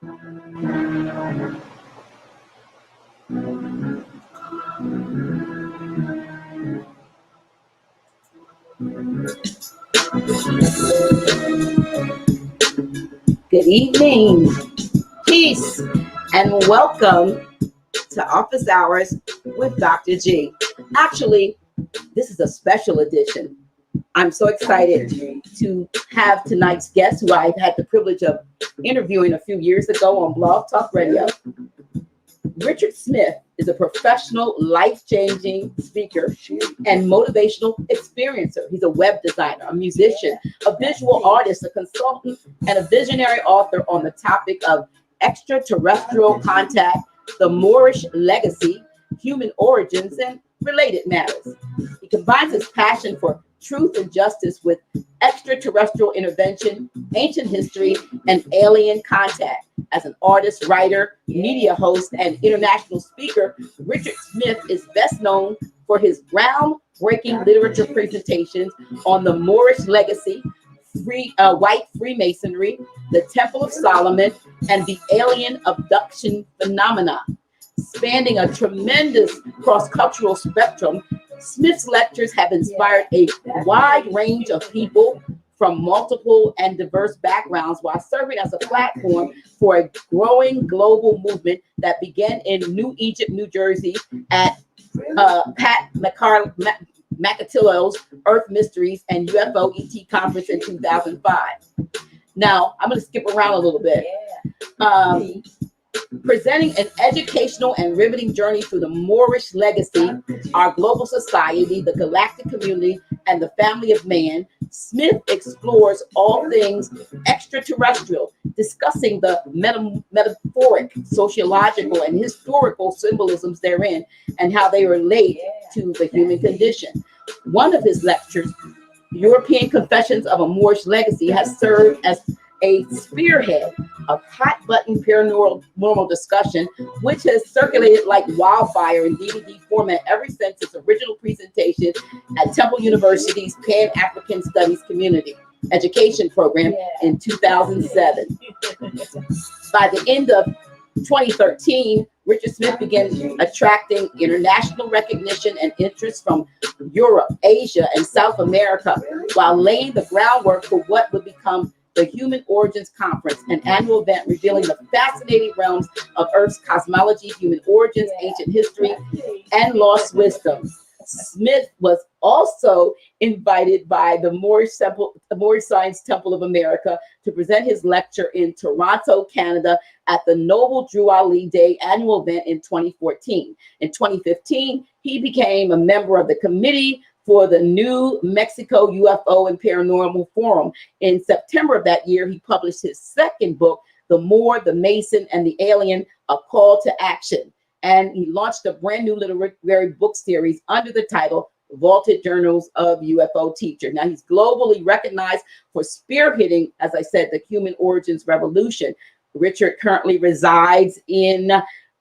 Good evening, peace, and welcome to Office Hours with Dr. G. Actually, this is a special edition. I'm so excited to have tonight's guest, who I had the privilege of interviewing a few years ago on Blog Talk Radio. Richard Smith is a professional, life-changing speaker and motivational experiencer. He's a web designer, a musician, a visual artist, a consultant, and a visionary author on the topic of extraterrestrial contact, the Moorish Legacy, human origins, and related matters. He combines his passion for truth and justice with extraterrestrial intervention, ancient history, and alien contact. As an artist, writer, media host, and international speaker, Richard Smith is best known for his groundbreaking literature presentations on the Moorish Legacy, white Freemasonry, the Temple of Solomon, and the Alien Abduction Phenomenon. Spanning a tremendous cross-cultural spectrum, Smith's lectures have inspired a wide range of people from multiple and diverse backgrounds, while serving as a platform for a growing global movement that began in New Egypt, New Jersey at Pat Marcattilio's Earth Mysteries and UFO ET Conference in 2005. Now, I'm going to skip around a little bit. Presenting an educational and riveting journey through the Moorish legacy, our global society, the galactic community, and the family of man, Smith explores all things extraterrestrial, discussing the metaphoric, sociological, and historical symbolisms therein, and how they relate to the human condition. One of his lectures, European Confessions of a Moorish Legacy, has served as a spearhead of hot-button paranormal discussion, which has circulated like wildfire in DVD format ever since its original presentation at Temple University's Pan-African Studies Community Education Program in 2007. By the end of 2013, Richard Smith began attracting international recognition and interest from Europe, Asia, and South America, while laying the groundwork for what would become the Human Origins Conference, an annual event revealing the fascinating realms of Earth's cosmology, human origins, ancient history, and lost wisdom. Smith was also invited by the Moorish Science Temple of America to present his lecture in Toronto, Canada, at the Noble Drew Ali Day annual event in 2014. In 2015, he became a member of the committee for the New Mexico UFO and Paranormal Forum. In September of that year, he published his second book, The Moor, the Mason, and the Alien, A Call to Action. And he launched a brand new literary book series under the title Vaulted Journals of UFO Teacher. Now, he's globally recognized for spearheading, as I said, the human origins revolution. Richard currently resides in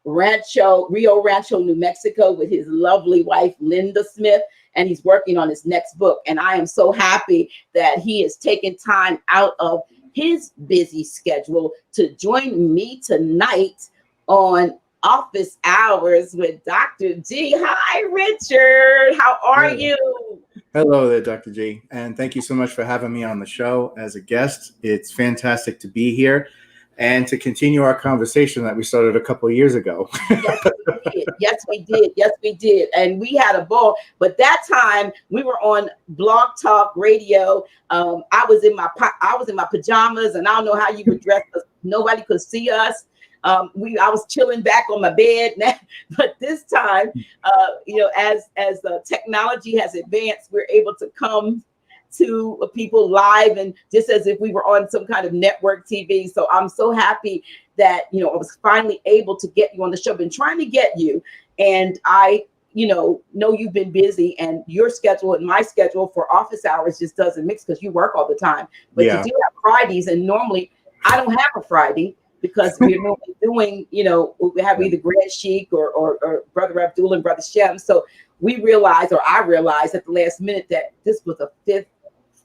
Rio Rancho, New Mexico, with his lovely wife, Linda Smith, and he's working on his next book. And I am so happy that he has taken time out of his busy schedule to join me tonight on Office Hours with Dr. G. Hi, Richard. How are you? Hello there, Dr. G. And thank you so much for having me on the show as a guest. It's fantastic to be here and to continue our conversation that we started a couple of years ago. Yes, we did. And we had a ball. But that time we were on Blog Talk Radio. I was in my pajamas, and I don't know how you were dressed, because nobody could see us. I was chilling back on my bed. But this time, as technology has advanced, we're able to come to people live, and just as if we were on some kind of network TV. So I'm so happy that, I was finally able to get you on the show. Been trying to get you, and I, know you've been busy, and your schedule and my schedule for Office Hours just doesn't mix, because you work all the time. But you do have Fridays, and normally I don't have a Friday, because we're normally doing, we have either Grand Sheik or Brother Abdul and Brother Shem. So I realized at the last minute that this was a fifth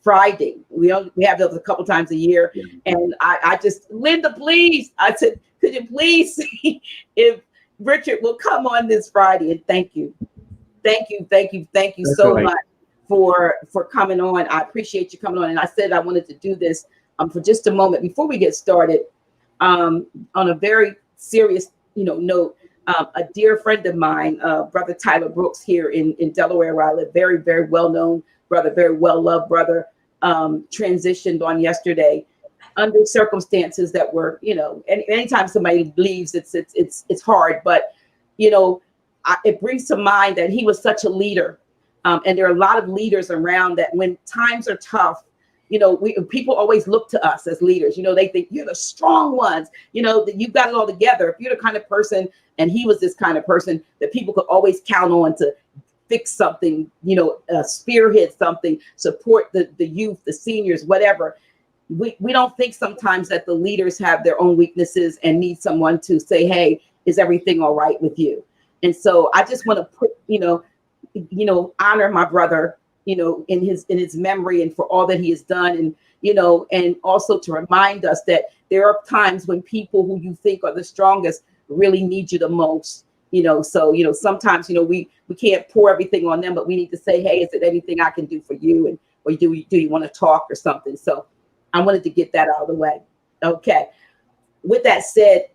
Friday. We have those a couple times a year. Yeah. And I just, Linda, please. I said, could you please see if Richard will come on this Friday? And thank you. Thank you That's so right. much for coming on. I appreciate you coming on. And I said I wanted to do this for just a moment before we get started. On a very serious, note, a dear friend of mine, Brother Tyler Brooks here in Delaware, where I live, very, very well-known brother, very well-loved brother, transitioned on yesterday under circumstances that were, anytime somebody leaves, it's hard, but, it brings to mind that he was such a leader. And there are a lot of leaders around that when times are tough, people always look to us as leaders. They think you're the strong ones, that you've got it all together. If you're the kind of person, and he was this kind of person that people could always count on to fix something, spearhead something, support the youth, the seniors, whatever. We don't think sometimes that the leaders have their own weaknesses and need someone to say, hey, is everything all right with you? And so I just want to put, honor my brother, in his memory and for all that he has done. And, and also to remind us that there are times when people who you think are the strongest really need you the most, so, sometimes, we can't pour everything on them, but we need to say, hey, is there anything I can do for you? And, or do you want to talk or something? So I wanted to get that out of the way. Okay. With that said,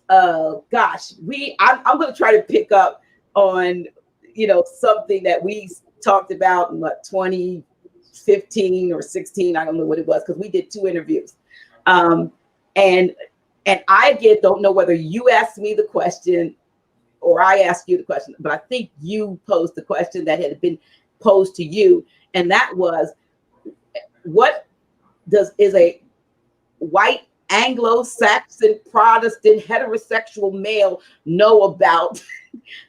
I'm going to try to pick up on, something that we talked about in 2015 or 16. I don't know what it was, because we did 2 interviews. And I again don't know whether you asked me the question or I asked you the question, but I think you posed the question that had been posed to you. And that was, what is a white Anglo-Saxon Protestant heterosexual male know about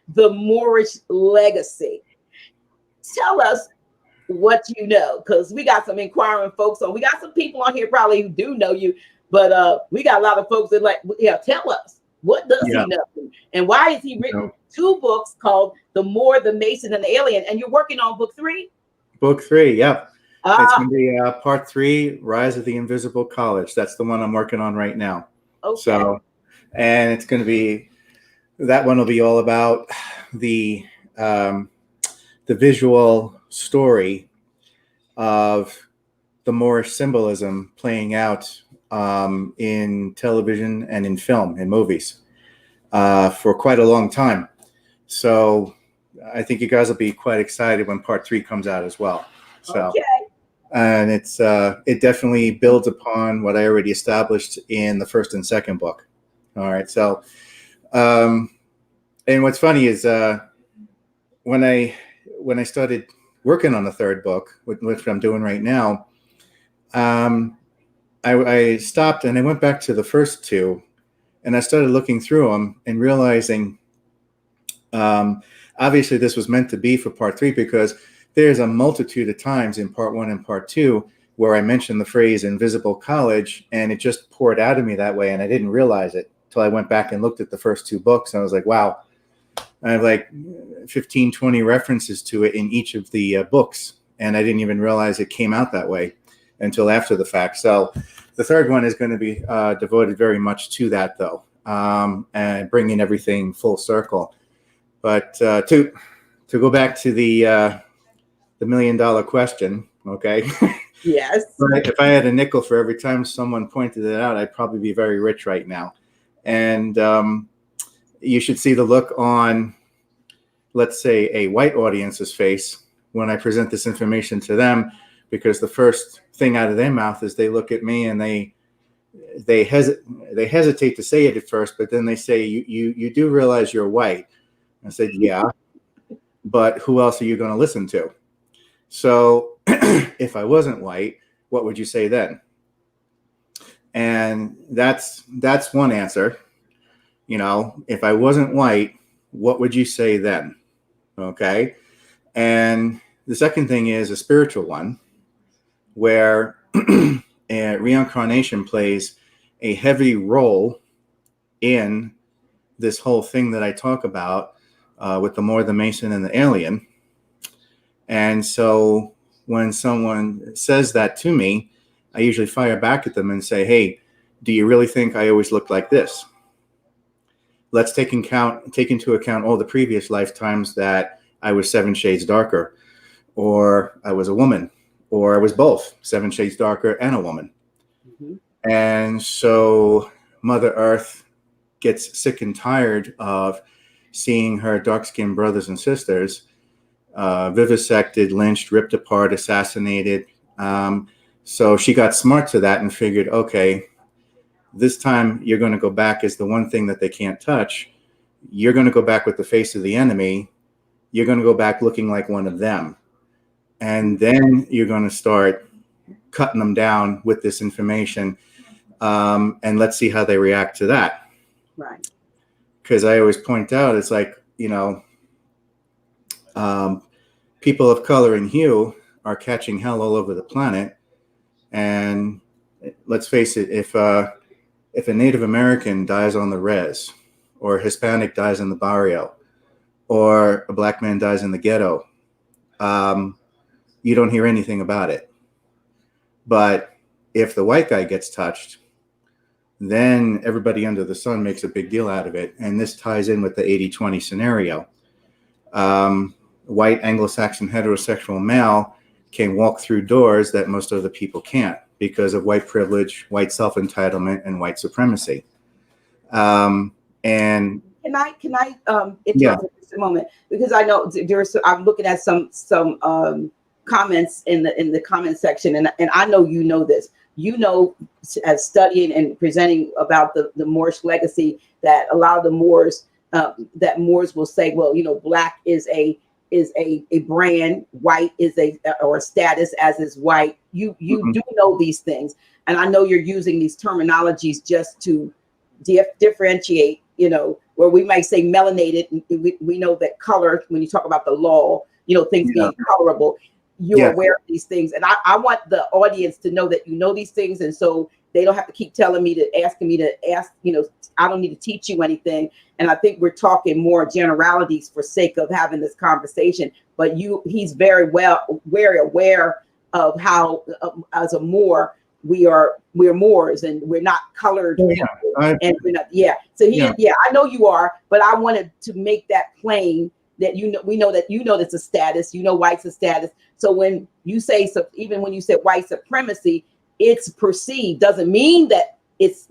the Moorish legacy? Tell us what you know, because we got some inquiring folks on. We got some people on here probably who do know you, but we got a lot of folks that tell us, what does he know, and why has he written 2 books called The Moor, the Mason, and the Alien? And you're working on book 3. Book 3, yep. It's going to be part 3, Rise of the Invisible College. That's the one I'm working on right now. Okay. So, and it's going to be, that one will be all about the visual story of the Moorish symbolism playing out in television and in film, in movies, for quite a long time. So I think you guys will be quite excited when part 3 comes out as well. So. Okay. And it definitely builds upon what I already established in the first and second book. All right. So, and what's funny is when I started working on the 3rd book, which I'm doing right now, I stopped and I went back to the first 2, and I started looking through them and realizing, obviously this was meant to be for part 3, because there's a multitude of times in part 1 and part 2 where I mentioned the phrase invisible college, and it just poured out of me that way. And I didn't realize it till I went back and looked at the first 2 books. And I was like, wow, I have like 15, 20 references to it in each of the books. And I didn't even realize it came out that way until after the fact. So the 3rd one is going to be devoted very much to that, though, and bringing everything full circle. But to go back to the $1 million question, okay? Yes. If I had a nickel for every time someone pointed it out, I'd probably be very rich right now. And you should see the look on, let's say, a white audience's face when I present this information to them, because the first thing out of their mouth is they look at me and they hesitate to say it at first, but then they say, you do realize you're white. I said, yeah, but who else are you going to listen to? So if I wasn't white, what would you say then? And that's one answer. If I wasn't white, what would you say then? Okay. And the second thing is a spiritual one, where reincarnation plays a heavy role in this whole thing that I talk about with the Moor, the Mason, and the Alien. And so when someone says that to me, I usually fire back at them and say, hey, do you really think I always looked like this? Let's take into account all the previous lifetimes that I was 7 shades darker, or I was a woman, or I was both 7 shades darker and a woman. Mm-hmm. And so Mother Earth gets sick and tired of seeing her dark-skinned brothers and sisters vivisected, lynched, ripped apart, assassinated. So she got smart to that and figured, okay, this time you're going to go back as the one thing that they can't touch. You're going to go back with the face of the enemy. You're going to go back looking like one of them. And then you're going to start cutting them down with this information. And let's see how they react to that. Right. Because I always point out, it's like, people of color and hue are catching hell all over the planet. And let's face it, if a Native American dies on the res, or a Hispanic dies in the barrio, or a black man dies in the ghetto, you don't hear anything about it. But if the white guy gets touched, then everybody under the sun makes a big deal out of it. And this ties in with the 80-20 scenario. White Anglo-Saxon heterosexual male can walk through doors that most other people can't because of white privilege, white self-entitlement, and white supremacy. And can I interrupt for just a moment, because I know I'm looking at some comments in the comment section, and I know you know this. As studying and presenting about the Moorish legacy, that a lot of the Moors that Moors will say, well, black is a brand, white is a status, as is white. You mm-hmm. do know these things, and I know you're using these terminologies just to differentiate. Where we might say melanated, we know that color, when you talk about the law, things being colorable. You're aware of these things, and I want the audience to know that you know these things, and so they don't have to keep asking me to ask. I don't need to teach you anything. And I think we're talking more generalities for sake of having this conversation. But he's very aware of how, as a Moor, we're Moors, and we're not colored. And we're not. So I know you are, but I wanted to make that plain. That we know that that's a status. White's a status. So when you say even when you said white supremacy, it's perceived. Doesn't mean that it's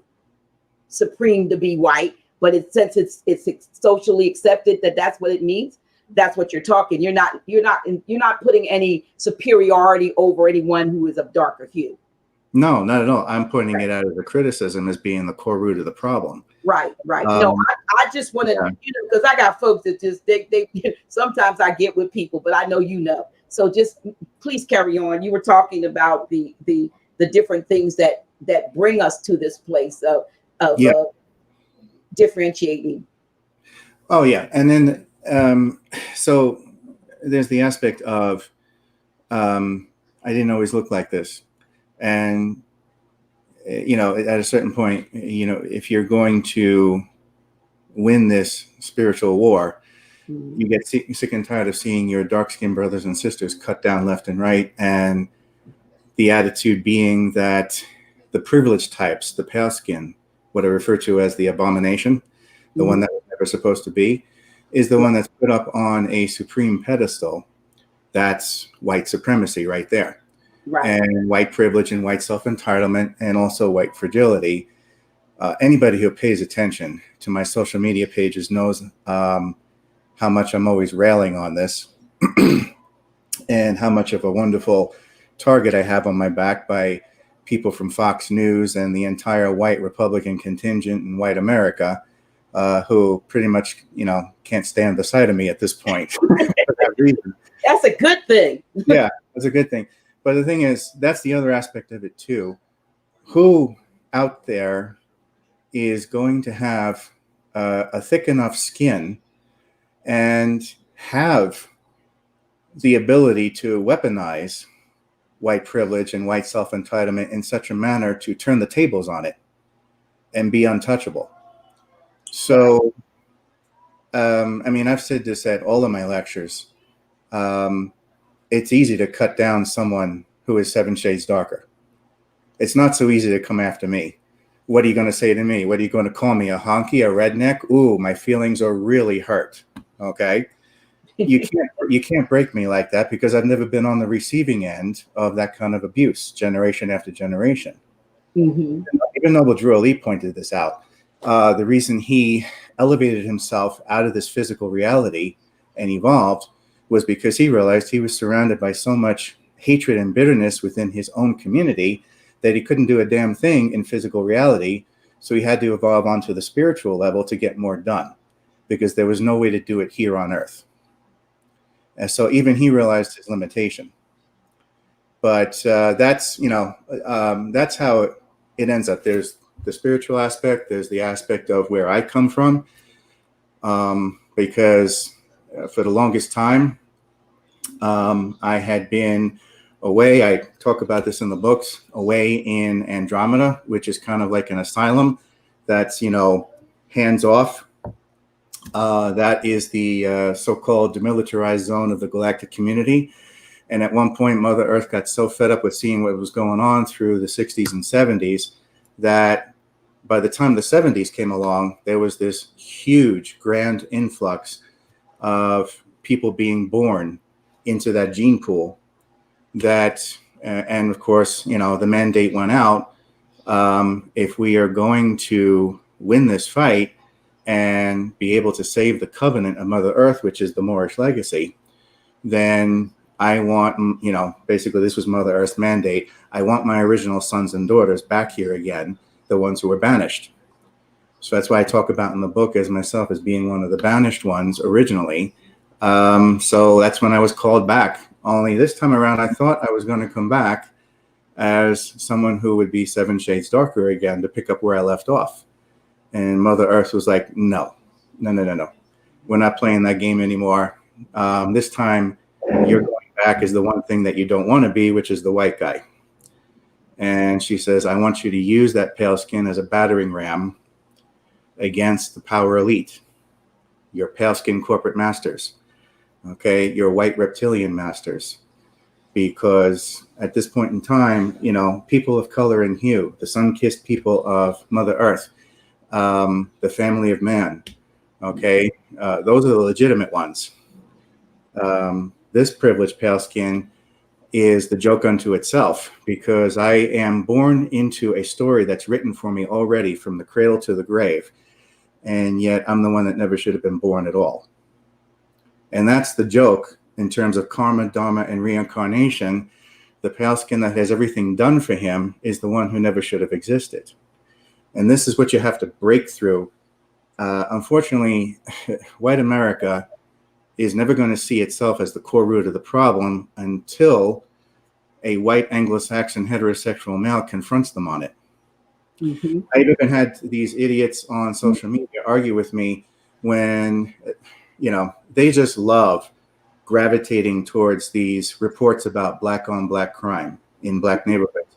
supreme to be white, but since it's socially accepted that that's what it means. That's what you're talking. You're not putting any superiority over anyone who is of darker hue. No, not at all. I'm pointing it out as a criticism as being the core root of the problem. Right. No, I just want to, because I got folks that just they sometimes I get with people, but I know So just please carry on. You were talking about the different things that bring us to this place of differentiating. Oh yeah, and then so there's the aspect of I didn't always look like this. And, at a certain point, if you're going to win this spiritual war, you get sick and tired of seeing your dark-skinned brothers and sisters cut down left and right. And the attitude being that the privileged types, the pale skin, what I refer to as the abomination, the one that was never supposed to be, is the one that's put up on a supreme pedestal. That's white supremacy right there. Right. And white privilege and white self-entitlement, and also white fragility. Anybody who pays attention to my social media pages knows how much I'm always railing on this and how much of a wonderful target I have on my back by people from Fox News and the entire white Republican contingent in white America, who pretty much, can't stand the sight of me at this point for that reason. That's a good thing. Yeah, that's a good thing. But the thing is, that's the other aspect of it too. Who out there is going to have a thick enough skin and have the ability to weaponize white privilege and white self-entitlement in such a manner to turn the tables on it and be untouchable? So, I've said this at all of my lectures. it's easy to cut down someone who is 7 shades darker. It's not so easy to come after me. What are you going to say to me? What are you going to call me? A honky, a redneck? Ooh, my feelings are really hurt. Okay. You can't break me like that, because I've never been on the receiving end of that kind of abuse, generation after generation. Mm-hmm. Even Noble Drew Ali pointed this out. The reason he elevated himself out of this physical reality and evolved was because he realized he was surrounded by so much hatred and bitterness within his own community that he couldn't do a damn thing in physical reality. So he had to evolve onto the spiritual level to get more done, because there was no way to do it here on Earth. And so even he realized his limitation. But that's how it ends up. There's the spiritual aspect. There's the aspect of where I come from, because for the longest time, I had been away. I talk about this in the books, away in Andromeda, which is kind of like an asylum that's, hands off. That is the so-called demilitarized zone of the galactic community. And at one point, Mother Earth got so fed up with seeing what was going on through the 60s and 70s that by the time the 70s came along, there was this huge, grand influx of people being born into that gene pool. And of course, the mandate went out. If we are going to win this fight and be able to save the covenant of Mother Earth, which is the Moorish Legacy, then I want, basically this was Mother Earth's mandate. I want my original sons and daughters back here again, the ones who were banished. So that's why I talk about in the book as myself as being one of the banished ones originally. So that's when I was called back. Only this time around, I thought I was going to come back as someone who would be 7 shades darker again to pick up where I left off. And Mother Earth was like, no. We're not playing that game anymore. This time you're going back as the one thing that you don't want to be, which is the white guy. And she says, I want you to use that pale skin as a battering ram against the power elite, your pale skin corporate masters, okay, your white reptilian masters. Because at this point in time, people of color and hue, the sun-kissed people of Mother Earth, the family of man, okay, those are the legitimate ones. This privileged pale skin is the joke unto itself, because I am born into a story that's written for me already from the cradle to the grave, and yet I'm the one that never should have been born at all. And that's the joke in terms of karma, dharma, and reincarnation. The pale skin that has everything done for him is the one who never should have existed. And this is what you have to break through. Unfortunately, white America is never going to see itself as the core root of the problem until a white Anglo-Saxon heterosexual male confronts them on it. Mm-hmm. I've even had these idiots on social media argue with me when, they just love gravitating towards these reports about black on black crime in black neighborhoods.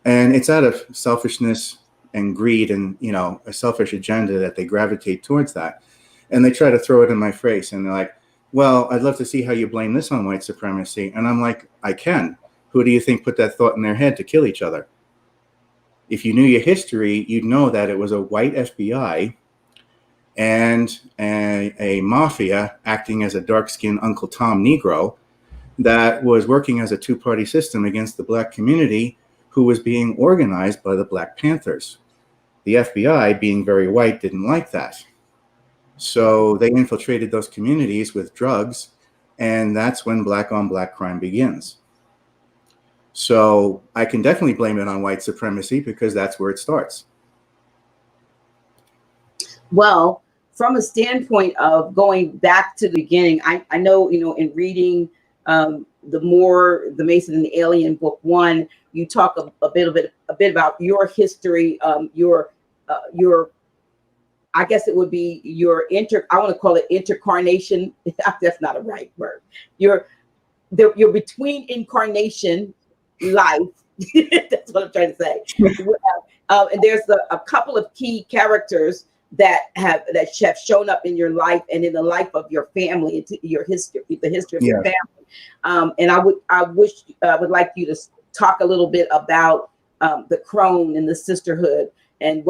And it's out of selfishness and greed and, a selfish agenda that they gravitate towards that. And they try to throw it in my face. And they're like, well, I'd love to see how you blame this on white supremacy. And I'm like, I can. Who do you think put that thought in their head to kill each other? If you knew your history, you'd know that it was a white FBI and a mafia acting as a dark-skinned Uncle Tom Negro that was working as a two-party system against the black community, who was being organized by the Black Panthers. The FBI, being very white, didn't like that. So they infiltrated those communities with drugs, and that's when black on black crime begins. So I can definitely blame it on white supremacy, because that's where it starts. Well, from a standpoint of going back to the beginning, I know, in reading the Mason and the Alien book 1, you talk a bit about your history, your I guess it would be your I want to call it intercarnation. That's not a right word. You're between incarnation life. That's what I'm trying to say. And there's a couple of key characters that have shown up in your life and in the life of your family, into your history, the history of your family. And I would like you to talk a little bit about the Crone and the sisterhood and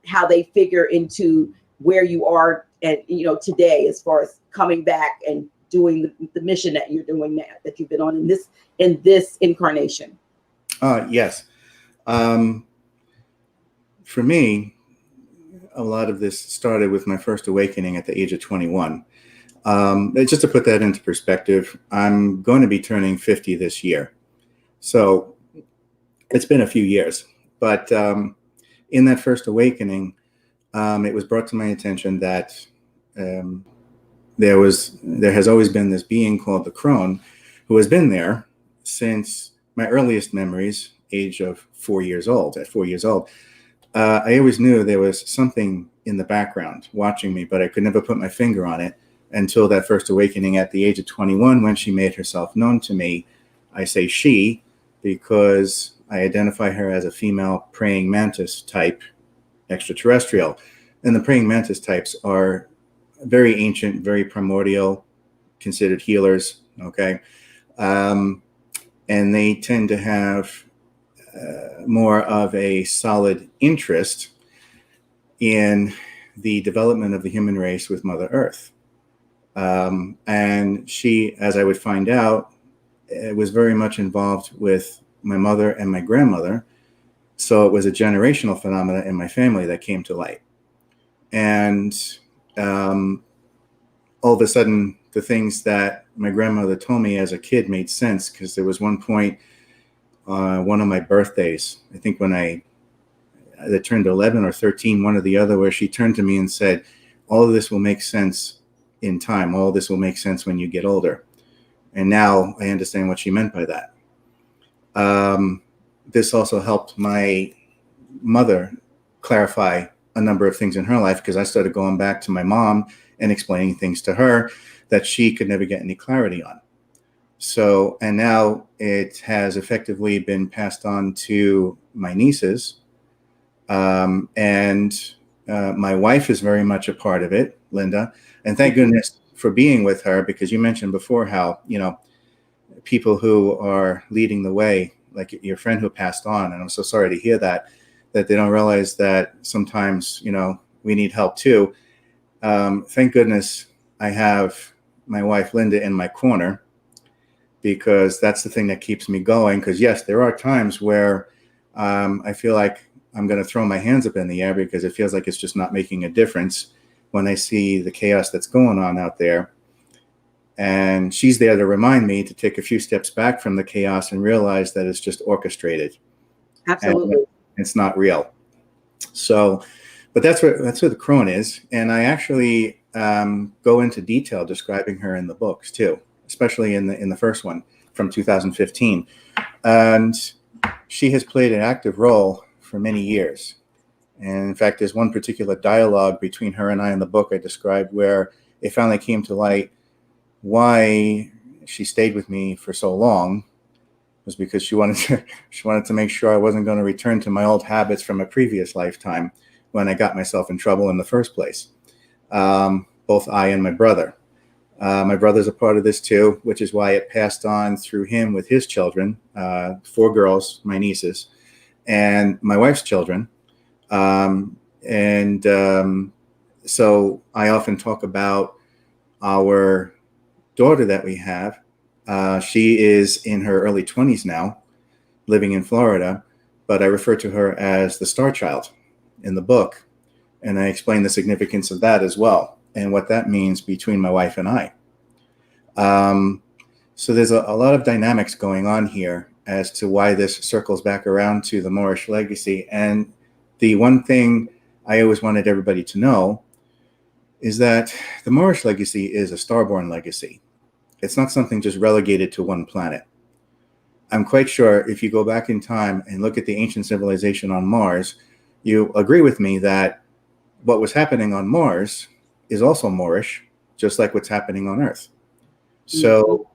how they figure into where you are and today, as far as coming back and doing the mission that you're doing now, that you've been on in this incarnation. Yes. For me, a lot of this started with my first awakening at the age of 21. Just to put that into perspective, I'm going to be turning 50 this year. So it's been a few years. But in that first awakening, it was brought to my attention that there has always been this being called the Crone, who has been there since my earliest memories, age of 4 years old. At 4 years old, I always knew there was something in the background watching me, but I could never put my finger on it until that first awakening at the age of 21, when she made herself known to me. I say she because I identify her as a female praying mantis type extraterrestrial. And the praying mantis types are very ancient, very primordial, considered healers, okay? And they tend to have more of a solid interest in the development of the human race with Mother Earth. And she, as I would find out, was very much involved with my mother and my grandmother. So it was a generational phenomenon in my family that came to light. And all of a sudden, the things that my grandmother told me as a kid made sense, because there was one point, one of my birthdays, I think when I turned 11 or 13, one or the other, where she turned to me and said, all of this will make sense in time. All of this will make sense when you get older. And now I understand what she meant by that. This also helped my mother clarify a number of things in her life, because I started going back to my mom and explaining things to her that she could never get any clarity on. So, and now it has effectively been passed on to my nieces. And my wife is very much a part of it, Linda. And thank goodness for being with her, because you mentioned before how, people who are leading the way, like your friend who passed on, and I'm so sorry to hear that they don't realize that sometimes, we need help too. Thank goodness I have my wife, Linda, in my corner, because that's the thing that keeps me going. Because yes, there are times where I feel like I'm going to throw my hands up in the air, because it feels like it's just not making a difference when I see the chaos that's going on out there. And she's there to remind me to take a few steps back from the chaos and realize that it's just orchestrated. Absolutely. And it's not real. So, but that's where the Crone is. And I actually go into detail describing her in the books too, especially in the first one from 2015. And she has played an active role for many years. And in fact, there's one particular dialogue between her and I in the book I described, where it finally came to light why she stayed with me for so long was because she wanted to make sure I wasn't going to return to my old habits from a previous lifetime when I got myself in trouble in the first place. Both I and my brother. My brother's a part of this too, which is why it passed on through him with his children, 4 girls, my nieces, and my wife's children. So I often talk about our daughter that we have. She is in her early 20s now, living in Florida, but I refer to her as the Star Child in the book. And I explain the significance of that as well, and what that means between my wife and I. So there's a lot of dynamics going on here as to why this circles back around to the Moorish legacy. And the one thing I always wanted everybody to know is that the Moorish legacy is a starborn legacy. It's not something just relegated to one planet. I'm quite sure if you go back in time and look at the ancient civilization on Mars, you agree with me that what was happening on Mars is also Moorish, just like what's happening on Earth. So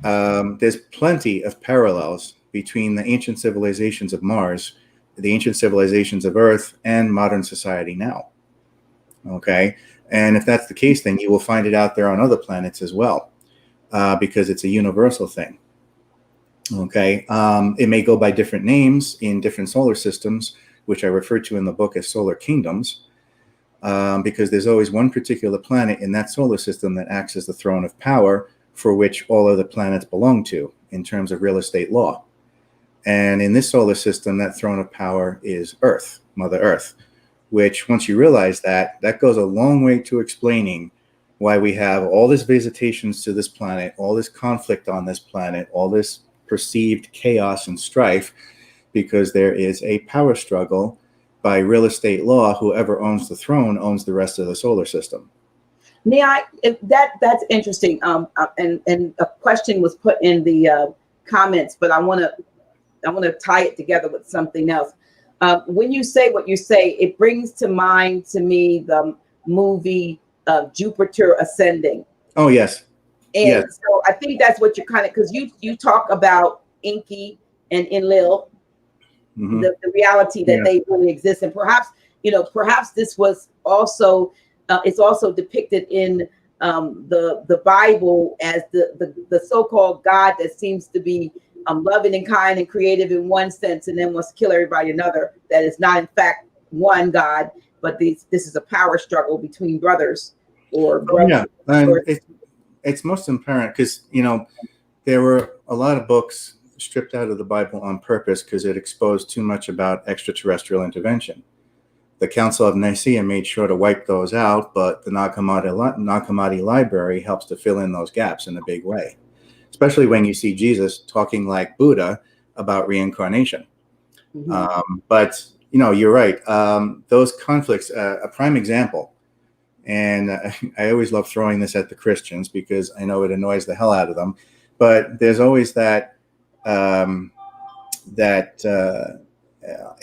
there's plenty of parallels between the ancient civilizations of Mars, the ancient civilizations of Earth, and modern society now. Okay. And if that's the case, then you will find it out there on other planets as well, because it's a universal thing. Okay. It may go by different names in different solar systems, which I refer to in the book as solar kingdoms, because there's always one particular planet in that solar system that acts as the throne of power for which all other planets belong to in terms of real estate law. And in this solar system, that throne of power is Earth, Mother Earth, which once you realize that, that goes a long way to explaining why we have all these visitations to this planet, all this conflict on this planet, all this perceived chaos and strife, because there is a power struggle. By real estate law, whoever owns the throne owns the rest of the solar system. May I? That's interesting. And a question was put in the comments, but I want to tie it together with something else. When you say what you say, it brings to mind to me the movie Jupiter Ascending. Oh yes. And yes. so I think that's what you're kind of, because you talk about Inky and Enlil, the reality that they really exist, and perhaps this was also it's also depicted in the Bible as the so-called God that seems to be loving and kind and creative in one sense, and then wants to kill everybody another. That is not in fact one God, but this is a power struggle between brothers or brothers. And it's most apparent because there were a lot of books stripped out of the Bible on purpose because it exposed too much about extraterrestrial intervention. The Council of Nicaea made sure to wipe those out, but the Nag Hammadi Library helps to fill in those gaps in a big way, especially when you see Jesus talking like Buddha about reincarnation. But you're right. Those conflicts, a prime example, and I always love throwing this at the Christians because I know it annoys the hell out of them, but there's always that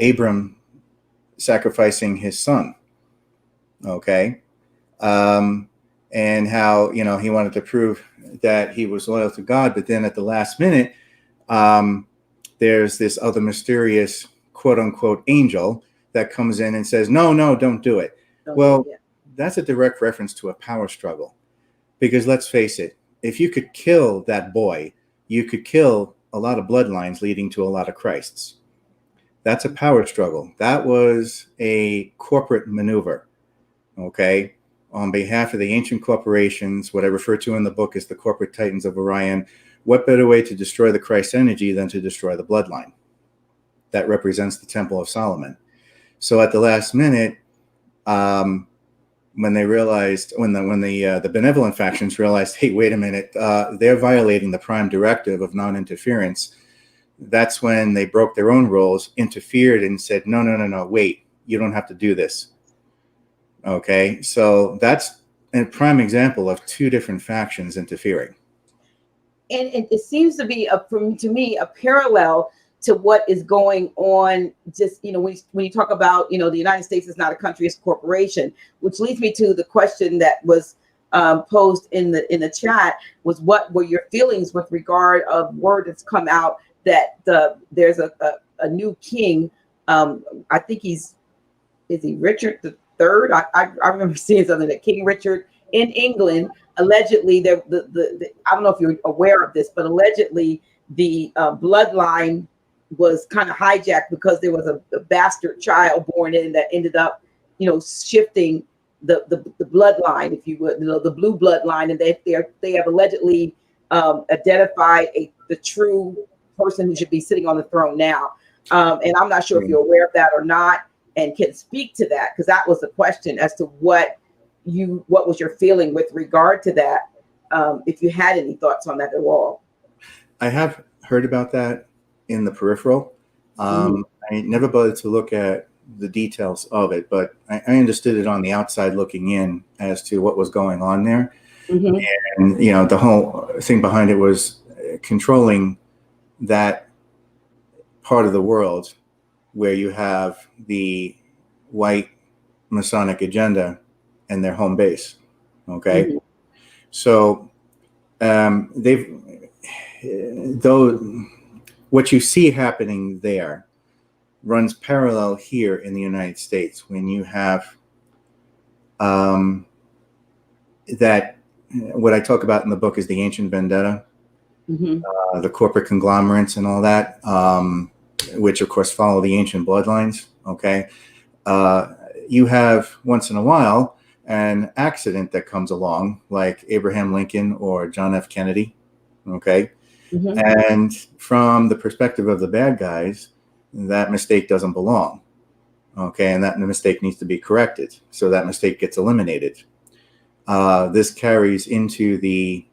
Abram sacrificing his son, okay, and how he wanted to prove that he was loyal to God, but then at the last minute, there's this other mysterious quote unquote angel that comes in and says, no, don't do it. That's a direct reference to a power struggle, because let's face it, if you could kill that boy, you could kill a lot of bloodlines leading to a lot of Christs. That's a power struggle. That was a corporate maneuver, okay, on behalf of the ancient corporations, what I refer to in the book as the corporate titans of Orion. What better way to destroy the Christ energy than to destroy the bloodline that represents the Temple of Solomon? So at the last minute, when they realized, when the benevolent factions realized, hey, wait a minute, they're violating the prime directive of non-interference, that's when they broke their own rules, interfered, and said, no, wait, you don't have to do this. Okay, so that's a prime example of two different factions interfering. And it seems to be, to me, a parallel to what is going on. Just when you talk about the United States is not a country, it's a corporation, which leads me to the question that was posed in the chat, was what were your feelings with regard of word that's come out that there's a new king. I think is he Richard the Third? I remember seeing something that King Richard in England, allegedly I don't know if you're aware of this, but allegedly the bloodline was kind of hijacked because there was a bastard child born in that ended up shifting the bloodline, if you would, the blue bloodline, and they have allegedly identified the true person who should be sitting on the throne now. And I'm not sure if you're aware of that or not, and can speak to that, because that was the question as to what was your feeling with regard to that, if you had any thoughts on that at all. I have heard about that in the peripheral. I never bothered to look at the details of it, but I understood it on the outside looking in as to what was going on there. And the whole thing behind it was controlling that part of the world where you have the white Masonic agenda and their home base. Okay. So what you see happening there runs parallel here in the United States when you have that what I talk about in the book is the ancient vendetta, the corporate conglomerates and all that, which of course follow the ancient bloodlines. Okay. You have once in a while an accident that comes along, like Abraham Lincoln or John F. Kennedy. Okay. And from the perspective of the bad guys, that mistake doesn't belong. Okay. And that mistake needs to be corrected. So that mistake gets eliminated. This carries into the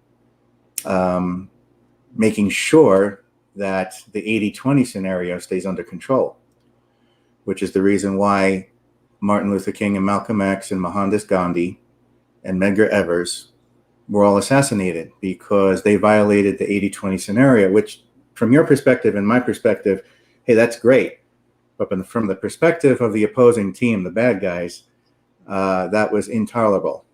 making sure that the 80-20 scenario stays under control, which is the reason why Martin Luther King and Malcolm X and Mohandas Gandhi and Medgar Evers were all assassinated, because they violated the 80-20 scenario, which from your perspective and my perspective, hey, that's great. But from the perspective of the opposing team, the bad guys, that was intolerable.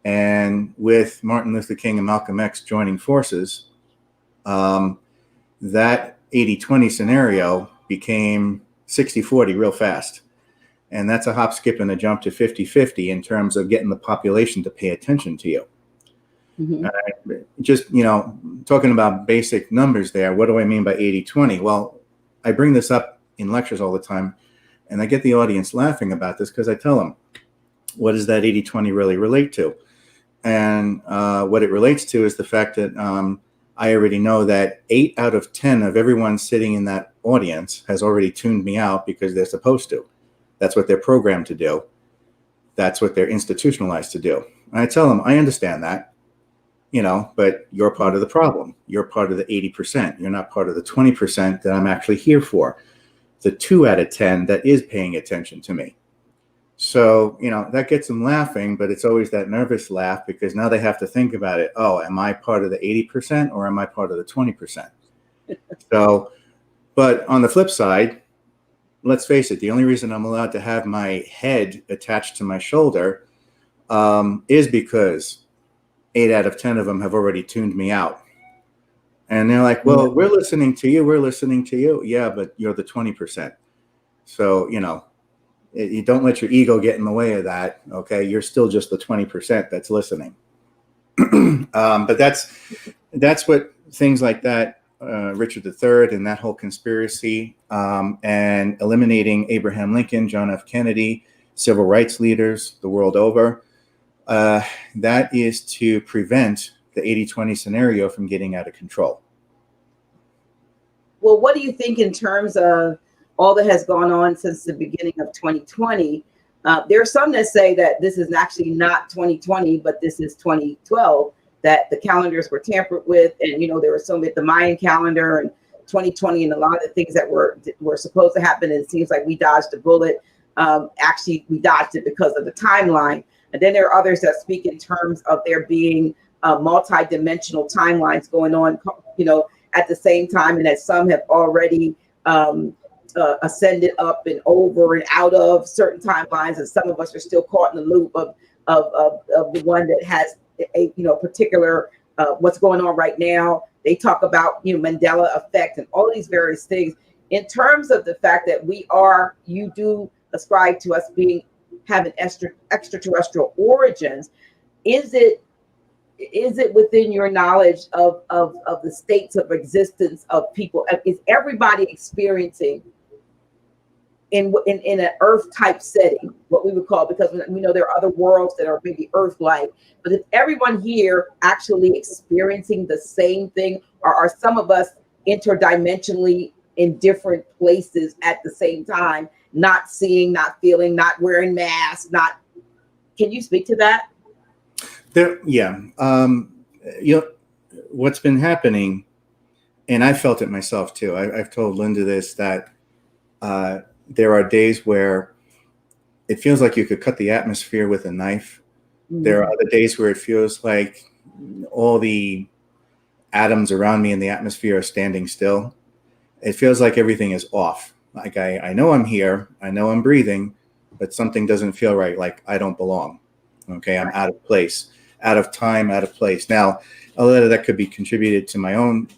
And with Martin Luther King and Malcolm X joining forces, that 80-20 scenario became 60-40 real fast. And that's a hop, skip, and a jump to 50-50 in terms of getting the population to pay attention to you. Just, talking about basic numbers there, what do I mean by 80-20? Well, I bring this up in lectures all the time, and I get the audience laughing about this because I tell them, what does that 80-20 really relate to? And what it relates to is the fact that I already know that 8 out of 10 of everyone sitting in that audience has already tuned me out because they're supposed to. That's what they're programmed to do. That's what they're institutionalized to do. And I tell them, I understand that, but you're part of the problem. You're part of the 80%. You're not part of the 20% that I'm actually here for. The 2 out of 10 that is paying attention to me. So, that gets them laughing, but it's always that nervous laugh, because now they have to think about it. Oh, am I part of the 80% or am I part of the 20%? So, but on the flip side, let's face it, the only reason I'm allowed to have my head attached to my shoulder is because 8 out of 10 of them have already tuned me out. And they're like, well, we're listening to you. We're listening to you. Yeah, but you're the 20%. So, you don't let your ego get in the way of that. Okay. You're still just the 20% that's listening. But that's what things like that, Richard III and that whole conspiracy, and eliminating Abraham Lincoln, John F. Kennedy, civil rights leaders the world over, that is to prevent the 80-20 scenario from getting out of control. Well, what do you think in terms of all that has gone on since the beginning of 2020? There are some that say that this is actually not 2020, but this is 2012, that the calendars were tampered with. And, there was some with the Mayan calendar and 2020 and a lot of the things that were supposed to happen. And it seems like we dodged a bullet. Actually, we dodged it because of the timeline. And then there are others that speak in terms of there being multi-dimensional timelines going on, at the same time, and that some have already ascended up and over and out of certain timelines, and some of us are still caught in the loop of the one that has a particular what's going on right now. They talk about Mandela effect and all these various things. In terms of the fact that you do ascribe to us having extraterrestrial origins, is it within your knowledge of the states of existence of people? Is everybody experiencing in an Earth type setting, what we would call, because we know there are other worlds that are maybe Earth-like, but is everyone here actually experiencing the same thing, or are some of us interdimensionally in different places at the same time, not seeing, not feeling, not wearing masks, can you speak to that? What's been happening, and I felt it myself too. I've told Linda this, that there are days where it feels like you could cut the atmosphere with a knife. Mm-hmm. There are other days where it feels like all the atoms around me in the atmosphere are standing still. It feels like everything is off. Like I know I'm here, I know I'm breathing, but something doesn't feel right. Like I don't belong. Okay, I'm out of place, out of time, out of place. Now, a lot of that could be contributed to my own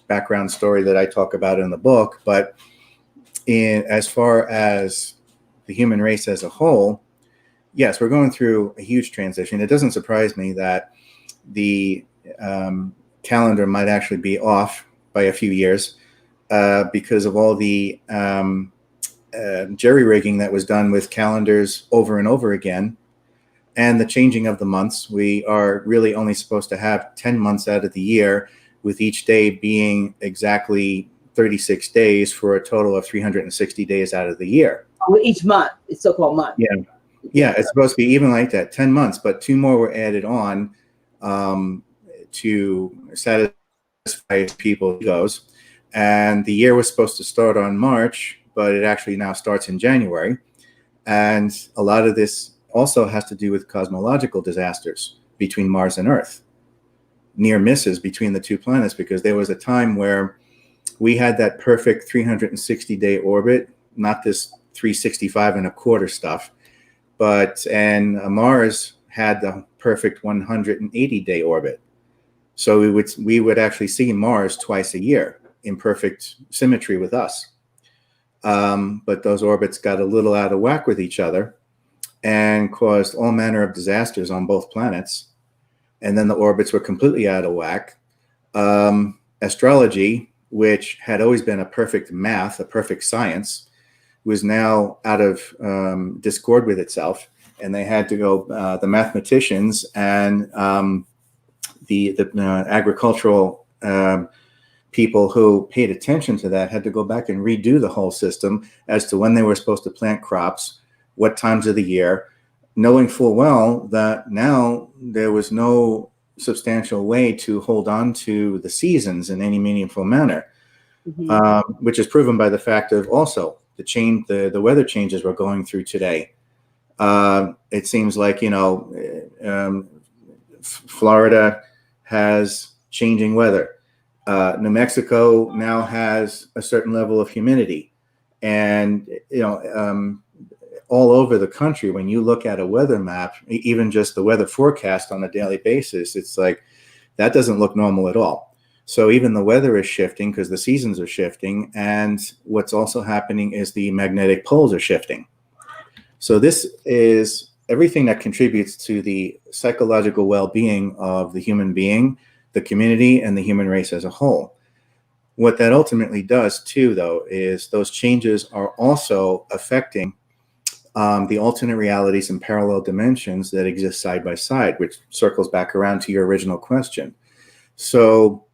background story that I talk about in the book, but as far as the human race as a whole, yes, we're going through a huge transition. It doesn't surprise me that the calendar might actually be off by a few years because of all the jerry-rigging that was done with calendars over and over again, and the changing of the months. We are really only supposed to have 10 months out of the year, with each day being exactly 36 days for a total of 360 days out of the year. Well, each month, it's so-called month. Yeah, it's supposed to be even like that, 10 months, but 2 more were added on to satisfy people's egos. And the year was supposed to start on March, but it actually now starts in January. And a lot of this also has to do with cosmological disasters between Mars and Earth, near misses between the two planets, because there was a time where we had that perfect 360-day orbit, not this 365 and a quarter stuff, and Mars had the perfect 180-day orbit. So we would actually see Mars twice a year in perfect symmetry with us. But those orbits got a little out of whack with each other and caused all manner of disasters on both planets. And then the orbits were completely out of whack. Astrology, which had always been a perfect math, a perfect science, was now out of discord with itself. And they had to go, the mathematicians and the agricultural people who paid attention to that had to go back and redo the whole system as to when they were supposed to plant crops, what times of the year, knowing full well that now there was no substantial way to hold on to the seasons in any meaningful manner, which is proven by the fact of also the weather changes we're going through today. It seems like, Florida has changing weather. New Mexico now has a certain level of humidity, and all over the country, when you look at a weather map, even just the weather forecast on a daily basis, it's like that doesn't look normal at all. So even the weather is shifting because the seasons are shifting, and what's also happening is the magnetic poles are shifting. So this is everything that contributes to the psychological well-being of the human being, the community, and the human race as a whole. What that ultimately does too, though, is those changes are also affecting the alternate realities and parallel dimensions that exist side by side, which circles back around to your original question. So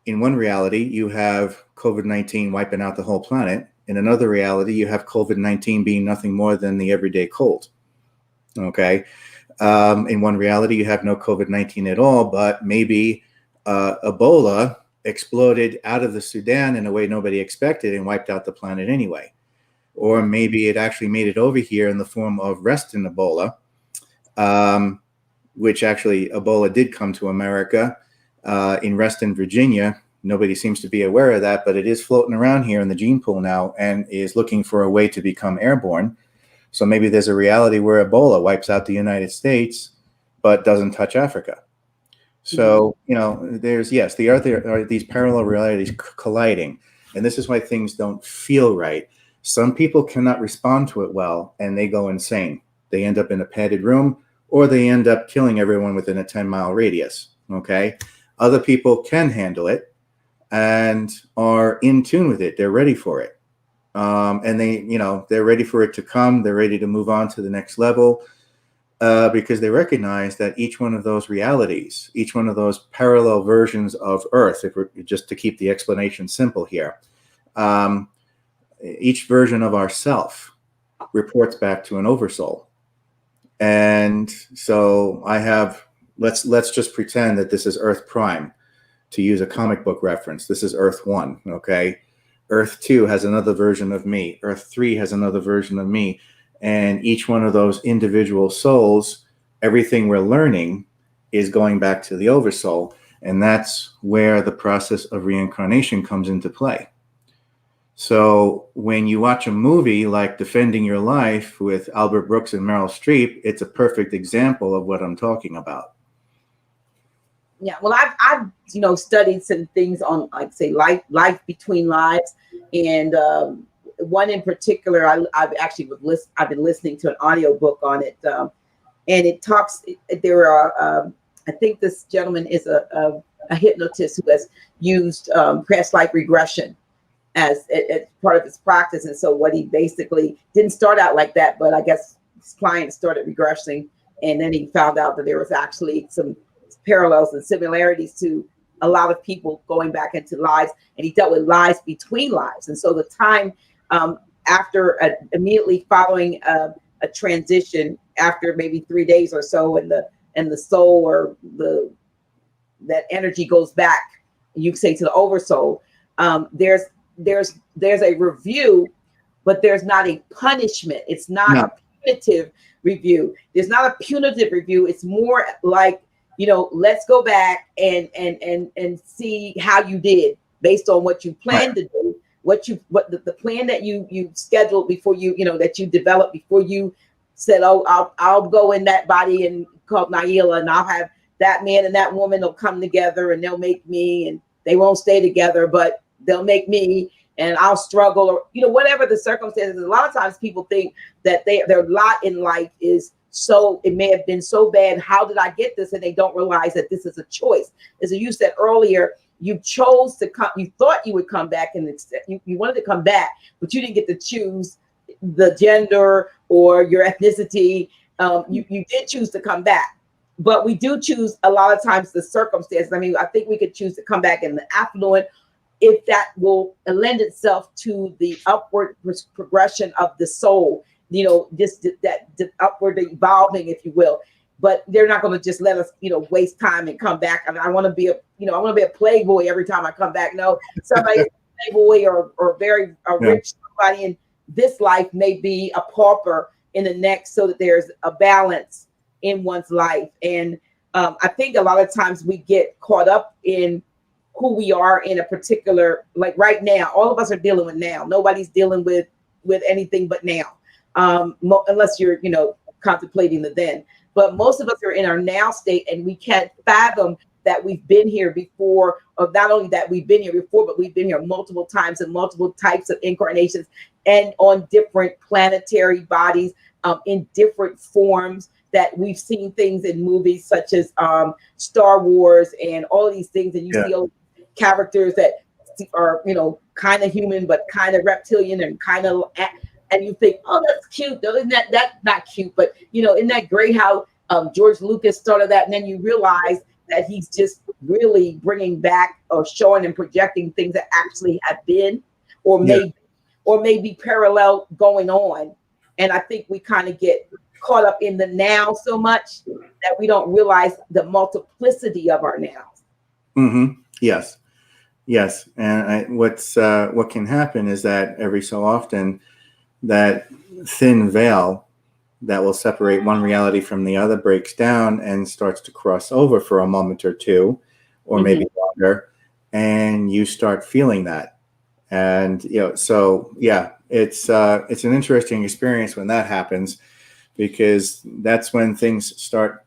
in one reality, you have COVID-19 wiping out the whole planet. In another reality, you have COVID-19 being nothing more than the everyday cold. Okay. In one reality, you have no COVID-19 at all, but maybe Ebola exploded out of the Sudan in a way nobody expected and wiped out the planet anyway. Or maybe it actually made it over here in the form of Reston Ebola, which actually Ebola did come to America in Reston, Virginia. Nobody seems to be aware of that, but it is floating around here in the gene pool now and is looking for a way to become airborne. So maybe there's a reality where Ebola wipes out the United States, but doesn't touch Africa. So, there are these parallel realities colliding, and this is why things don't feel right. Some people cannot respond to it well, and they go insane. They end up in a padded room, or they end up killing everyone within a 10-mile radius, okay? Other people can handle it and are in tune with it. They're ready for it. And they're ready for it to come. They're ready to move on to the next level because they recognize that each one of those realities, each one of those parallel versions of Earth, if we're just to keep the explanation simple here, each version of ourself reports back to an oversoul. And so let's just pretend that this is Earth Prime, to use a comic book reference. This is Earth 1, okay? Earth 2 has another version of me. Earth 3 has another version of me. And each one of those individual souls, everything we're learning is going back to the oversoul. And that's where the process of reincarnation comes into play. So when you watch a movie like Defending Your Life with Albert Brooks and Meryl Streep, it's a perfect example of what I'm talking about. Yeah, well, I've studied some things on, like, say, life between lives, and one in particular, I've been listening to an audiobook on it. and it talks. There are, I think this gentleman is a hypnotist who has used past life regression as part of his practice. And so what he basically didn't start out like that, but I guess his clients started regressing, and then he found out that there was actually some parallels and similarities to a lot of people going back into lives, and he dealt with lives between lives. And so the time after immediately following a transition, after maybe 3 days or so, and the soul or that energy goes back, you can say, to the oversoul, there's a review, but there's not a punishment. It's not a punitive review. There's not a punitive review. It's more like, let's go back and see how you did based on what you planned to do, what the plan that you scheduled before that you developed before you said, oh, I'll go in that body and called Naila, and I'll have that man and that woman will come together and they'll make me, and they won't stay together, but they'll make me, and I'll struggle, or whatever the circumstances. A lot of times people think that their lot in life is it may have been so bad. How did I get this? And they don't realize that this is a choice. As you said earlier, you chose to come. You thought you would come back, and you wanted to come back, but you didn't get to choose the gender or your ethnicity. You did choose to come back, but we do choose a lot of times the circumstances. I mean, I think we could choose to come back in the affluent, if that will lend itself to the upward progression of the soul, just that upward evolving, if you will. But they're not going to just let us, waste time and come back. I mean, I want to be a playboy every time I come back. No, somebody's a playboy or very rich somebody in this life may be a pauper in the next, so that there's a balance in one's life. And I think a lot of times we get caught up in who we are in a particular, like right now, all of us are dealing with now. Nobody's dealing with anything but now, unless you're, contemplating the then. But most of us are in our now state, and we can't fathom that we've been here before, or not only that we've been here before, but we've been here multiple times in multiple types of incarnations and on different planetary bodies, in different forms, that we've seen things in movies such as Star Wars and all of these things. And you see all characters that are, kind of human, but kind of reptilian and kind of, and you think, oh, that's cute. Though, isn't that's not cute, but isn't that great how George Lucas started that? And then you realize that he's just really bringing back or showing and projecting things that actually have been, or may be parallel going on. And I think we kind of get caught up in the now so much that we don't realize the multiplicity of our nows. Mm-hmm. Yes. And what can happen is that every so often that thin veil that will separate one reality from the other breaks down and starts to cross over for a moment or two, or maybe longer, and you start feeling that. And it's an interesting experience when that happens, because that's when things start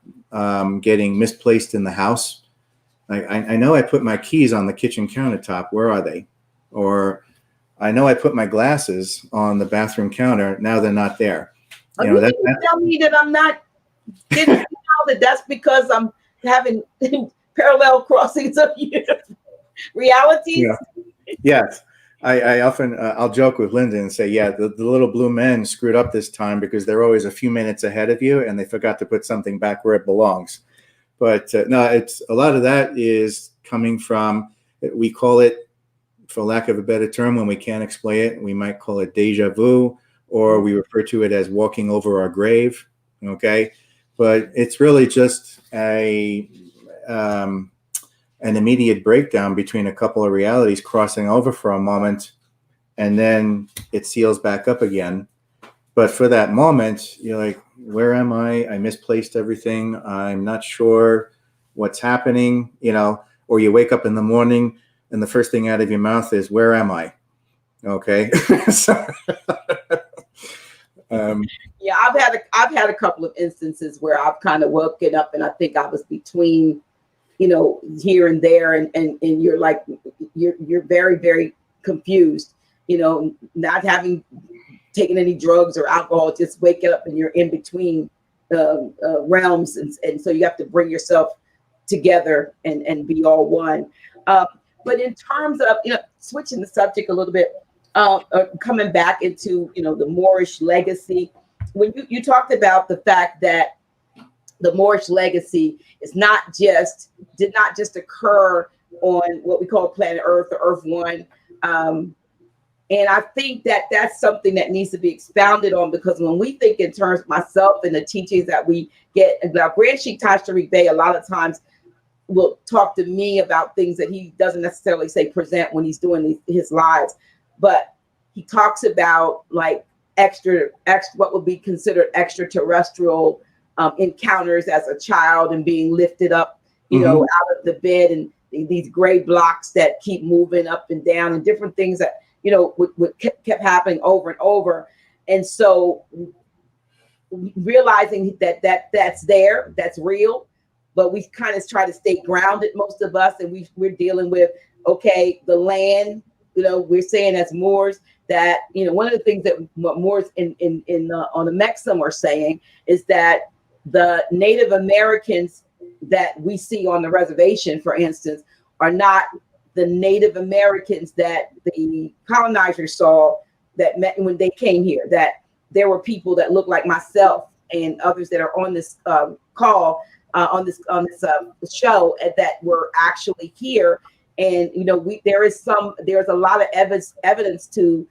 getting misplaced in the house. I know I put my keys on the kitchen countertop. Where are they? Or I know I put my glasses on the bathroom counter. Now they're not there. You tell me that I'm not. Didn't you know that that's because I'm having parallel crossings of realities? Yeah. Yes. I often I'll joke with Linda and say, the little blue men screwed up this time because they're always a few minutes ahead of you, and they forgot to put something back where it belongs. But no, it's a lot of that is coming from, we call it, for lack of a better term, when we can't explain it, we might call it deja vu, or we refer to it as walking over our grave. Okay, but it's really just an immediate breakdown between a couple of realities crossing over for a moment, and then it seals back up again. But for that moment, you're like, where am I? I misplaced everything. I'm not sure what's happening, or you wake up in the morning and the first thing out of your mouth is, where am I? Okay. I've had a couple of instances where I've kind of woken up and I think I was between, here and there, and you're like, you're very, very confused, not having taken any drugs or alcohol, just waking up and you're in between realms, and so you have to bring yourself together and be all one. But in terms of, switching the subject a little bit, coming back into, the Moorish legacy, when you talked about the fact that the Moorish legacy did not just occur on what we call planet Earth or Earth One. And I think that that's something that needs to be expounded on, because when we think in terms of myself and the teachings that we get, now Grand Sheikh Tashriq Bey a lot of times will talk to me about things that he doesn't necessarily say present when he's doing his lives, but he talks about like what would be considered extraterrestrial encounters as a child, and being lifted up, out of the bed, and these gray blocks that keep moving up and down, and different things that kept happening over and over. And so realizing that's there, that's real, but we kind of try to stay grounded, most of us, and we're dealing with, okay, the land, we're saying as Moors that, one of the things that Moors on the Mexim are saying is that the Native Americans that we see on the reservation, for instance, are not the Native Americans that the colonizers saw that met when they came here. That there were people that look like myself and others that are on this call, on this show, that were actually here. And there's a lot of evidence to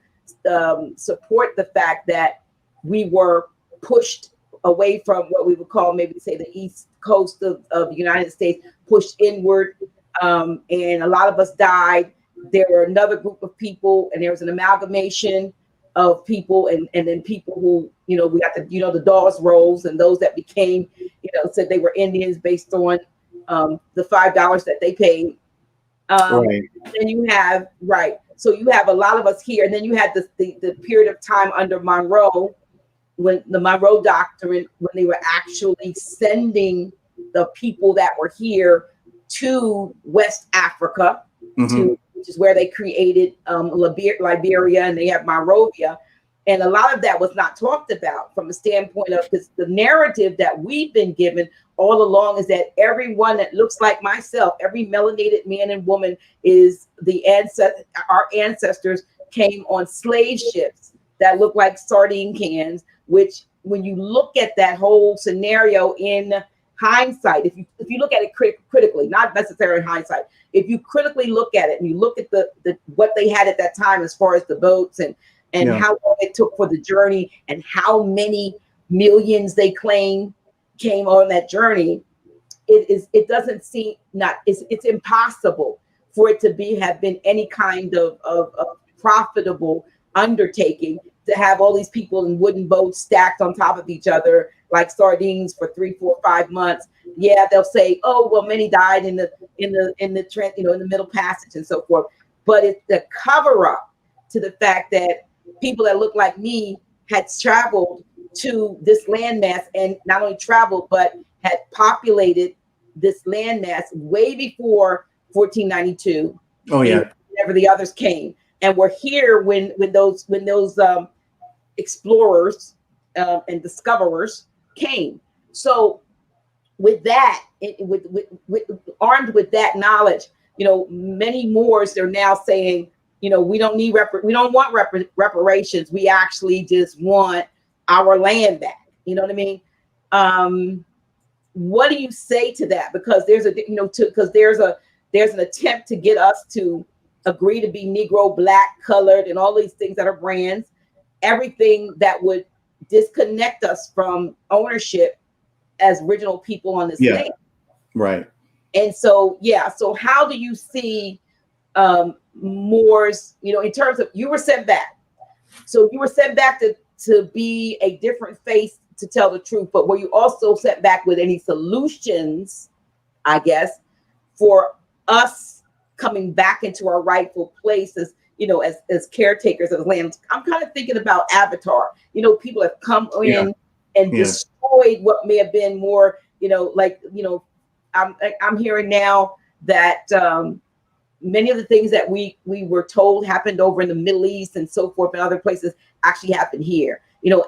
support the fact that we were pushed away from what we would call, maybe say, the east coast of the United States, pushed inward, and a lot of us died. There were another group of people, and there was an amalgamation of people, and then people who, we got the Dawes Rolls, and those that became, said they were Indians based on the $5 that they paid. Right. And you have, so you have a lot of us here, and then you had the period of time under Monroe, when the Monroe Doctrine, when they were actually sending the people that were here to West Africa, which is where they created Liberia, and they have Monrovia. And a lot of that was not talked about from a standpoint of, because the narrative that we've been given all along is that everyone that looks like myself, every melanated man and woman, is our ancestors came on slave ships that look like sardine cans, which when you look at that whole scenario in hindsight, if you look at it critically, not necessarily hindsight, if you critically look at it and you look at the what they had at that time as far as the boats and how long it took for the journey, and how many millions they claim came on that journey, it doesn't seem, it's impossible for it to have been any kind of profitable undertaking, to have all these people in wooden boats stacked on top of each other like sardines for 3, 4, 5 months. Yeah, they'll say, oh well, many died in the Trent, in the Middle Passage and so forth. But it's the cover up to the fact that people that look like me had traveled to this landmass, and not only traveled but had populated this landmass way before 1492. Oh yeah. Whenever the others came, and were here when those explorers and discoverers came. So with that, armed with that knowledge, many Moors are now saying, we don't want reparations. We actually just want our land back. You know what I mean? What do you say to that? Because there's there's an attempt to get us to agree to be Negro, Black, colored, and all these things that are brands, everything that would disconnect us from ownership as original people on this land. Right. And so, so how do you see Moors, in terms of, you were sent back. So you were sent back to be a different face, to tell the truth, but were you also sent back with any solutions, I guess, for us coming back into our rightful places, as caretakers of the land? I'm kind of thinking about Avatar. People have come in and destroyed what may have been more, I'm hearing now that many of the things that we were told happened over in the Middle East and so forth and other places actually happened here.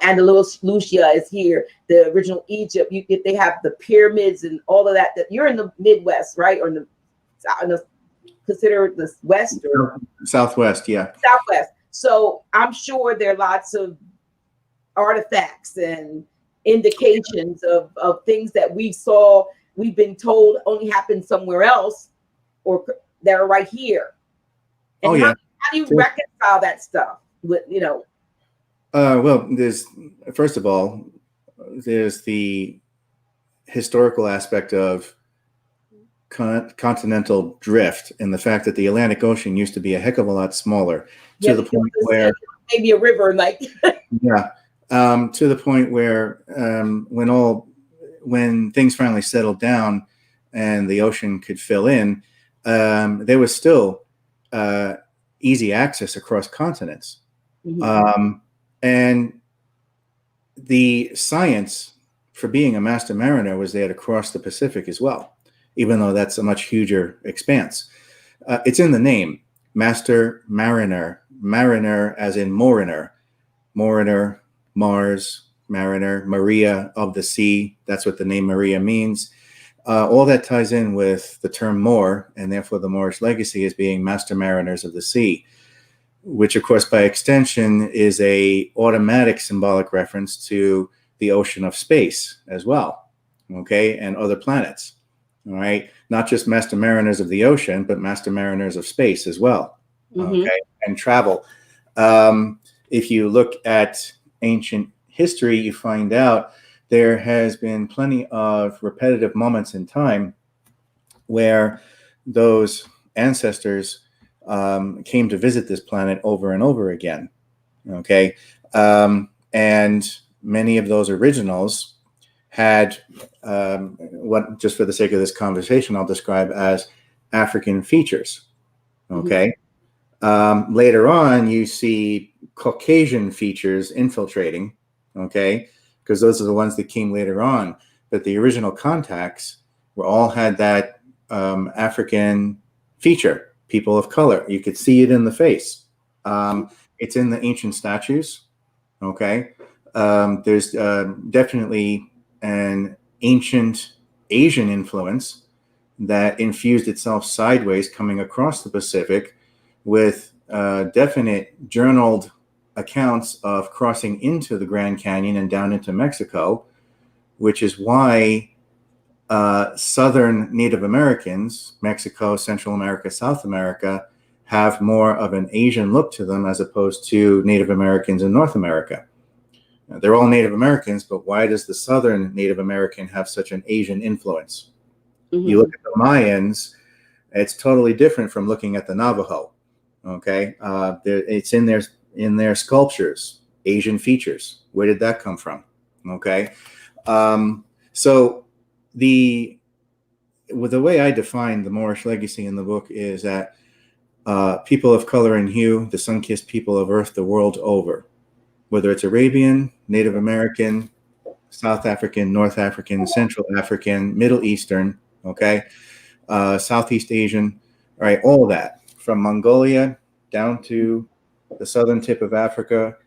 Andalusia is here, the original Egypt. They have the pyramids and all of that. That you're in the Midwest, right? Or consider the West or Southwest, yeah. Southwest. So I'm sure there are lots of artifacts and indications of things that we've been told only happened somewhere else, or that are right here. And how do you reconcile that stuff with, well, first of all, there's the historical aspect of continental drift, and the fact that the Atlantic Ocean used to be a heck of a lot smaller, to the point where maybe a river, like to the point where when things finally settled down and the ocean could fill in, there was still easy access across continents. Mm-hmm. And the science for being a master mariner was there to cross the Pacific as well, even though that's a much huger expanse. It's in the name, master mariner, mariner as in moriner, Mars, mariner, Maria of the sea. That's what the name Maria means. All that ties in with the term Moor, and therefore the Moorish legacy as being master mariners of the sea, which of course by extension is a automatic symbolic reference to the ocean of space as well, okay, and other planets, all right? Not just master mariners of the ocean, but master mariners of space as well, mm-hmm. okay, and travel. If you look at ancient history, you find out there has been plenty of repetitive moments in time where those ancestors came to visit this planet over and over again, okay? And many of those originals had what, just for the sake of this conversation, I'll describe as African features, okay? Mm-hmm. Later on, you see Caucasian features infiltrating, okay? Because those are the ones that came later on. But the original contacts were all had that African feature, people of color. You could see it in the face. It's in the ancient statues, okay? There's definitely an ancient Asian influence that infused itself sideways coming across the Pacific with definite journaled accounts of crossing into the Grand Canyon and down into Mexico, which is why Southern Native Americans, Mexico, Central America, South America, have more of an Asian look to them as opposed to Native Americans in North America. Now, they're all Native Americans, but why does the Southern Native American have such an Asian influence? Mm-hmm. You look at the Mayans, it's totally different from looking at the Navajo. Okay, it's in their sculptures, Asian features. Where did that come from? Okay, so the way I define the Moorish legacy in the book is that people of color and hue, the sun-kissed people of Earth the world over, whether it's Arabian, Native American, South African, North African, Central African, Middle Eastern, okay, Southeast Asian, all right, all of that. From Mongolia down to the southern tip of Africa,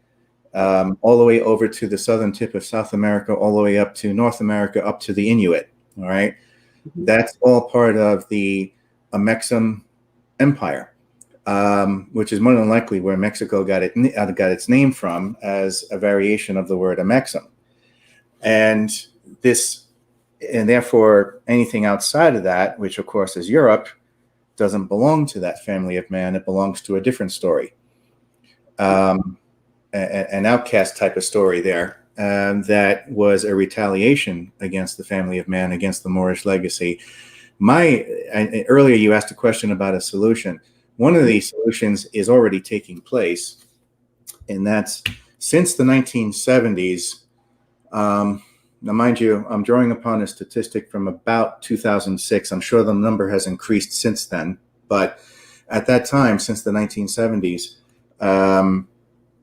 all the way over to the southern tip of South America, all the way up to North America, up to the Inuit, all right? Mm-hmm. That's all part of the Amexem Empire, which is more than likely where Mexico got its name from as a variation of the word Amexem. And therefore anything outside of that, which of course is Europe, doesn't belong to that family of man. It belongs to a different story, an outcast type of story there, that was a retaliation against the family of man, against the Moorish legacy. Earlier you asked a question about a solution. One of these solutions is already taking place, and that's since the 1970s. Now, mind you, I'm drawing upon a statistic from about 2006. I'm sure the number has increased since then. But at that time, since the 1970s,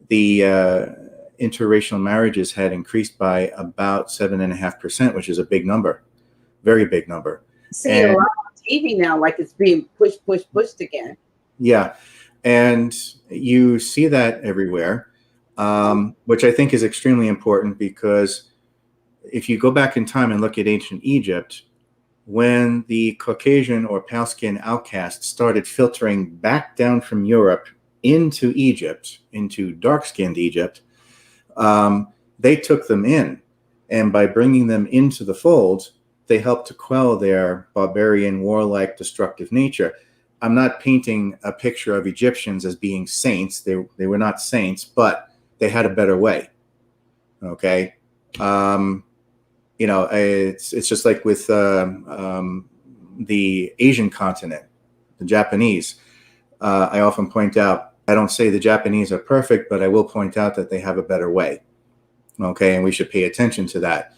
the interracial marriages had increased by about 7.5%, which is a big number, very big number. See a lot on TV now, like it's being pushed again. Yeah, and you see that everywhere. which I think is extremely important, because if you go back in time and look at ancient Egypt, when the Caucasian or pale skin outcasts started filtering back down from Europe into Egypt, into dark skinned Egypt, they took them in. And by bringing them into the fold, they helped to quell their barbarian, warlike, destructive nature. I'm not painting a picture of Egyptians as being saints. They were not saints, but they had a better way. Okay. It's just like with the Asian continent, the Japanese. I often point out, I don't say the Japanese are perfect, but I will point out that they have a better way. Okay, and we should pay attention to that.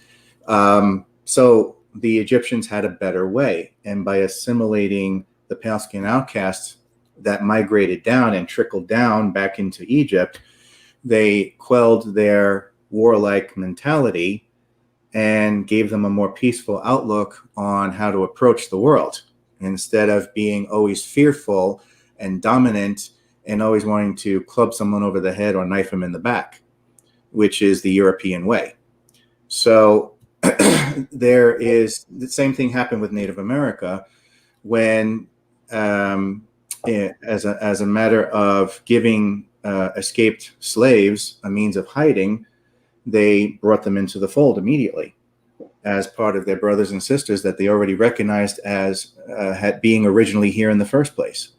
So the Egyptians had a better way, and by assimilating the pale skin outcasts that migrated down and trickled down back into Egypt, they quelled their warlike mentality and gave them a more peaceful outlook on how to approach the world, instead of being always fearful and dominant and always wanting to club someone over the head or knife them in the back, which is the European way. So there is the same thing happened with Native America when, as a matter of giving escaped slaves a means of hiding, they brought them into the fold immediately as part of their brothers and sisters that they already recognized as being originally here in the first place.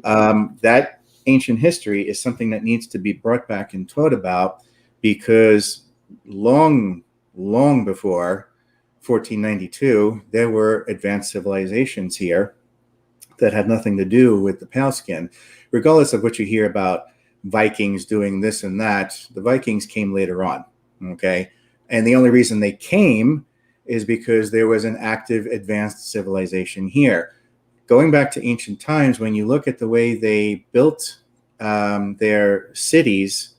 That ancient history is something that needs to be brought back and taught about, because long before 1492, there were advanced civilizations here that had nothing to do with the pale skin. Regardless of what you hear about Vikings doing this and that, the Vikings came later on, okay? And the only reason they came is because there was an active advanced civilization here. Going back to ancient times, when you look at the way they built their cities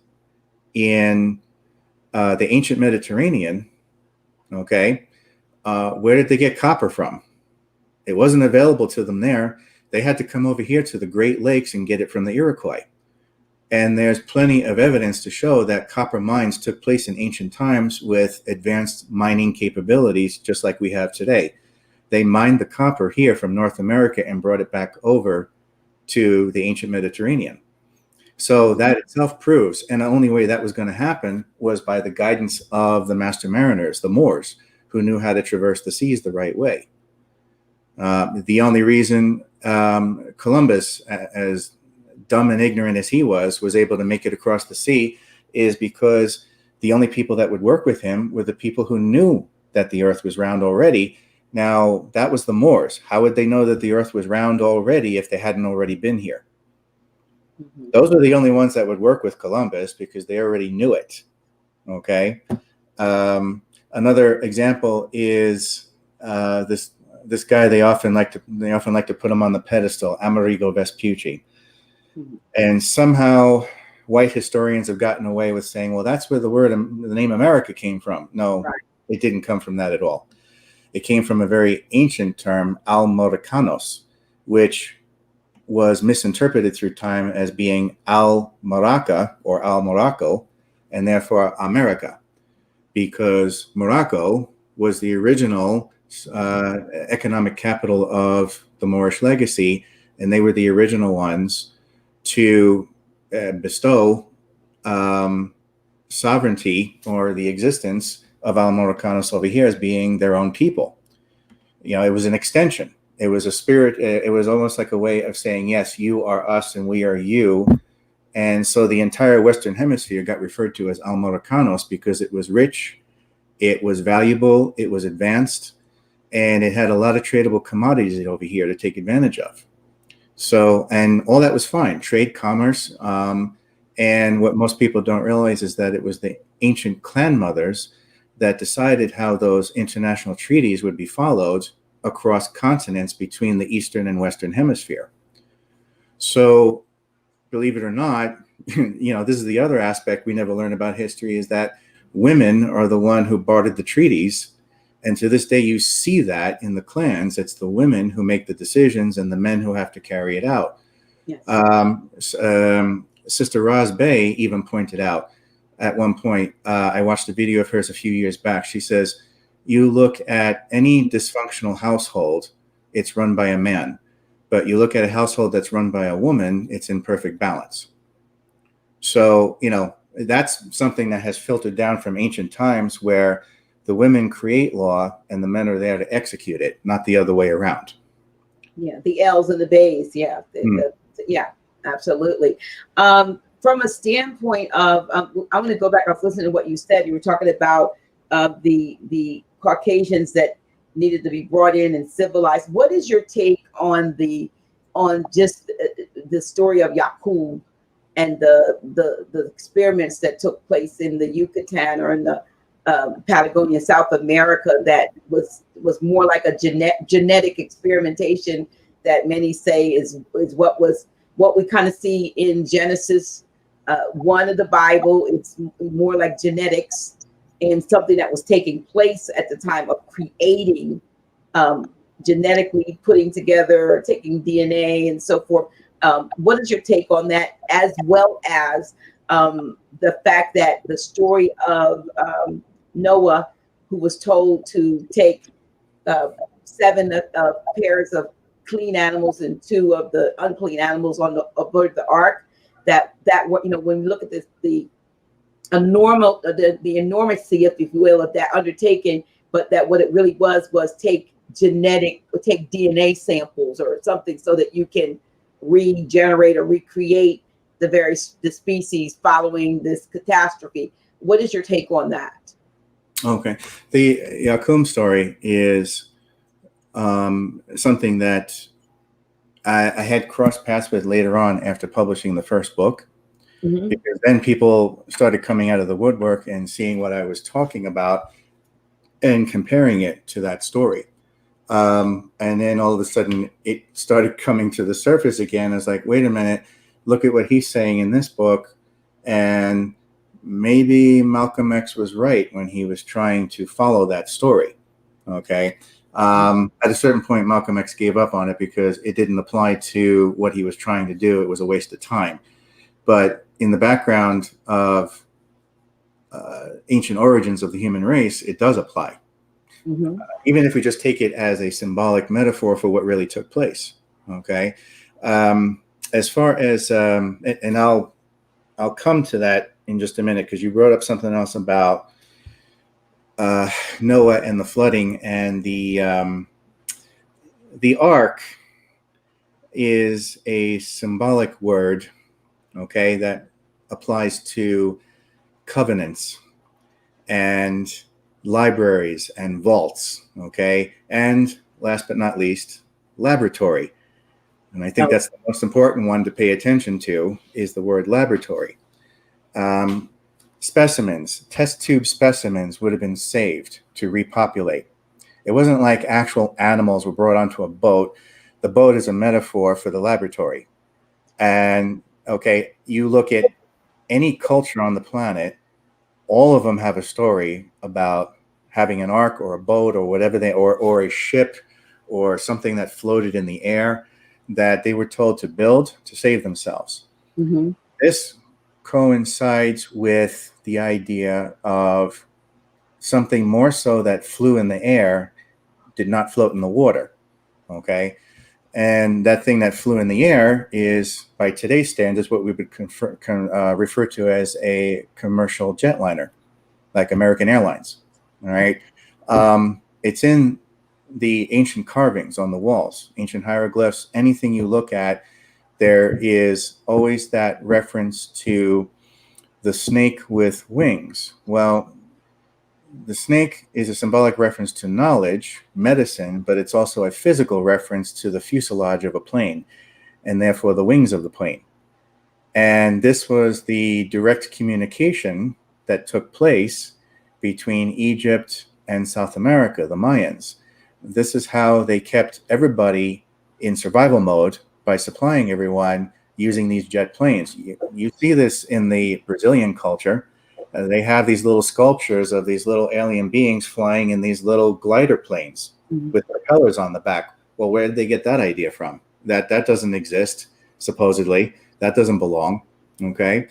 in the ancient Mediterranean, okay, where did they get copper from? It wasn't available to them there. They had to come over here to the Great Lakes and get it from the Iroquois. And there's plenty of evidence to show that copper mines took place in ancient times with advanced mining capabilities, just like we have today. They mined the copper here from North America and brought it back over to the ancient Mediterranean. So that itself proves, and the only way that was going to happen was by the guidance of the master mariners, the Moors, who knew how to traverse the seas the right way. The only reason Columbus, as dumb and ignorant as he was able to make it across the sea is because the only people that would work with him were the people who knew that the earth was round already. Now, that was the Moors. How would they know that the earth was round already if they hadn't already been here? Those are the only ones that would work with Columbus because they already knew it. Okay. Another example is this guy. They often like to put him on the pedestal, Amerigo Vespucci. And somehow white historians have gotten away with saying, well, that's where the name America came from. No, right. It didn't come from that at all. It came from a very ancient term, Almoricanos, which was misinterpreted through time as being Al Morocco or Al Morocco, and therefore America, because Morocco was the original economic capital of the Moorish Legacy, and they were the original ones to bestow sovereignty or the existence of Almoricanos over here as being their own people. You know, it was an extension. It was a spirit. It was almost like a way of saying, yes, you are us and we are you. And so the entire Western Hemisphere got referred to as Almoricanos because it was rich, it was valuable, it was advanced, and it had a lot of tradable commodities over here to take advantage of. So, and all that was fine, trade, commerce. And what most people don't realize is that it was the ancient clan mothers that decided how those international treaties would be followed across continents between the Eastern and Western Hemisphere. So, believe it or not, you know, this is the other aspect we never learn about history, is that women are the one who bartered the treaties. And to this day, you see that in the clans. It's the women who make the decisions and the men who have to carry it out. Yes. Sister Roz Bay even pointed out at one point. I watched a video of hers a few years back. She says, you look at any dysfunctional household, it's run by a man. But you look at a household that's run by a woman, it's in perfect balance. So, that's something that has filtered down from ancient times, where the women create law and the men are there to execute it, not the other way around. Yeah, the L's and the B's. Yeah, yeah, absolutely. From a standpoint of, I'm going to go back. I was listening to what you said. You were talking about the Caucasians that needed to be brought in and civilized. What is your take on just the story of Yakub and the experiments that took place in the Yucatan or in the Patagonia, South America, that was more like a genetic experimentation that many say is what we kind of see in Genesis 1 of the Bible. It's more like genetics and something that was taking place at the time of creating, genetically putting together, taking DNA and so forth. What is your take on that, as well as the fact that the story of Noah, who was told to take 7 pairs of clean animals and 2 of the unclean animals aboard the ark, that when we look at this, the enormity, if you will, of that undertaking, but that what it really was take DNA samples or something so that you can regenerate or recreate the species following this catastrophe. What is your take on that? Okay. The Yakum story is something that I had crossed paths with later on after publishing the first book, because then people started coming out of the woodwork and seeing what I was talking about and comparing it to that story. And then all of a sudden it started coming to the surface again. I was like, wait a minute, look at what he's saying in this book. And maybe Malcolm X was right when he was trying to follow that story. Okay. At a certain point, Malcolm X gave up on it because it didn't apply to what he was trying to do. It was a waste of time. But in the background of ancient origins of the human race, it does apply. Even if we just take it as a symbolic metaphor for what really took place. Okay. As far as, and I'll come to that in just a minute, because you brought up something else about Noah and the flooding, and the ark is a symbolic word, okay, that applies to covenants and libraries and vaults, okay, and last but not least, laboratory. And I think that's the most important one to pay attention to, is the word laboratory. Specimens, test tube specimens, would have been saved to repopulate. It wasn't like actual animals were brought onto a boat. The boat is a metaphor for the laboratory. And okay, you look at any culture on the planet, all of them have a story about having an ark or a boat or whatever or a ship or something that floated in the air that they were told to build to save themselves. This coincides with the idea of something more so that flew in the air, did not float in the water. Okay. And that thing that flew in the air is, by today's standards, what we would refer to as a commercial jetliner, like American Airlines. All right. It's in the ancient carvings on the walls, ancient hieroglyphs, anything you look at, there is always that reference to the snake with wings. Well, the snake is a symbolic reference to knowledge, medicine, but it's also a physical reference to the fuselage of a plane, and therefore the wings of the plane. And this was the direct communication that took place between Egypt and South America, the Mayans. This is how they kept everybody in survival mode, by supplying everyone using these jet planes. You see this in the Brazilian culture. They have these little sculptures of these little alien beings flying in these little glider planes with propellers on the back. Well, where did they get that idea from? That doesn't exist, supposedly. That doesn't belong. Okay.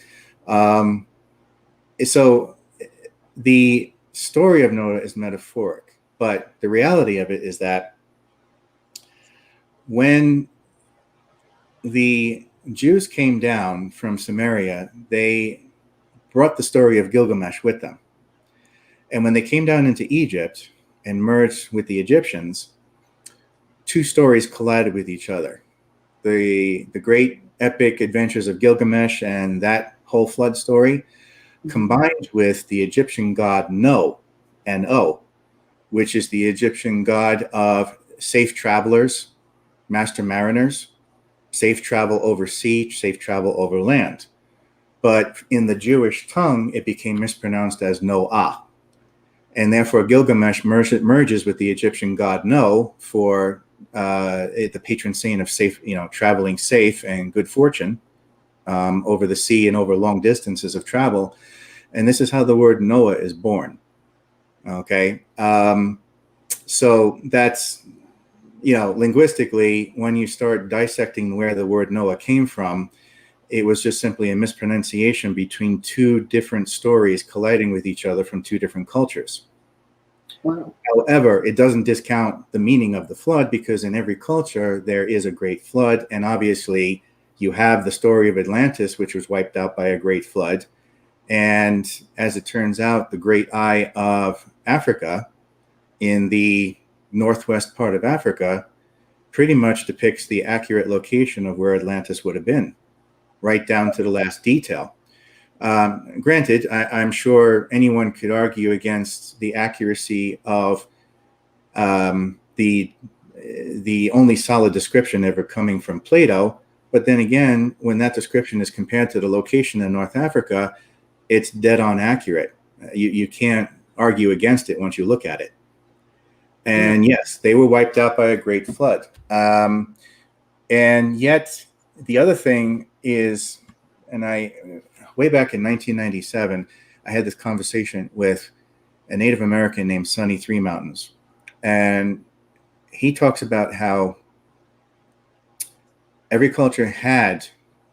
So the story of Noah is metaphoric, but the reality of it is that when the Jews came down from Samaria, they brought the story of Gilgamesh with them. And when they came down into Egypt and merged with the Egyptians, two stories collided with each other. The great epic adventures of Gilgamesh and that whole flood story combined with the Egyptian god No, N-O, which is the Egyptian god of safe travelers, master mariners, safe travel over sea, safe travel over land. But in the Jewish tongue, it became mispronounced as Noah. And therefore, Gilgamesh merges with the Egyptian god No for the patron saint of safe, traveling safe and good fortune over the sea and over long distances of travel. And this is how the word Noah is born. Okay. So that's, linguistically, when you start dissecting where the word Noah came from, it was just simply a mispronunciation between two different stories colliding with each other from two different cultures. Wow. However, it doesn't discount the meaning of the flood, because in every culture there is a great flood. And obviously you have the story of Atlantis, which was wiped out by a great flood. And as it turns out, the Great Eye of Africa in the northwest part of Africa pretty much depicts the accurate location of where Atlantis would have been, right down to the last detail. Granted, I'm sure anyone could argue against the accuracy of the only solid description ever coming from Plato. But then again, when that description is compared to the location in North Africa, it's dead on accurate. You can't argue against it once you look at it. And yes, they were wiped out by a great flood. And yet the other thing is, and way back in 1997, I had this conversation with a Native American named Sonny Three Mountains. And he talks about how every culture had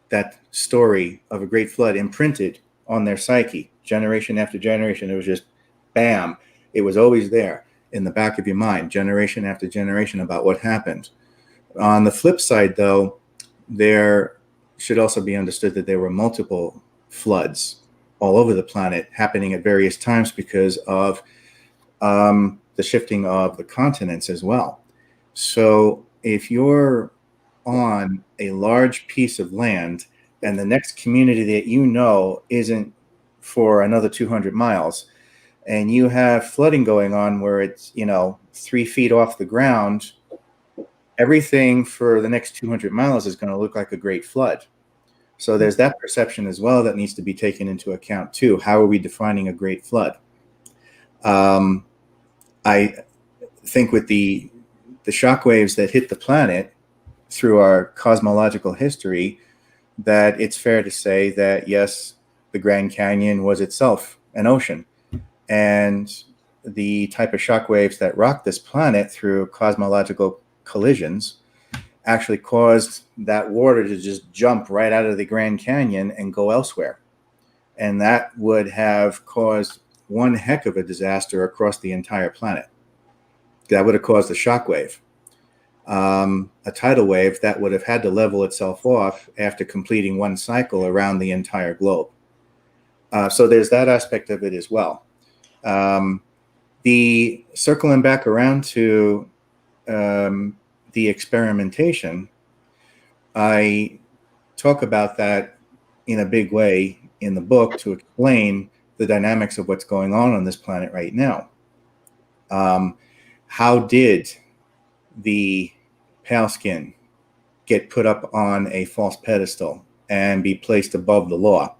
that story of a great flood imprinted on their psyche, generation after generation. It was just bam. It was always there in the back of your mind, generation after generation, about what happened. On the flip side, though, there should also be understood that there were multiple floods all over the planet happening at various times because of the shifting of the continents as well. So if you're on a large piece of land and the next community that isn't for another 200 miles, and you have flooding going on where it's 3 feet off the ground, everything for the next 200 miles is going to look like a great flood. So there's that perception as well that needs to be taken into account too. How are we defining a great flood? I think with the shockwaves that hit the planet through our cosmological history, that it's fair to say that yes, the Grand Canyon was itself an ocean. And the type of shockwaves that rocked this planet through cosmological collisions actually caused that water to just jump right out of the Grand Canyon and go elsewhere. And that would have caused one heck of a disaster across the entire planet. That would have caused a shockwave, a tidal wave that would have had to level itself off after completing one cycle around the entire globe. So there's that aspect of it as well. The circling back around to the experimentation, I talk about that in a big way in the book to explain the dynamics of what's going on this planet right now. How did the pale skin get put up on a false pedestal and be placed above the law?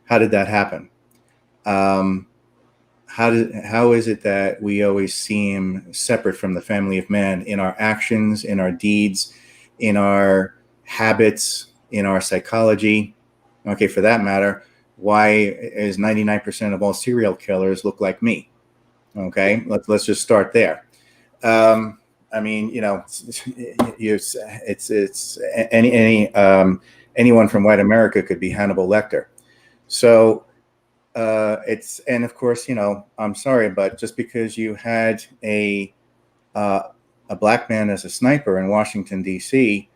How did that happen? How is it that we always seem separate from the family of man in our actions, in our deeds, in our habits, in our psychology? Okay, for that matter, why is 99% of all serial killers look like me? Okay, let's just start there. I mean, it's anyone from white America could be Hannibal Lecter. So and of course, I'm sorry, but just because you had a black man as a sniper in Washington, D.C.,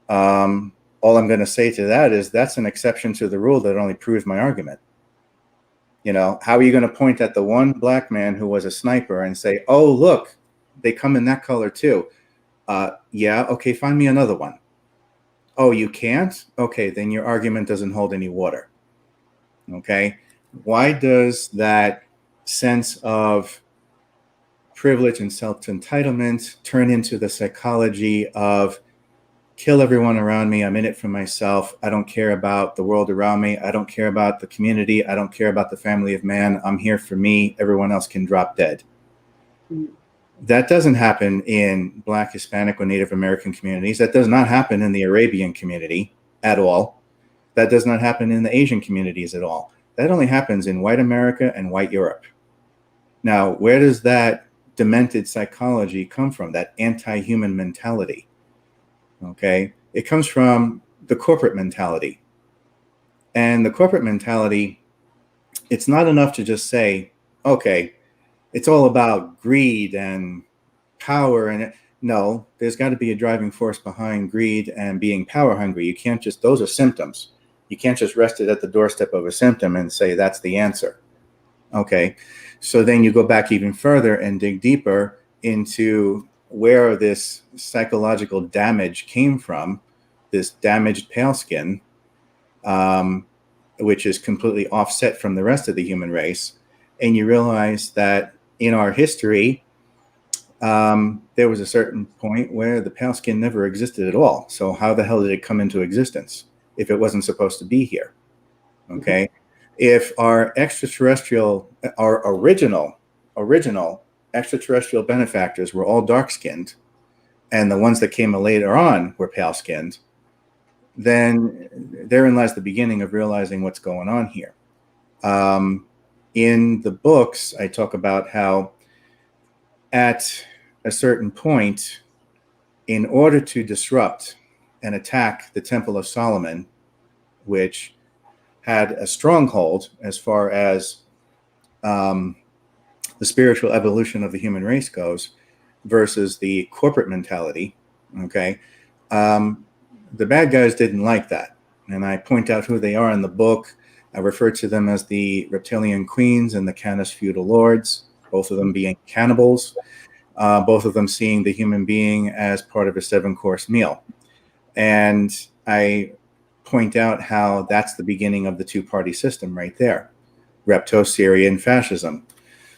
all I'm going to say to that is that's an exception to the rule that only proves my argument. How are you going to point at the one black man who was a sniper and say, oh, look, they come in that color too? Yeah, okay, find me another one. Oh, you can't? Okay, then your argument doesn't hold any water. Okay? Why does that sense of privilege and self-entitlement turn into the psychology of kill everyone around me, I'm in it for myself, I don't care about the world around me, I don't care about the community, I don't care about the family of man, I'm here for me, everyone else can drop dead? That doesn't happen in Black, Hispanic, or Native American communities. That does not happen in the Arabian community at all. That does not happen in the Asian communities at all. That only happens in white America and white Europe. Now, where does that demented psychology come from, that anti-human mentality? Okay, it comes from the corporate mentality. And the corporate mentality, it's not enough to just say, okay, it's all about greed and power. And no, there's got to be a driving force behind greed and being power hungry. You can't just, those are symptoms. You can't just rest it at the doorstep of a symptom and say that's the answer. Okay, so then you go back even further and dig deeper into where this psychological damage came from, this damaged pale skin, which is completely offset from the rest of the human race. And you realize that in our history, there was a certain point where the pale skin never existed at all. So how the hell did it come into existence if it wasn't supposed to be here? Okay. If our original extraterrestrial benefactors were all dark-skinned, and the ones that came later on were pale-skinned, then therein lies the beginning of realizing what's going on here. In the books, I talk about how at a certain point, in order to disrupt and attack the Temple of Solomon, which had a stronghold as far as the spiritual evolution of the human race goes versus the corporate mentality, okay, the bad guys didn't like that. And I point out who they are in the book. I refer to them as the reptilian queens and the Canis feudal lords, both of them being cannibals, both of them seeing the human being as part of a 7-course meal. And I point out how that's the beginning of the two-party system right there, Repto-Syrian fascism.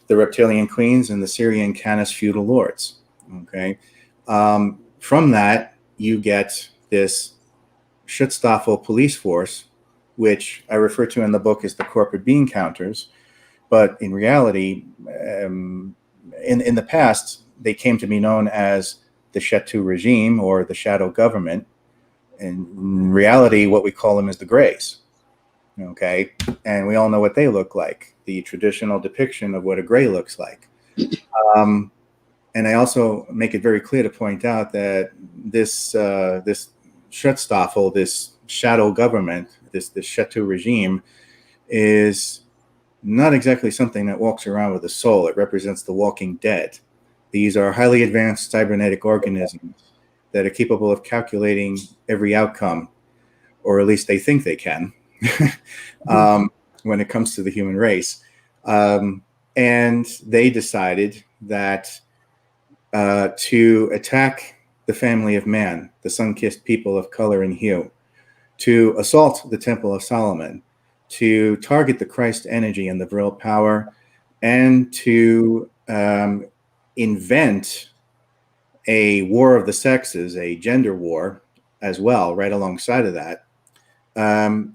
The reptilian queens and the Syrian Canis feudal lords. Okay, from that you get this Schutzstaffel police force, which I refer to in the book as the corporate bean counters, but in reality, in the past, they came to be known as the Chetu regime or the shadow government. In reality, what we call them is the Greys. Okay, and we all know what they look like, the traditional depiction of what a gray looks like. And I also make it very clear to point out that this Schutzstaffel, this shadow government, this Chetu regime, is not exactly something that walks around with a soul. It represents the walking dead. These are highly advanced cybernetic organisms that are capable of calculating every outcome, or at least they think they can. When it comes to the human race. And they decided that to attack the family of man, the sun-kissed people of color and hue, to assault the Temple of Solomon, to target the Christ energy and the virile power, and to invent a war of the sexes, a gender war as well, right alongside of that.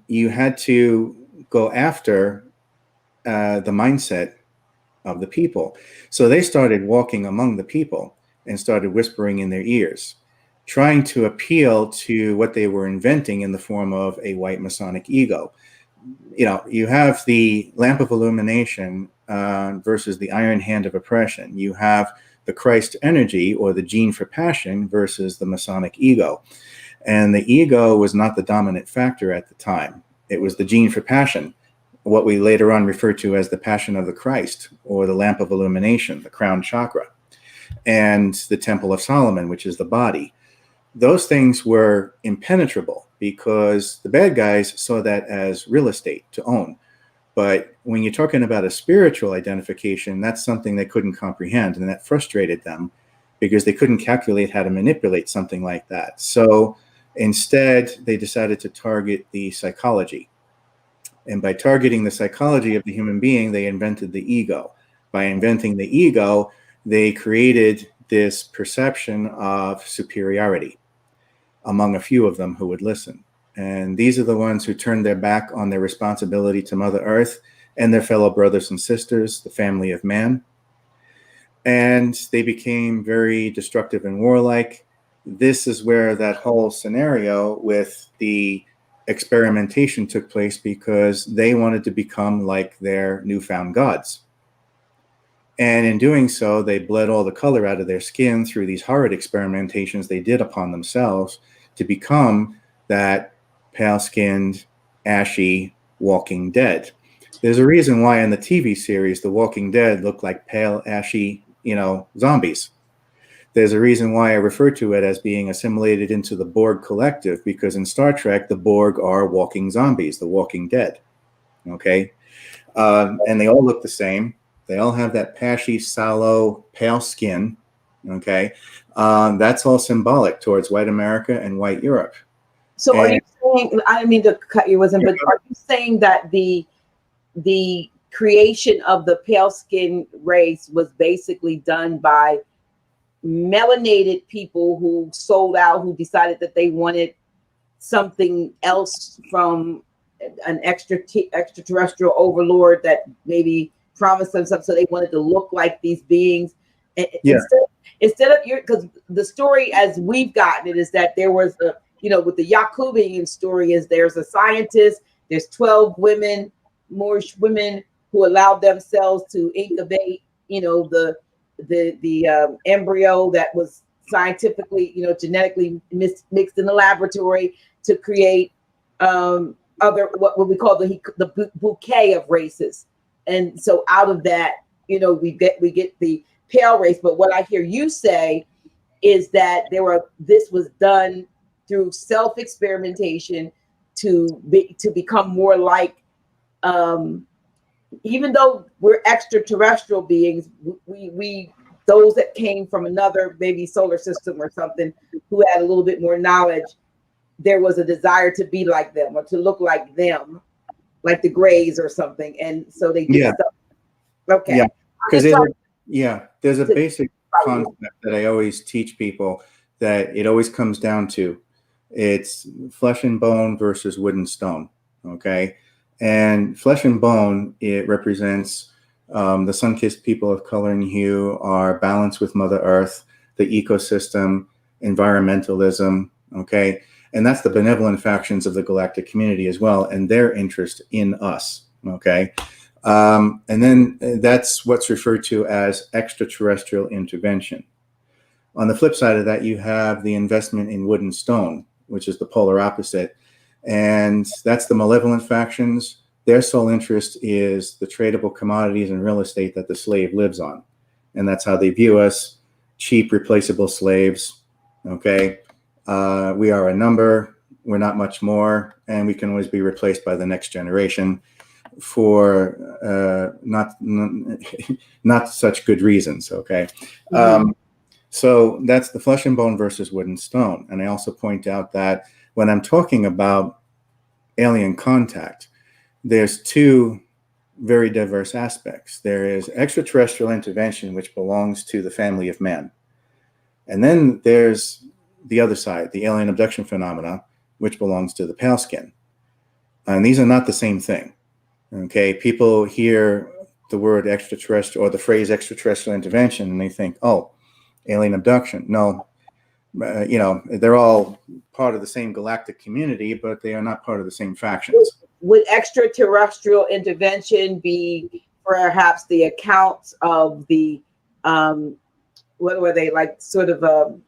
You had to go after the mindset of the people. So they started walking among the people and started whispering in their ears, trying to appeal to what they were inventing in the form of a white Masonic ego. You have the lamp of illumination versus the iron hand of oppression. You have the Christ energy or the gene for passion versus the Masonic ego. And the ego was not the dominant factor at the time. It was the gene for passion. what we later on refer to as the Passion of the Christ, or the Lamp of Illumination, the crown chakra, and the Temple of Solomon, which is the body. Those things were impenetrable because the bad guys saw that as real estate to own. But when you're talking about a spiritual identification, that's something they couldn't comprehend, and that frustrated them because they couldn't calculate how to manipulate something like that. So instead, they decided to target the psychology. And by targeting the psychology of the human being, they invented the ego. By inventing the ego, they created this perception of superiority among a few of them who would listen. And these are the ones who turned their back on their responsibility to Mother Earth and their fellow brothers and sisters, the family of man. And they became very destructive and warlike. This is where that whole scenario with the experimentation took place, because they wanted to become like their newfound gods. And in doing so, they bled all the color out of their skin through these horrid experimentations they did upon themselves to become that pale-skinned, ashy Walking Dead. There's a reason why in the TV series, The Walking Dead look like pale, ashy, zombies. There's a reason why I refer to it as being assimilated into the Borg collective, because in Star Trek, the Borg are walking zombies, the Walking Dead. Okay? And they all look the same. They all have that pashy, sallow, pale skin. Okay? That's all symbolic towards white America and white Europe. So are you saying, I didn't mean to cut you, but are you saying that the creation of the pale skin race was basically done by melanated people who sold out, who decided that they wanted something else from an extraterrestrial overlord that maybe promised them something, so they wanted to look like these beings? Yeah. Instead of because the story as we've gotten it is that there was a, with the Yakubian story is there's a scientist, there's 12 women, Moorish women, who allowed themselves to incubate, the embryo that was scientifically, genetically mixed in the laboratory to create other what we call the bouquet of races. And so out of that, we get the pale race. But what I hear you say is that this was done through self-experimentation to become more like, even though we're extraterrestrial beings, we those that came from another maybe solar system or something who had a little bit more knowledge, there was a desire to be like them or to look like them, like the Greys or something. And so they did stuff. Okay. Yeah, because there's a basic concept that I always teach people that it always comes down to. It's flesh and bone versus wood and stone. Okay. And flesh and bone, it represents the sun-kissed people of color and hue are balanced with Mother Earth, the ecosystem, environmentalism. Okay. And that's the benevolent factions of the galactic community as well, and their interest in us. Okay. And then that's what's referred to as extraterrestrial intervention. On the flip side of that, you have the investment in wood and stone, which is the polar opposite. And that's the malevolent factions. Their sole interest is the tradable commodities and real estate that the slave lives on. And that's how they view us, cheap, replaceable slaves. Okay. We are a number. We're not much more. And we can always be replaced by the next generation for not such good reasons. Okay. Mm-hmm. So that's the flesh and bone versus wood and stone. And I also point out that when I'm talking about alien contact, there's two very diverse aspects. There is extraterrestrial intervention, which belongs to the family of man. And then there's the other side, the alien abduction phenomena, which belongs to the pale skin. And these are not the same thing. Okay, people hear the word extraterrestrial or the phrase extraterrestrial intervention and they think, oh, alien abduction. No, they're all part of the same galactic community, but they are not part of the same factions. Would extraterrestrial intervention be perhaps the accounts of the what were they like, sort of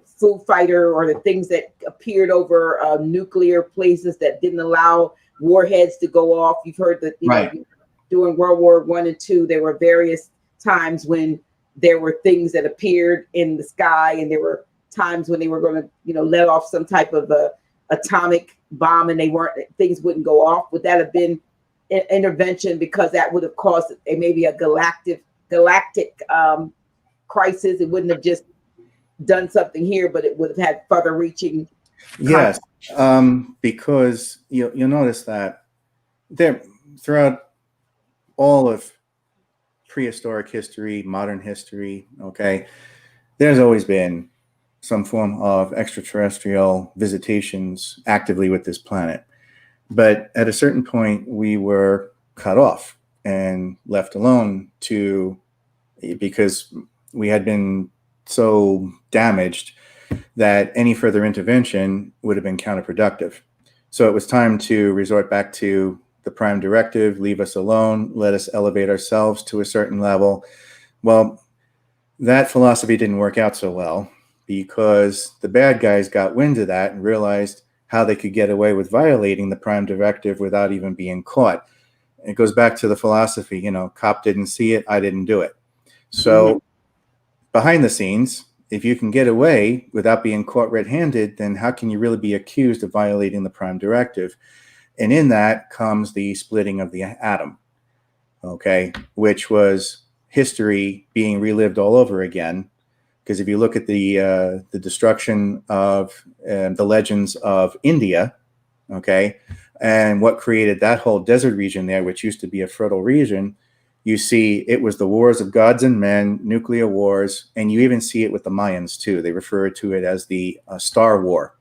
Foo Fighter, or the things that appeared over nuclear places that didn't allow warheads to go off. You've heard that, Right. during World War I and II, there were various times when there were things that appeared in the sky, and there were times when they were going to, let off some type of atomic bomb, and things wouldn't go off. Would that have been intervention, because that would have caused maybe a galactic crisis? It wouldn't have just done something here, but it would have had further reaching. Yes, because you'll notice that there throughout all of prehistoric history, modern history, okay, there's always been some form of extraterrestrial visitations actively with this planet. But at a certain point, we were cut off and left alone because we had been so damaged that any further intervention would have been counterproductive. So it was time to resort back to the prime directive: leave us alone, let us elevate ourselves to a certain level. Well, that philosophy didn't work out so well, because the bad guys got wind of that and realized how they could get away with violating the prime directive without even being caught. It goes back to the philosophy, cop didn't see it, I didn't do it. So behind the scenes, if you can get away without being caught red-handed, then how can you really be accused of violating the prime directive? And in that comes the splitting of the atom, okay, which was history being relived all over again. Because if you look at the destruction of the legends of India, okay, and what created that whole desert region there, which used to be a fertile region, you see it was the wars of gods and men, nuclear wars, and you even see it with the Mayans too. They refer to it as the Star War.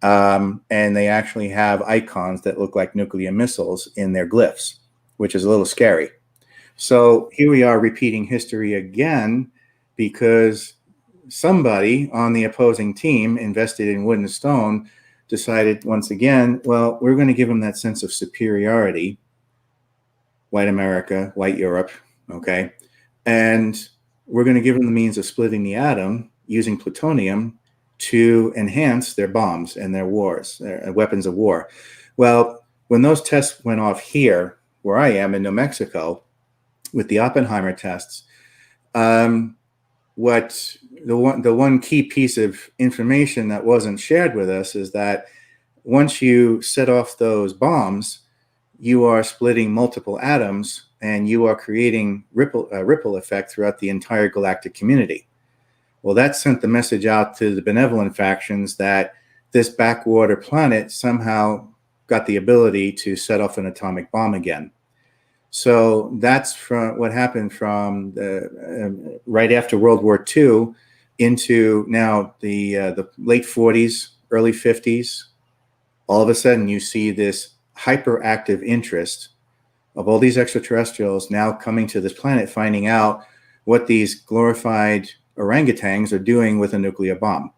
And they actually have icons that look like nuclear missiles in their glyphs, which is a little scary. So here we are repeating history again, because somebody on the opposing team invested in wood and stone decided once again, well, we're going to give them that sense of superiority. White America, white Europe, okay? And we're going to give them the means of splitting the atom using plutonium to enhance their bombs and their wars, their weapons of war. Well, when those tests went off here, where I am in New Mexico, with the Oppenheimer tests, what the one key piece of information that wasn't shared with us is that once you set off those bombs, you are splitting multiple atoms, and you are creating ripple effect throughout the entire galactic community. Well, that sent the message out to the benevolent factions that this backwater planet somehow got the ability to set off an atomic bomb again. So that's from what happened from right after World War II into now the late 40s, early 50s. All of a sudden, you see this hyperactive interest of all these extraterrestrials now coming to this planet, finding out what these glorified orangutans are doing with a nuclear bomb.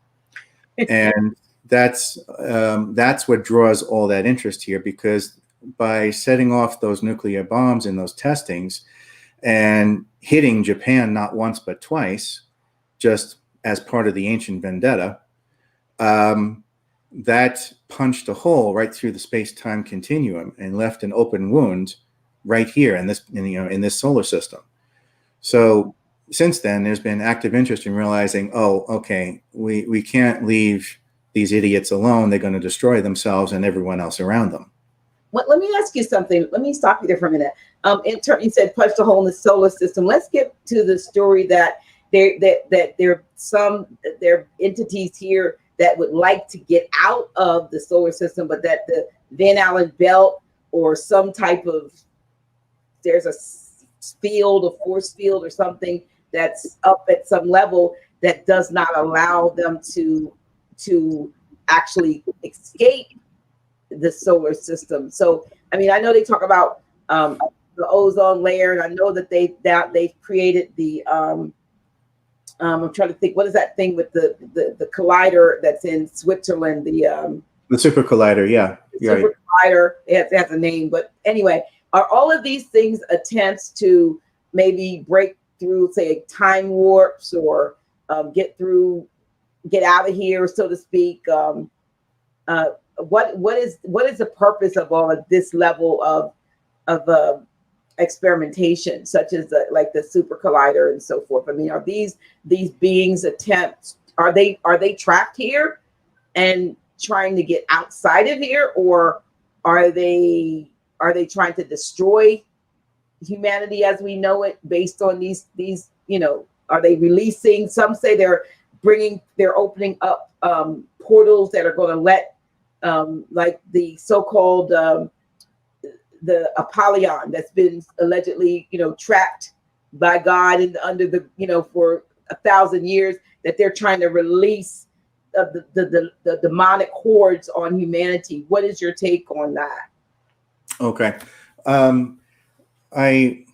And that's what draws all that interest here, because by setting off those nuclear bombs in those testings and hitting Japan not once but twice, just as part of the ancient vendetta, that punched a hole right through the space-time continuum and left an open wound right here in this solar system. So since then, there's been active interest in realizing, oh, okay, we can't leave these idiots alone. They're going to destroy themselves and everyone else around them. Well, let me ask you something. Let me stop you there for a minute. You said punched a hole in the solar system. Let's get to the story that there are entities here that would like to get out of the solar system, but that the Van Allen belt or some type of, there's a field, a force field or something that's up at some level that does not allow them to actually escape the solar system. So, I mean, I know they talk about the ozone layer, and I know that they've created the I'm trying to think, what is that thing with the collider that's in Switzerland? The super collider, yeah. Super collider. It has a name, but anyway, are all of these things attempts to maybe break through, say, time warps, or get through get out of here, so to speak? What is the purpose of all of this level of experimentation, such as like the super collider and so forth? I mean, are these beings attempts? Are they trapped here and trying to get outside of here, or are they trying to destroy humanity as we know it based on these are they releasing? Some say they're opening up portals that are going to let like the so-called the Apollyon that's been allegedly trapped by God and under the for 1,000 years, that they're trying to release the demonic hordes on humanity. What is your take on that? Okay. I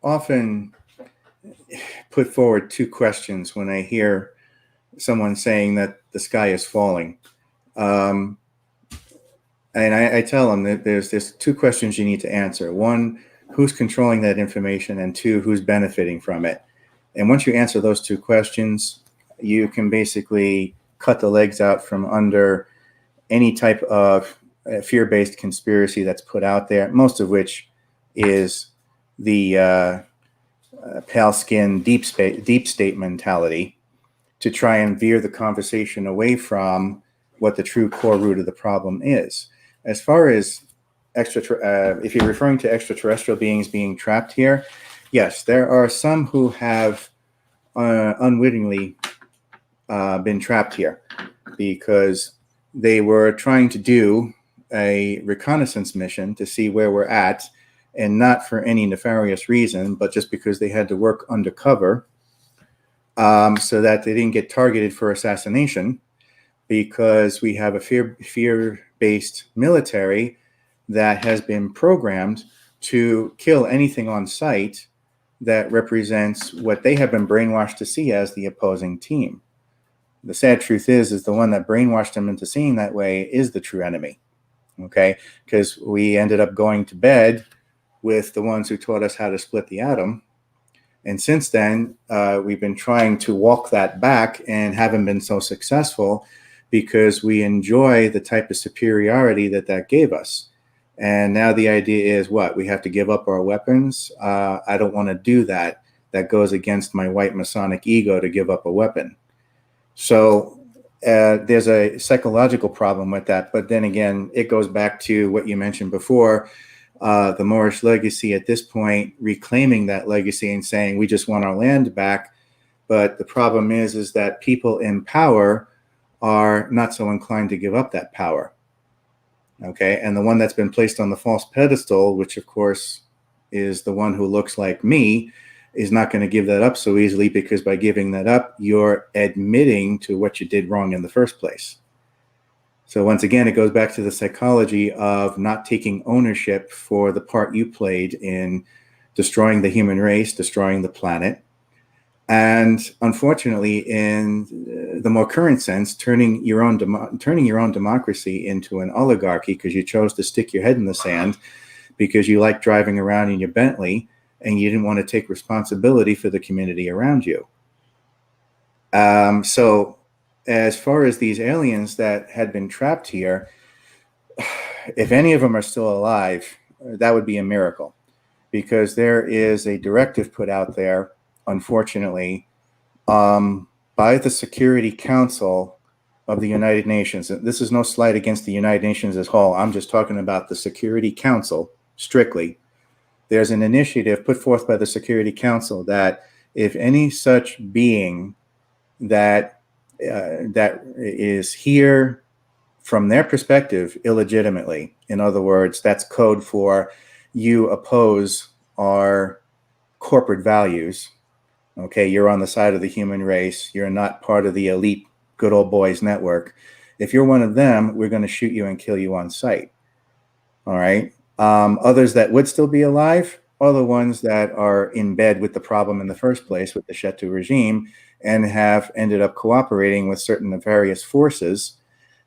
often put forward two questions when I hear someone saying that the sky is falling. And I tell them that there's two questions you need to answer. One, who's controlling that information? And two, who's benefiting from it? And once you answer those two questions, you can basically cut the legs out from under any type of fear-based conspiracy that's put out there, most of which is the pale skin deep state mentality, to try and veer the conversation away from what the true core root of the problem is. As far as if you're referring to extraterrestrial beings being trapped here, yes, there are some who have unwittingly been trapped here because they were trying to do a reconnaissance mission to see where we're at, and not for any nefarious reason, but just because they had to work undercover so that they didn't get targeted for assassination, because we have a fear-based military that has been programmed to kill anything on sight that represents what they have been brainwashed to see as the opposing team. The sad truth is the one that brainwashed them into seeing that way is the true enemy. Okay, because we ended up going to bed with the ones who taught us how to split the atom. And since then, we've been trying to walk that back and haven't been so successful, because we enjoy the type of superiority that gave us. And now the idea is what? We have to give up our weapons? I don't want to do that. That goes against my white Masonic ego to give up a weapon. So there's a psychological problem with that. But then again, it goes back to what you mentioned before, the Moorish legacy at this point, reclaiming that legacy and saying, we just want our land back. But the problem is that people in power are not so inclined to give up that power. Okay. And the one that's been placed on the false pedestal, which of course is the one who looks like me, is not going to give that up so easily, because by giving that up, you're admitting to what you did wrong in the first place. So once again, it goes back to the psychology of not taking ownership for the part you played in destroying the human race, destroying the planet. And unfortunately, in the more current sense, turning your own democracy into an oligarchy because you chose to stick your head in the sand because you like driving around in your Bentley and you didn't want to take responsibility for the community around you. So as far as these aliens that had been trapped here, if any of them are still alive, that would be a miracle, because there is a directive put out there, unfortunately, by the Security Council of the United Nations. This is no slight against the United Nations as a whole. I'm just talking about the Security Council strictly. There's an initiative put forth by the Security Council that if any such being that is here from their perspective illegitimately, in other words, that's code for you oppose our corporate values. Okay, you're on the side of the human race. You're not part of the elite good old boys network. If you're one of them, we're going to shoot you and kill you on sight. All right. Others that would still be alive are the ones that are in bed with the problem in the first place, with the Chetu regime, and have ended up cooperating with certain nefarious forces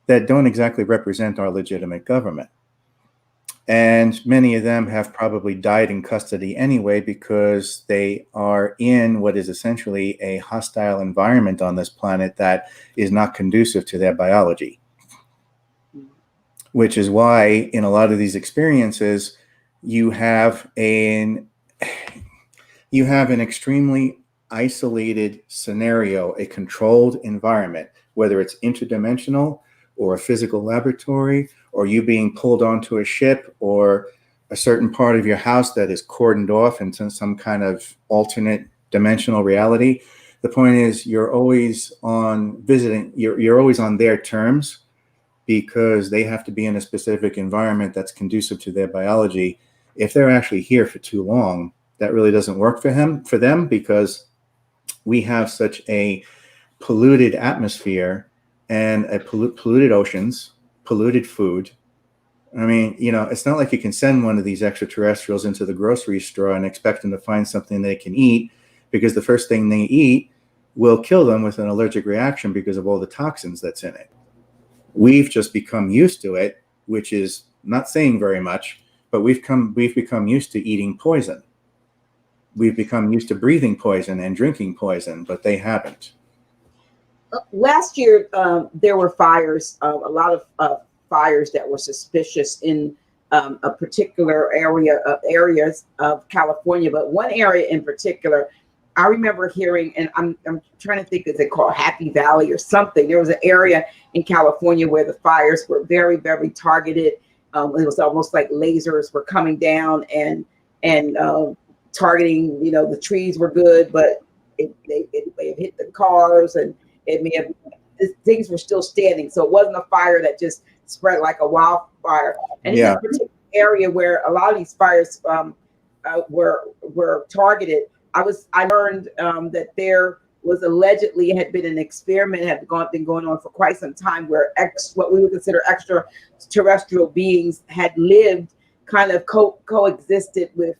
that don't exactly represent our legitimate government. And many of them have probably died in custody anyway because they are in what is essentially a hostile environment on this planet that is not conducive to their biology. Which is why in a lot of these experiences, you have an extremely isolated scenario, a controlled environment, whether it's interdimensional or a physical laboratory, or you being pulled onto a ship, or a certain part of your house that is cordoned off into some kind of alternate dimensional reality. The point is, you're always on visiting, you're always on their terms, because they have to be in a specific environment that's conducive to their biology. If they're actually here for too long, that really doesn't work for them, because we have such a polluted atmosphere and a polluted oceans, polluted food. I mean, it's not like you can send one of these extraterrestrials into the grocery store and expect them to find something they can eat, because the first thing they eat will kill them with an allergic reaction because of all the toxins that's in it. We've just become used to it, which is not saying very much, but we've become used to eating poison. We've become used to breathing poison and drinking poison, but they haven't. Last year, there were fires, a lot of fires that were suspicious in a particular areas of California, but one area in particular, I remember hearing, and I'm trying to think, is it called Happy Valley or something? There was an area in California where the fires were very, very targeted. It was almost like lasers were coming down and targeting. The trees were good, but it hit the cars, and it may have, things were still standing. So it wasn't a fire that just spread like a wildfire. And in that particular area where a lot of these fires were targeted, I learned that there was allegedly had been an experiment been going on for quite some time, where what we would consider extraterrestrial beings had lived, kind of coexisted with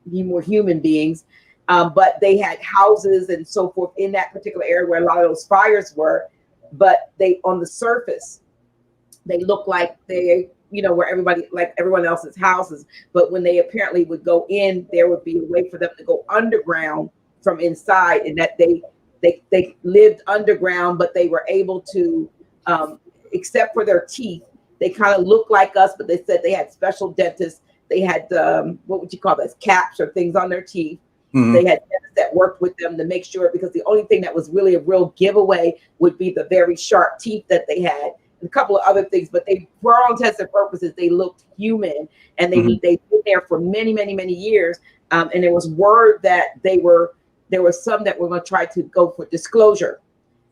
more human beings, but they had houses and so forth in that particular area where a lot of those fires were. But they, on the surface, they looked like they, where everybody, like everyone else's houses. But when they apparently would go in, there would be a way for them to go underground from inside, and that they lived underground, but they were able to, except for their teeth, they kind of looked like us, but they said they had special dentists. They had, what would you call those, caps or things on their teeth. Mm-hmm. They had dentists that worked with them to make sure, because the only thing that was really a real giveaway would be the very sharp teeth that they had. A couple of other things, but they, for all intents and purposes, they looked human, and they've been there for many, many, many years. And there was word that there were some that were going to try to go for disclosure,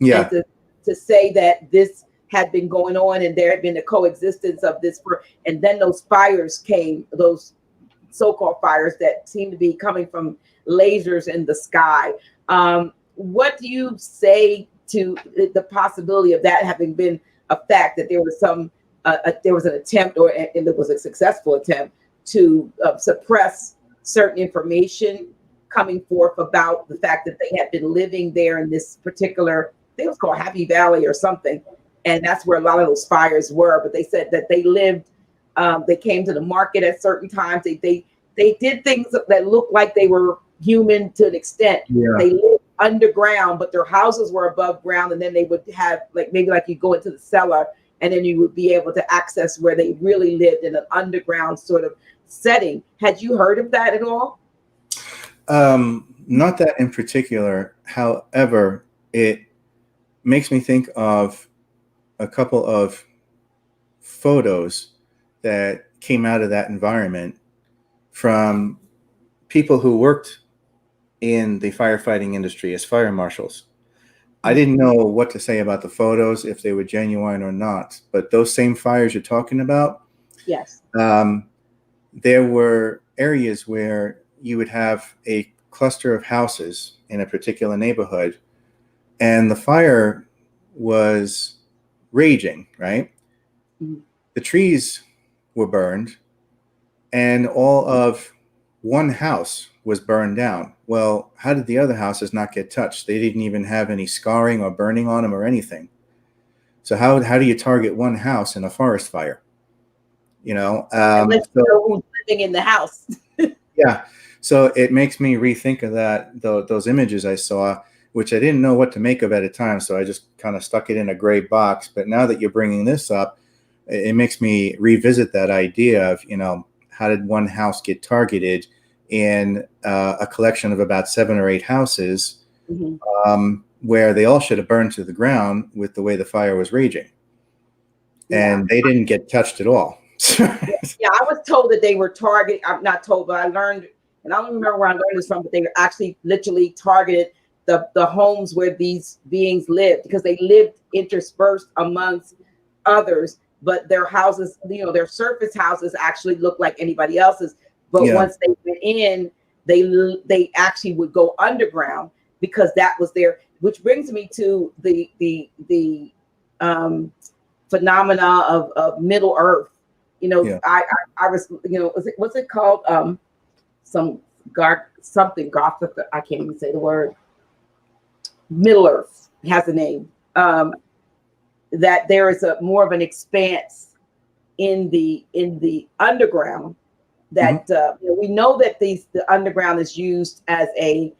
and to say that this had been going on, and there had been a coexistence of this. And then those fires came, those so-called fires that seem to be coming from lasers in the sky. What do you say to the possibility of that having been a fact, that there was there was an attempt, and it was a successful attempt, to suppress certain information coming forth about the fact that they had been living there in this particular, I think it was called Happy Valley or something, and that's where a lot of those fires were. But they said that they lived, they came to the market at certain times. They did things that looked like they were human to an extent. Yeah. They lived underground, but their houses were above ground, and then they would have, like, maybe like you go into the cellar, and then you would be able to access where they really lived in an underground sort of setting. Had you heard of that at all? Not that in particular. However, it makes me think of a couple of photos that came out of that environment from people who worked in the firefighting industry as fire marshals. I didn't know what to say about the photos, if they were genuine or not, but those same fires you're talking about, yes, there were areas where you would have a cluster of houses in a particular neighborhood, and the fire was raging, right? Mm-hmm. The trees were burned, and all of one house was burned down. Well, how did the other houses not get touched? They didn't even have any scarring or burning on them or anything. So how do you target one house in a forest fire? you know. Unless you So know who's living in the house. yeah, so it makes me rethink of those images I saw, which I didn't know what to make of at a time. So I just kind of stuck it in a gray box. But now that you're bringing this up, it makes me revisit that idea of, how did one house get targeted in a collection of about 7 or 8 houses, where they all should have burned to the ground with the way the fire was raging. And they didn't get touched at all. Yeah, I was told that they were targeted. I'm not told, but I learned, and I don't remember where I learned this from, but they were actually literally targeted the homes where these beings lived, because they lived interspersed amongst others, but their houses, their surface houses actually looked like anybody else's. But once they went in, they actually would go underground, because that was their. Which brings me to the phenomena of Middle Earth. I was, what's it called? Something Gothic. I can't even say the word. Middle Earth has a name. That there is a more of an expanse in the underground. That we know that the underground is used as a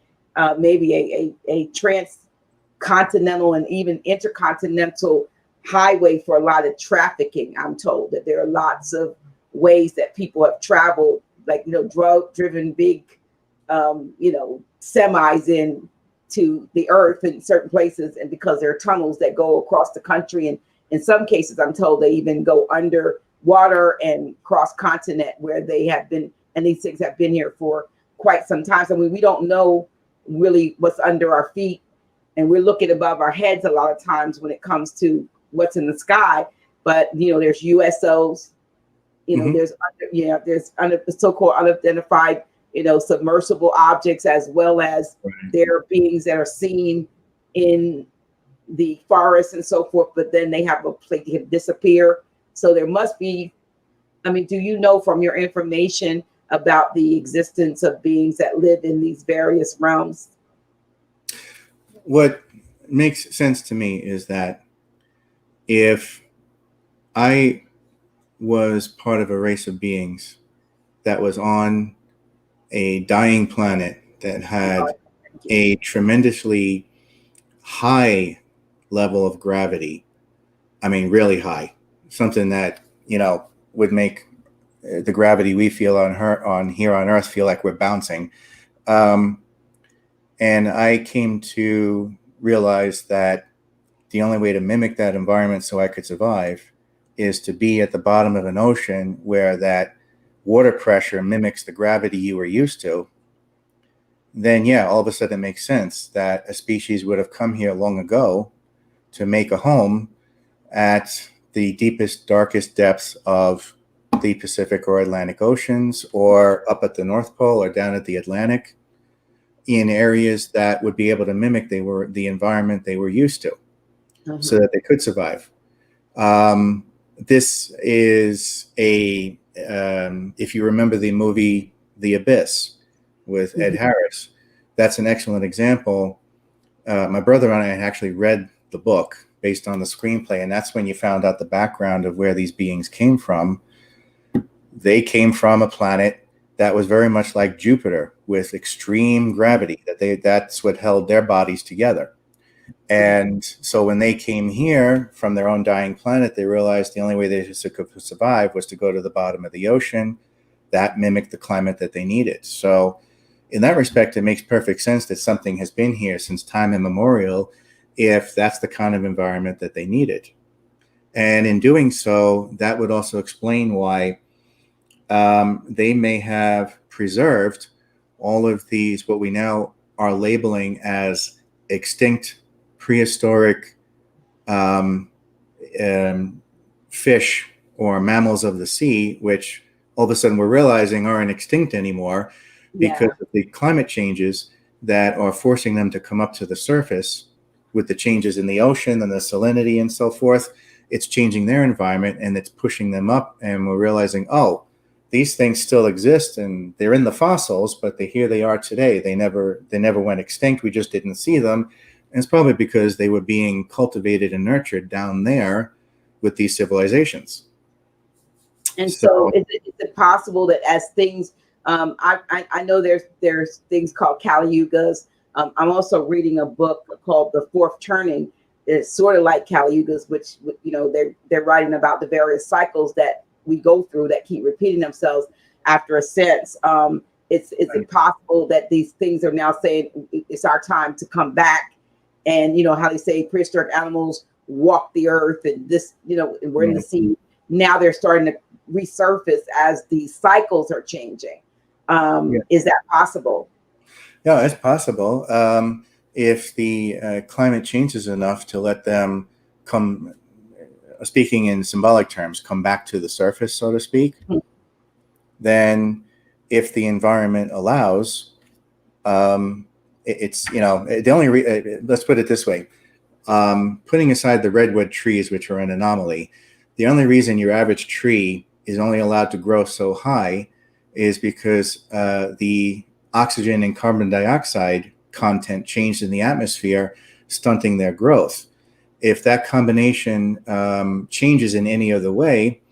maybe a transcontinental and even intercontinental highway for a lot of trafficking. I'm told that there are lots of ways that people have traveled, like drug driven big semis in to the earth in certain places, and because there are tunnels that go across the country, and in some cases I'm told they even go under water and cross continent, where they have been, and these things have been here for quite some time. So we don't know really what's under our feet, and we're looking above our heads a lot of times when it comes to what's in the sky. But there's USOs, there's so-called unidentified submersible objects, as well as there are beings that are seen in the forest and so forth, but then they have a place to disappear. So there must be, do you know from your information about the existence of beings that live in these various realms? What makes sense to me is that if I was part of a race of beings that was on a dying planet that had a tremendously high level of gravity, really high, something that would make the gravity we feel on here on Earth feel like we're bouncing, and I came to realize that the only way to mimic that environment so I could survive is to be at the bottom of an ocean where that water pressure mimics the gravity you were used to. Then all of a sudden it makes sense that a species would have come here long ago to make a home at the deepest, darkest depths of the Pacific or Atlantic Oceans, or up at the North Pole, or down at the Atlantic, in areas that would be able to mimic the environment they were used to, so that they could survive. This is if you remember the movie The Abyss with Ed Harris, that's an excellent example. My brother and I had actually read the book based on the screenplay, and that's when you found out the background of where these beings came from. They came from a planet that was very much like Jupiter, with extreme gravity. That's what held their bodies together. And so when they came here from their own dying planet, they realized the only way they could survive was to go to the bottom of the ocean. That mimicked the climate that they needed. So in that respect, it makes perfect sense that something has been here since time immemorial, if that's the kind of environment that they needed. And in doing so, that would also explain why they may have preserved all of these, what we now are labeling as extinct prehistoric fish or mammals of the sea, which all of a sudden we're realizing aren't extinct anymore because of the climate changes that are forcing them to come up to the surface with the changes in the ocean and the salinity and so forth. It's changing their environment and it's pushing them up, and we're realizing, oh, these things still exist and they're in the fossils, but here they are today. They never went extinct. We just didn't see them. And it's probably because they were being cultivated and nurtured down there with these civilizations. And so So is it possible that as things, I know there's things called Kali Yugas. I'm also reading a book called The Fourth Turning. It's sort of like Kali Yugas, which, you know, they're writing about the various cycles that we go through that keep repeating themselves after a sense. Is it possible that these things are now saying it's our time to come back? And, you know, how they say prehistoric animals walk the earth, and this, you know, and we're in the sea. Now they're starting to resurface as these cycles are changing. Is that possible? yeah, it's possible. If the climate changes enough to let them come, speaking in symbolic terms, come back to the surface, so to speak, then if the environment allows, it's, you know, the only let's put it this way, putting aside the redwood trees, which are an anomaly, the only reason your average tree is only allowed to grow so high is because the oxygen and carbon dioxide content changed in the atmosphere, stunting their growth. If that combination changes in any other way,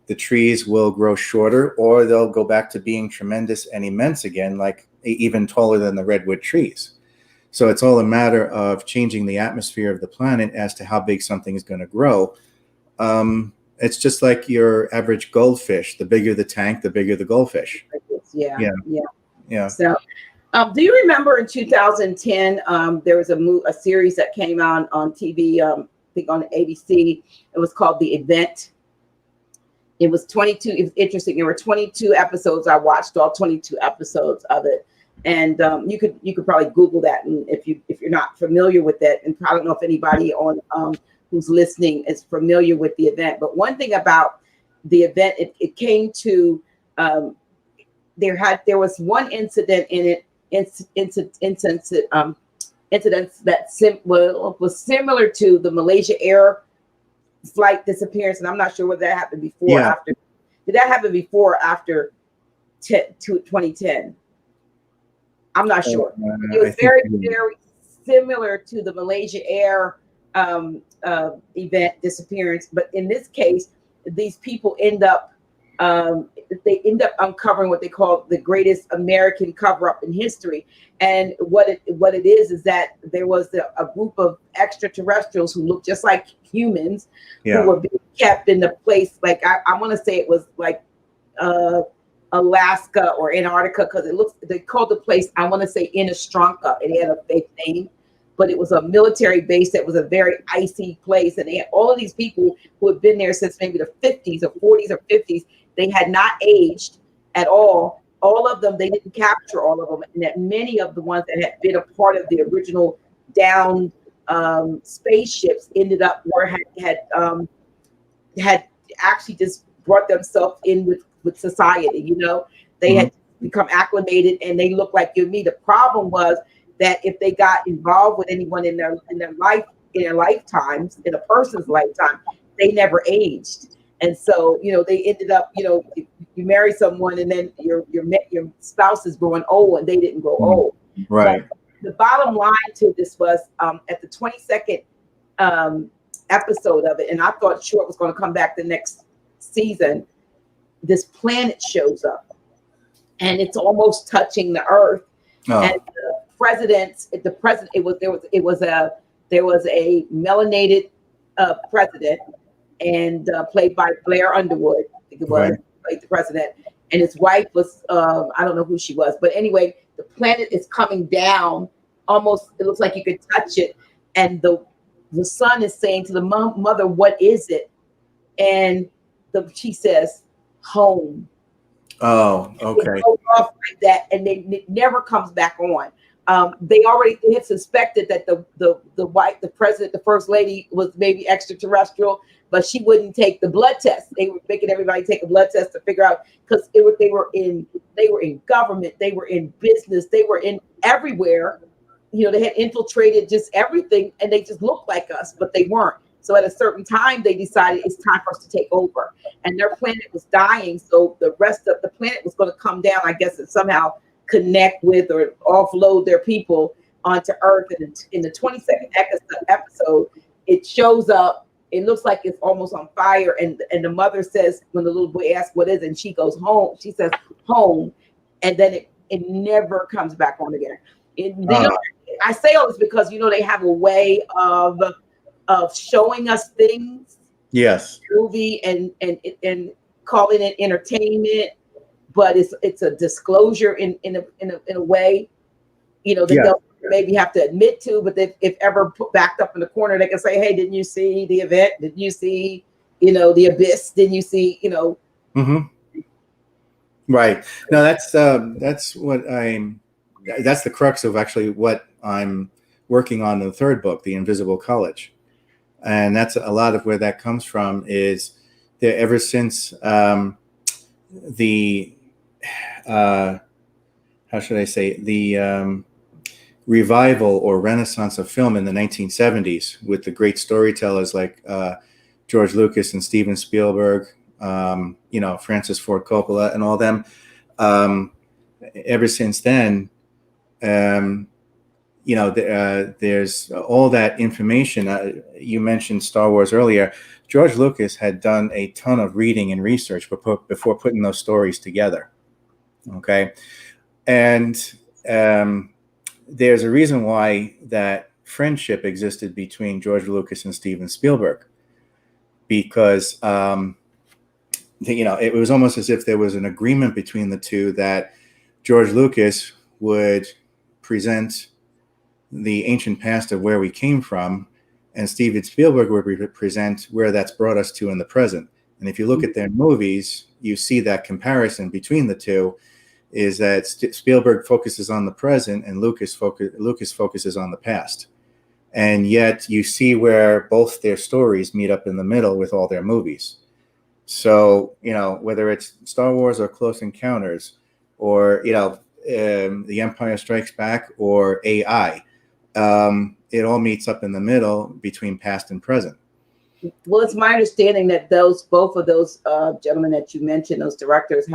the trees will grow shorter, or they'll go back to being tremendous and immense again, like even taller than the redwood trees. So it's all a matter of changing the atmosphere of the planet as to how big something is going to grow. It's just like your average goldfish. The bigger the tank, the bigger the goldfish. Yeah. So, do you remember in 2010, there was a series that came out on TV, I think on ABC. It was called The Event. It was 22. It was interesting. There were 22 episodes. I watched all 22 episodes of it. And you could probably Google that, and if you're not familiar with it, and I don't know if anybody on who's listening is familiar with The Event. But one thing about The Event, it came to there was one incident in it, incidents that was similar to the Malaysia Air flight disappearance, and I'm not sure whether that happened before or after. Did that happen before or after 2010? I'm not sure. It was very similar to the Malaysia Air event disappearance, but in this case, these people end up uncovering what they call the greatest American cover-up in history. And what it is that there was a group of extraterrestrials who looked just like humans, who were being kept in the place, like I want to say it was like Alaska or Antarctica, because they called the place, I want to say Inostranka. It had a fake name, but it was a military base that was a very icy place. And they had all of these people who had been there since maybe the 50s or 40s or 50s. They had not aged at all. All of them, they didn't capture all of them. And that many of the ones that had been a part of the original downed spaceships ended up had actually just brought themselves in with society. You know, they had become acclimated, and they looked like you and me. The problem was that if they got involved with anyone in their lifetimes, in a person's lifetime, they never aged. And so, you know, they ended up, you know, you marry someone, and then your spouse is growing old, and they didn't grow old. Right. But the bottom line to this was at the 22nd episode of it, and I thought Short was going to come back the next season. This planet shows up, and it's almost touching the Earth. Oh. And there was a melanated president, and played by Blair Underwood, I think it was, played the president, and his wife was I don't know who she was, but anyway, the planet is coming down. Almost, it looks like you could touch it, and the son is saying to the mother, "What is it?" And she says, "Home." Oh, okay. It goes off like that, and it never comes back on. They had suspected that the president, the first lady, was maybe extraterrestrial, but she wouldn't take the blood test. They were making everybody take a blood test to figure out, because they were in government, they were in business, they were in everywhere. You know, they had infiltrated just everything, and they just looked like us, but they weren't. So at a certain time, they decided it's time for us to take over, and their planet was dying. So the rest of the planet was going to come down, I guess, and somehow connect with or offload their people onto Earth. And in the 22nd episode, it shows up it looks like it's almost on fire, and the mother says, when the little boy asks what is it, and she goes home, she says home, and then it never comes back on again. I say all this because they have a way of showing us things, Yes. movie, and calling it entertainment, but it's a disclosure in a way, that they'll maybe have to admit to, but if ever put backed up in the corner, they can say, hey, didn't you see the event? Didn't you see, the abyss? Didn't you see, Mm-hmm. Right. No, that's the crux of actually what I'm working on in the third book, The Invisible College. And that's a lot of where that comes from, is that ever since the how should I say, the revival or renaissance of film in the 1970s with the great storytellers like George Lucas and Steven Spielberg, Francis Ford Coppola and all them. Ever since then, there's all that information. You mentioned Star Wars earlier. George Lucas had done a ton of reading and research before putting those stories together. Okay. And there's a reason why that friendship existed between George Lucas and Steven Spielberg, because it was almost as if there was an agreement between the two that George Lucas would present the ancient past of where we came from, and Steven Spielberg would present where that's brought us to in the present. And if you look at their movies, you see that comparison between the two, is that Spielberg focuses on the present and Lucas focuses on the past. And yet you see where both their stories meet up in the middle with all their movies. So, whether it's Star Wars or Close Encounters, or, The Empire Strikes Back or AI, it all meets up in the middle between past and present. Well, it's my understanding that both of those gentlemen that you mentioned, those directors,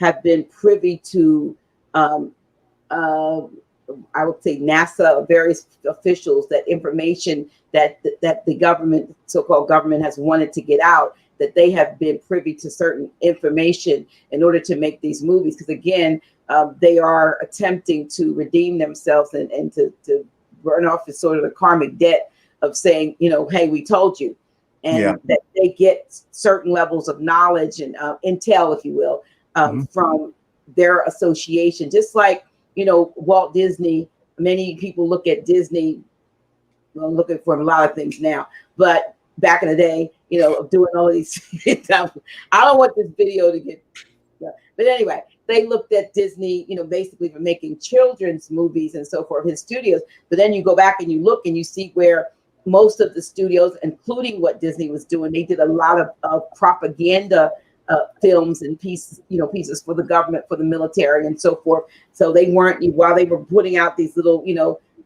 have been privy to, I would say, NASA, various officials, that information that the government, so-called government, has wanted to get out, that they have been privy to certain information in order to make these movies. Because again, they are attempting to redeem themselves and to burn off the sort of the karmic debt of saying, hey, we told you. And that they get certain levels of knowledge and intel, if you will, from their association. Just like, Walt Disney, many people look at Disney, well, looking for a lot of things now, but back in the day, of doing all these, I don't want this video to get, but anyway, they looked at Disney, basically for making children's movies and so forth, his studios. But then you go back and you look and you see where most of the studios, including what Disney was doing, they did a lot of propaganda films and pieces for the government, for the military and so forth. So they weren't, while they were putting out these little,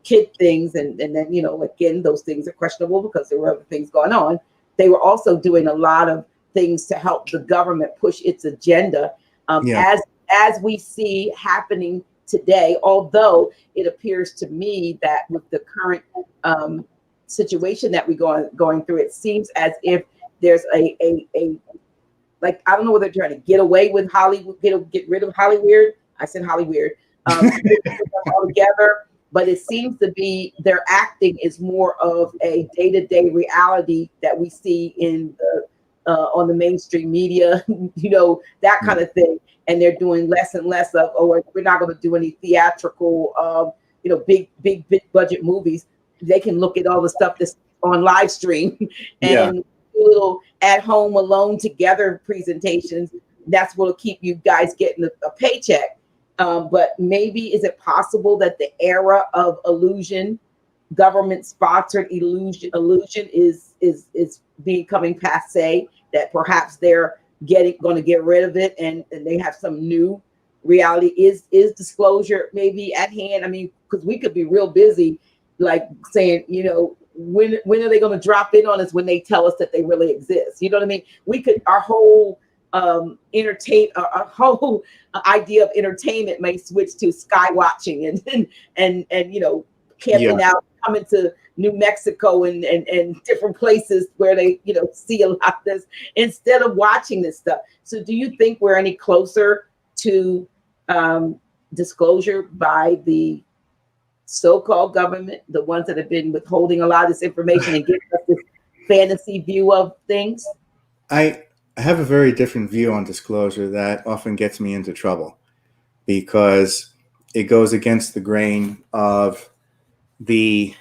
kid things, and then, again, those things are questionable because there were other things going on. They were also doing a lot of things to help the government push its agenda, as we see happening today. Although it appears to me that with the current situation that we're going through, it seems as if there's a like, I don't know whether they're trying to get away with Hollywood, get rid of Hollywood. I said Hollywood altogether, but it seems to be their acting is more of a day-to-day reality that we see in on the mainstream media, that kind of thing. And they're doing less and less of, we're not going to do any theatrical, big budget movies. They can look at all the stuff that's on live stream and do little at home alone together presentations. That's what'll keep you guys getting a paycheck. But maybe is it possible that the era of illusion, government-sponsored illusion is becoming passe? That perhaps they're going to get rid of it, and they have some new reality. Is disclosure maybe at hand? I mean, because we could be real busy, like saying, when are they going to drop in on us when they tell us that they really exist? You know what I mean? We could, our whole our whole idea of entertainment may switch to sky watching and camping out, coming to New Mexico and different places where they, see a lot of this instead of watching this stuff. So do you think we're any closer to disclosure by the so-called government, the ones that have been withholding a lot of this information and giving us this fantasy view of things? I have a very different view on disclosure that often gets me into trouble because it goes against the grain of the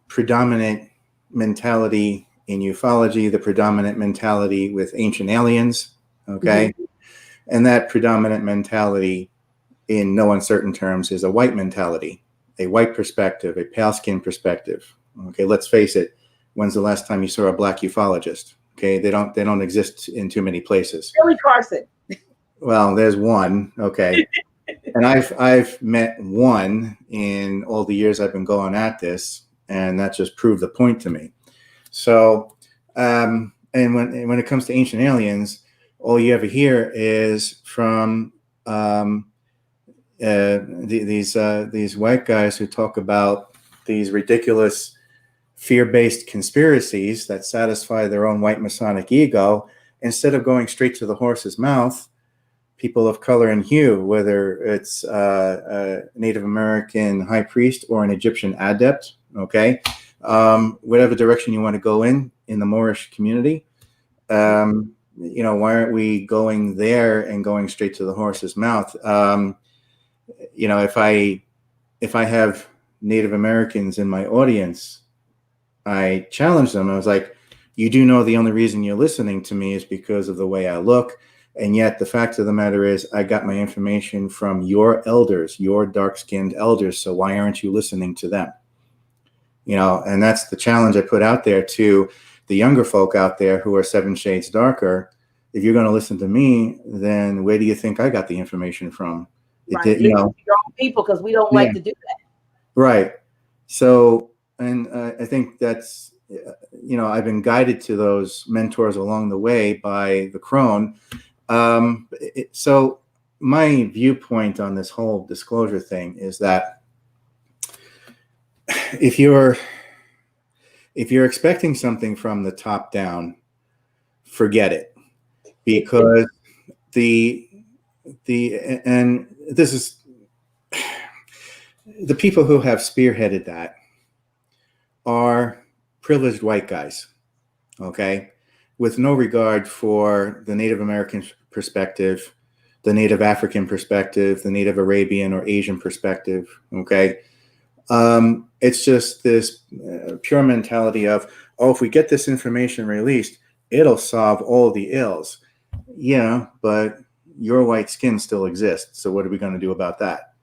predominant mentality in ufology, the predominant mentality with ancient aliens, okay? Mm-hmm. And that predominant mentality, in no uncertain terms, is a white mentality, a white perspective, a pale-skin perspective. Okay, let's face it. When's the last time you saw a black ufologist? Okay, they don't exist in too many places. Billy Carson. Well, there's one. Okay, and I've met one in all the years I've been going at this, and that just proved the point to me. So, and when it comes to ancient aliens, all you ever hear is from these white guys who talk about these ridiculous fear-based conspiracies that satisfy their own white Masonic ego. Instead of going straight to the horse's mouth, people of color and hue, whether it's a Native American high priest or an Egyptian adept, okay, whatever direction you want to go in the Moorish community, why aren't we going there and going straight to the horse's mouth? If I have Native Americans in my audience, I challenge them. I was like, you do know the only reason you're listening to me is because of the way I look. And yet the fact of the matter is I got my information from your elders, your dark-skinned elders. So why aren't you listening to them? And that's the challenge I put out there to the younger folk out there who are 7 shades darker. If you're going to listen to me, then where do you think I got the information from? Right. Your own people, because we don't like to do that. Right. So, and I think that's, I've been guided to those mentors along the way by the Crone. So my viewpoint on this whole disclosure thing is that if you're expecting something from the top down, forget it, because and this is the people who have spearheaded that are privileged white guys, okay, with no regard for the Native American perspective, the Native African perspective, the Native Arabian or Asian perspective, okay. It's just this pure mentality of, if we get this information released, it'll solve all the ills. Yeah, but your white skin still exists. So what are we going to do about that?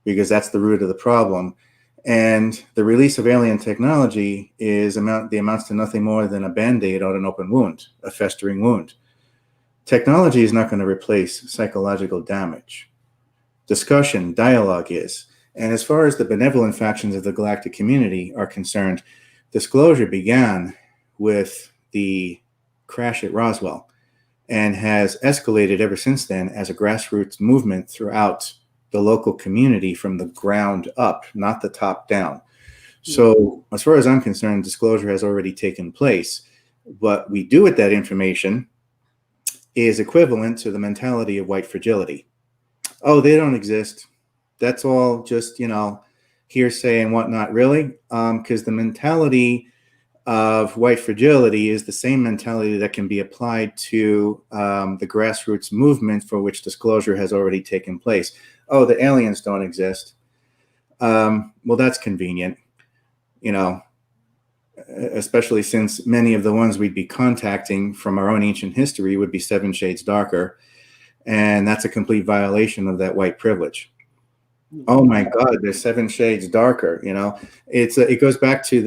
Because that's the root of the problem. And the release of alien technology amounts to nothing more than a Band-Aid on an open wound, a festering wound. Technology is not going to replace psychological damage. Discussion, dialogue is. And as far as the benevolent factions of the galactic community are concerned, disclosure began with the crash at Roswell and has escalated ever since then as a grassroots movement throughout the local community from the ground up, not the top down. So as far as I'm concerned, disclosure has already taken place. What we do with that information is equivalent to the mentality of white fragility. Oh, they don't exist. That's all just, hearsay and whatnot, really. Because the mentality of white fragility is the same mentality that can be applied to the grassroots movement for which disclosure has already taken place. Oh, the aliens don't exist. Well, that's convenient, especially since many of the ones we'd be contacting from our own ancient history would be 7 shades darker. And that's a complete violation of that white privilege. Oh my God, they're 7 shades darker. It goes back to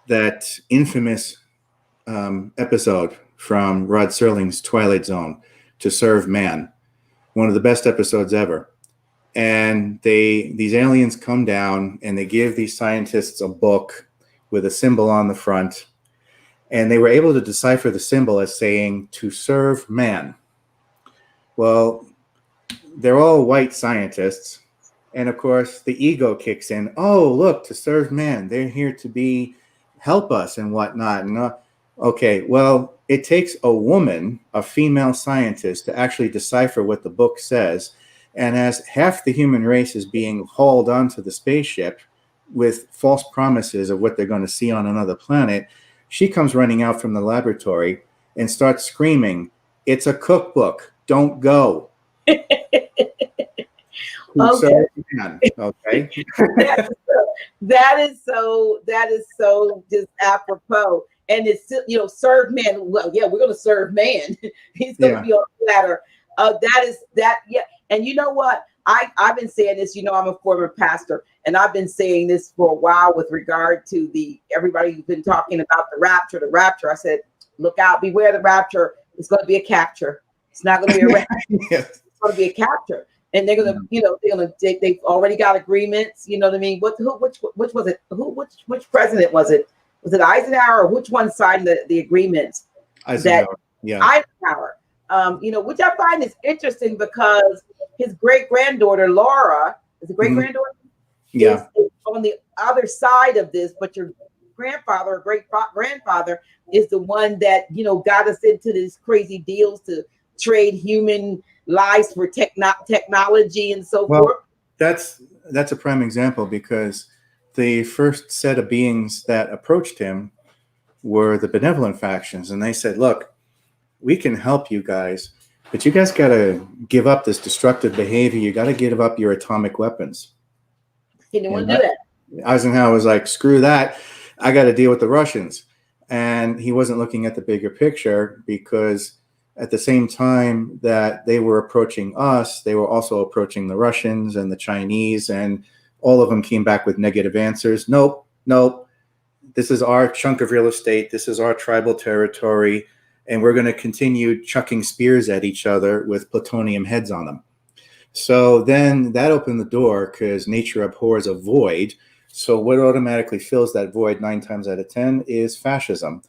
that infamous episode from Rod Serling's Twilight Zone, To Serve Man, one of the best episodes ever. And these aliens come down and they give these scientists a book with a symbol on the front, and they were able to decipher the symbol as saying to serve man. Well, they're all white scientists, And of course, the ego kicks in. Oh, look, to serve man. They're here to help us and whatnot. And, okay, well, it takes a woman, a female scientist, to actually decipher what the book says. And as half the human race is being hauled onto the spaceship with false promises of what they're going to see on another planet, she comes running out from the laboratory and starts screaming, "It's a cookbook. Don't go." Okay. Okay. That is so just apropos. And it's still, serve man. Well, yeah, we're gonna serve man. He's gonna be on the platter. Yeah. And you know what? I've been saying this, I'm a former pastor, and I've been saying this for a while with regard to everybody who's been talking about the rapture. I said, look out, beware the rapture. It's going to be a capture. It's not going to be a rapture. Yes. It's going to be a capture. And they're going to, they've already got agreements. You know what I mean? Which was it? Which president was it? Was it Eisenhower, or which one signed the agreements? Eisenhower. Eisenhower. Which I find is interesting because his great-granddaughter, Laura, is a great-granddaughter? Yeah. Is on the other side of this, but your grandfather or great-grandfather is the one that, got us into these crazy deals to trade human lives for technology and so forth. That's a prime example, because the first set of beings that approached him were the benevolent factions. And they said, look, we can help you guys, but you guys got to give up this destructive behavior. You got to give up your atomic weapons. He didn't want to do that. Eisenhower was like, screw that. I got to deal with the Russians. And he wasn't looking at the bigger picture, because at the same time that they were approaching us, they were also approaching the Russians and the Chinese, and all of them came back with negative answers. Nope. This is our chunk of real estate. This is our tribal territory. And we're going to continue chucking spears at each other with plutonium heads on them. So then that opened the door, because nature abhors a void. So what automatically fills that void 9 times out of 10 is fascism.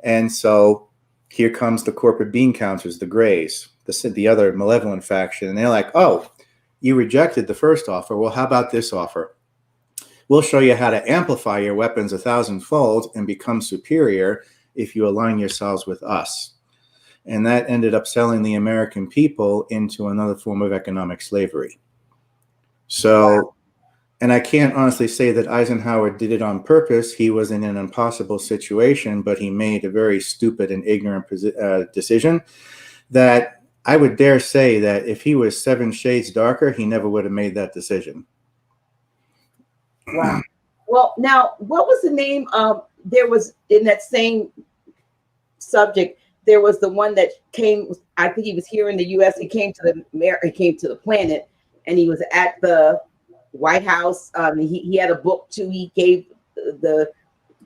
And so here comes the corporate bean counters, the Greys, the other malevolent faction. And they're like, oh, you rejected the first offer. Well, how about this offer? We'll show you how to amplify your weapons 1,000-fold and become superior if you align yourselves with us. And that ended up selling the American people into another form of economic slavery. So, and I can't honestly say that Eisenhower did it on purpose. He was in an impossible situation, but he made a very stupid and ignorant decision that I would dare say that if he was 7 shades darker, he never would have made that decision. Wow. Well, now, what was the name of, there was in that same subject, there was the one that came, I think he was here in the U.S. He came to the planet, and he was at the White House. He had a book too. He gave the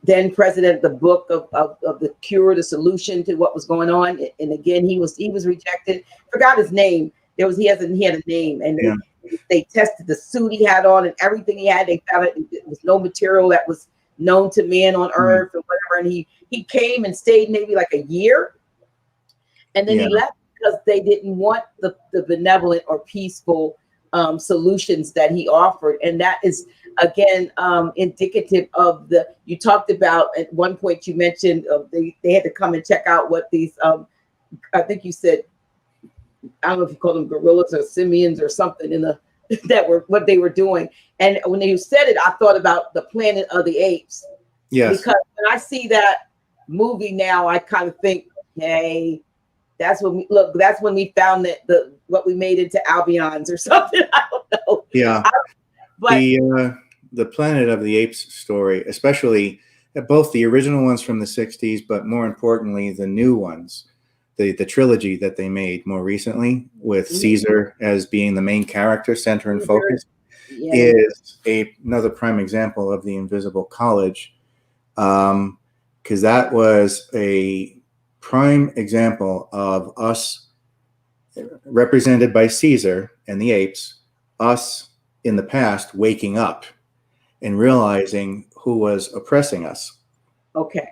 then president the book of the cure, the solution to what was going on. And again, he was rejected. Forgot his name. He had a name, and they tested the suit he had on and everything he had. They found it was no material that was known to man on Earth or whatever. And he came and stayed maybe like a year, and then he left because they didn't want the benevolent or peaceful solutions that he offered. And that is again indicative of you talked about at one point, you mentioned they had to come and check out what these I think you said, I don't know if you call them gorillas or simians or something that were what they were doing. And when you said it, I thought about the Planet of the Apes. Yes. Because when I see that movie now, I kind of think, hey, that's when we found that what we made into Albions or something. I don't know. Yeah. But the Planet of the Apes story, especially both the original ones from the 60s, but more importantly, the new ones, the trilogy that they made more recently with Caesar as being the main character, center and focus, is another prime example of the Invisible College. Because that was a prime example of us represented by Caesar and the apes, us in the past waking up and realizing who was oppressing us. Okay.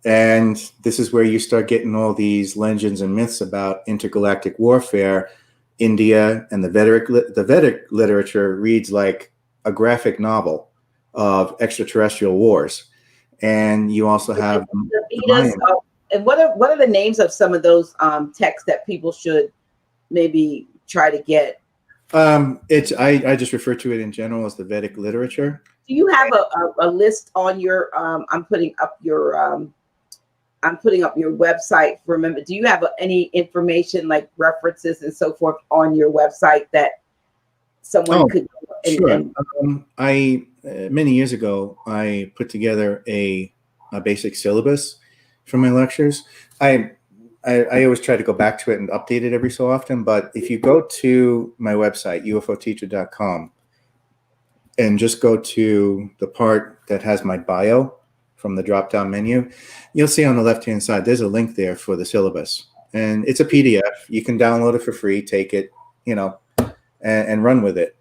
And this is where you start getting all these legends and myths about intergalactic warfare, India, and the Vedic literature reads like a graphic novel of extraterrestrial wars. And you also have the Mayan. And what are the names of some of those texts that people should maybe try to get? I just refer to it in general as the Vedic literature. Do you have a list on your I'm putting up your website. Remember, do you have any information like references and so forth on your website that someone could? Sure. I many years ago I put together a basic syllabus for my lectures. I always try to go back to it and update it every so often. But if you go to my website, ufoteacher.com, and just go to the part that has my bio from the drop-down menu, you'll see on the left-hand side, there's a link there for the syllabus. And it's a PDF. You can download it for free, take it, and run with it.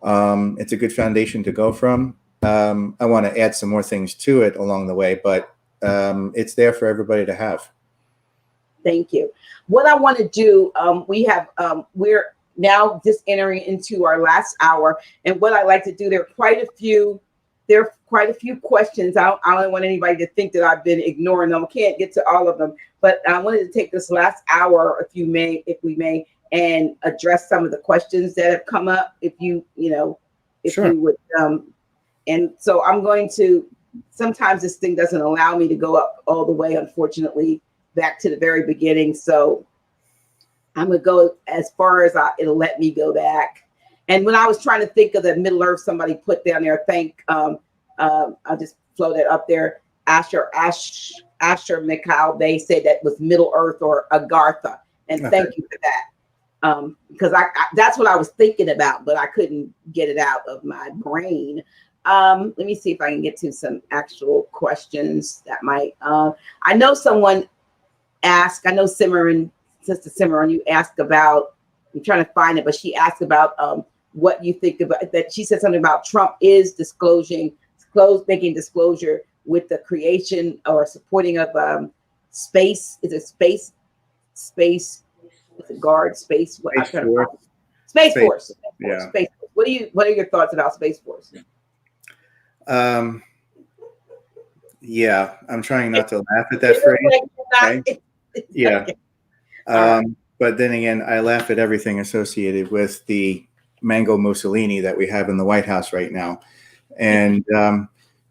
It's a good foundation to go from. I want to add some more things to it along the way, but it's there for everybody to have. Thank you. What I want to do, we're now just entering into our last hour, and what I like to do, there are quite a few questions. I don't want anybody to think that I've been ignoring them. I can't get to all of them, but I wanted to take this last hour, if we may, and address some of the questions that have come up. Sure. You would, and so I'm going to. Sometimes this thing doesn't allow me to go up all the way, unfortunately, back to the very beginning. So I'm going to go as far as it'll let me go back. And when I was trying to think of the Middle Earth, somebody put down there, I'll just float it up there. Asher Mikhail, they said that was Middle Earth or Agartha. And thank you for that. Because that's what I was thinking about, but I couldn't get it out of my brain. Let me see if I can get to some actual questions that might. I know someone asked. I know Sister Cimarron, you asked about. I'm trying to find it, but she asked about what you think about that. She said something about Trump is making disclosure with the creation or supporting of space. Is it space? Space. Is it guard space? What? Space Force. Space Force. Yeah. Space Force. What are your thoughts about Space Force? Yeah, I'm trying not to laugh at that phrase. Okay? Yeah. But then again, I laugh at everything associated with the Mango Mussolini that we have in the White House right now. And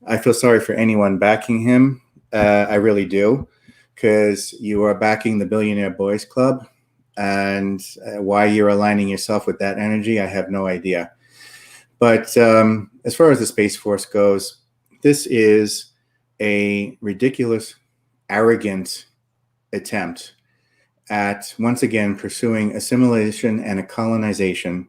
I feel sorry for anyone backing him. I really do, because you are backing the Billionaire Boys Club. And why you're aligning yourself with that energy, I have no idea. But as far as the Space Force goes, this is a ridiculous, arrogant attempt at, once again, pursuing assimilation and a colonization.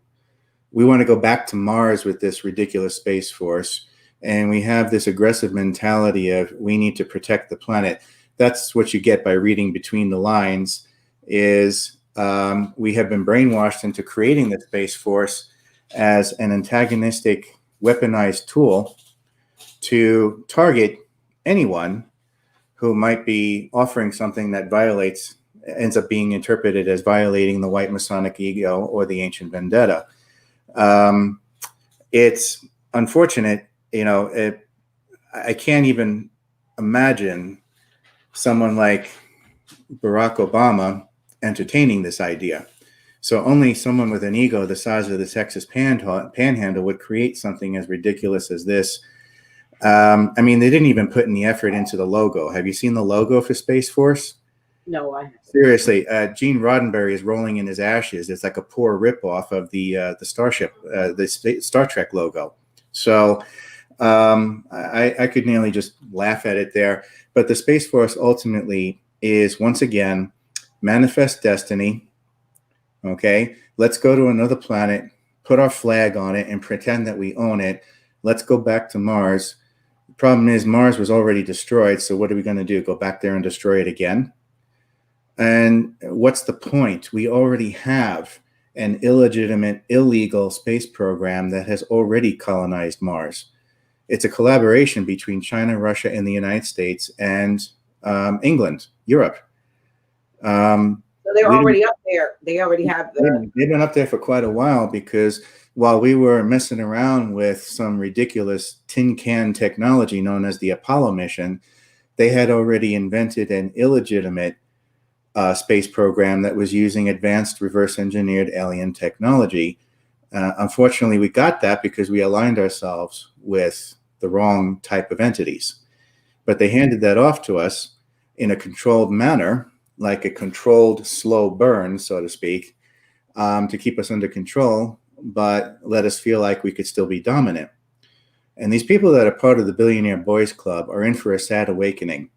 We want to go back to Mars with this ridiculous Space Force. And we have this aggressive mentality of we need to protect the planet. That's what you get by reading between the lines is we have been brainwashed into creating the Space Force as an antagonistic, weaponized tool to target anyone who might be offering something that ends up being interpreted as violating the white Masonic ego or the ancient vendetta. It's unfortunate, I can't even imagine someone like Barack Obama entertaining this idea. So only someone with an ego the size of the Texas Panhandle would create something as ridiculous as this. They didn't even put any effort into the logo. Have you seen the logo for Space Force? No, I haven't. Seriously, Gene Roddenberry is rolling in his ashes. It's like a poor ripoff of the Starship, the Star Trek logo. So I could nearly just laugh at it there. But the Space Force ultimately is, once again, manifest destiny. Okay, let's go to another planet, put our flag on it, and pretend that we own it. Let's go back to Mars. The problem is Mars was already destroyed, so what are we going to do? Go back there and destroy it again? And what's the point? We already have an illegitimate, illegal space program that has already colonized Mars. It's a collaboration between China, Russia, and the United States, and England, Europe. So they're We didn't, already up there. They already have the. they've been up there for quite a while, because while we were messing around with some ridiculous tin can technology known as the Apollo mission, they had already invented an illegitimate space program that was using advanced reverse engineered alien technology. Unfortunately, we got that because we aligned ourselves with the wrong type of entities. But they handed that off to us in a controlled manner, like a controlled slow burn, so to speak, to keep us under control, but let us feel like we could still be dominant. And these people that are part of the Billionaire Boys Club are in for a sad awakening,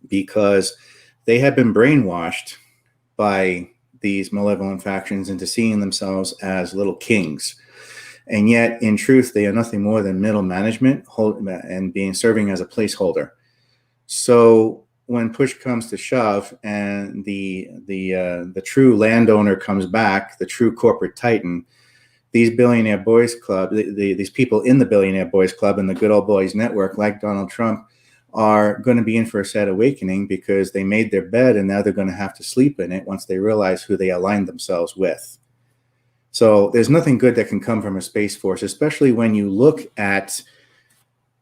because they have been brainwashed by these malevolent factions into seeing themselves as little kings. And yet, in truth, they are nothing more than middle management and serving as a placeholder. So when push comes to shove and the true landowner comes back, the true corporate titan, these Billionaire Boys Club, these people in the Billionaire Boys Club and the Good Old Boys Network, like Donald Trump, are going to be in for a sad awakening, because they made their bed and now they're going to have to sleep in it once they realize who they aligned themselves with. So there's nothing good that can come from a Space Force, especially when you look at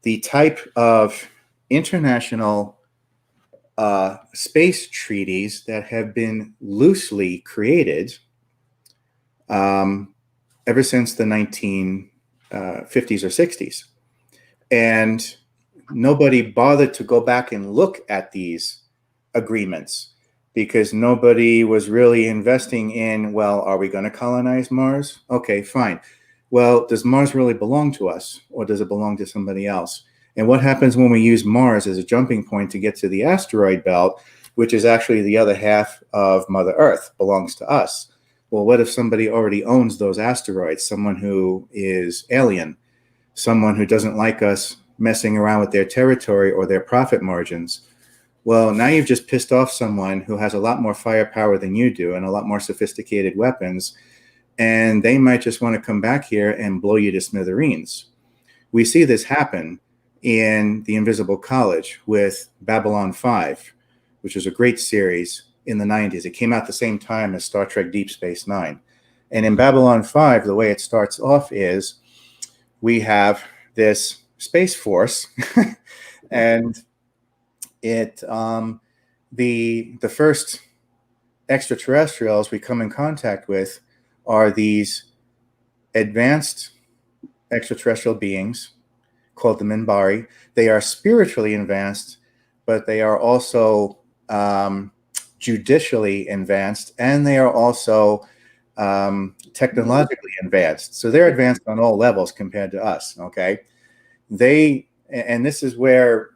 the type of international space treaties that have been loosely created ever since the 1950s or 60s. And nobody bothered to go back and look at these agreements, because nobody was really investing in, well, are we going to colonize Mars? Okay, fine. Well, does Mars really belong to us, or does it belong to somebody else? And what happens when we use Mars as a jumping point to get to the asteroid belt, which is actually the other half of Mother Earth, belongs to us? Well, what if somebody already owns those asteroids? Someone who is alien, someone who doesn't like us messing around with their territory or their profit margins. Well, now you've just pissed off someone who has a lot more firepower than you do and a lot more sophisticated weapons, and they might just want to come back here and blow you to smithereens. We see this happen in The Invisible College with Babylon 5, which was a great series in the 90s. It came out the same time as Star Trek Deep Space Nine. And in Babylon 5, the way it starts off is we have this Space Force, and it the first extraterrestrials we come in contact with are these advanced extraterrestrial beings called the Minbari. They are spiritually advanced, but they are also judicially advanced, and they are also technologically advanced. So they're advanced on all levels compared to us. Okay. And this is where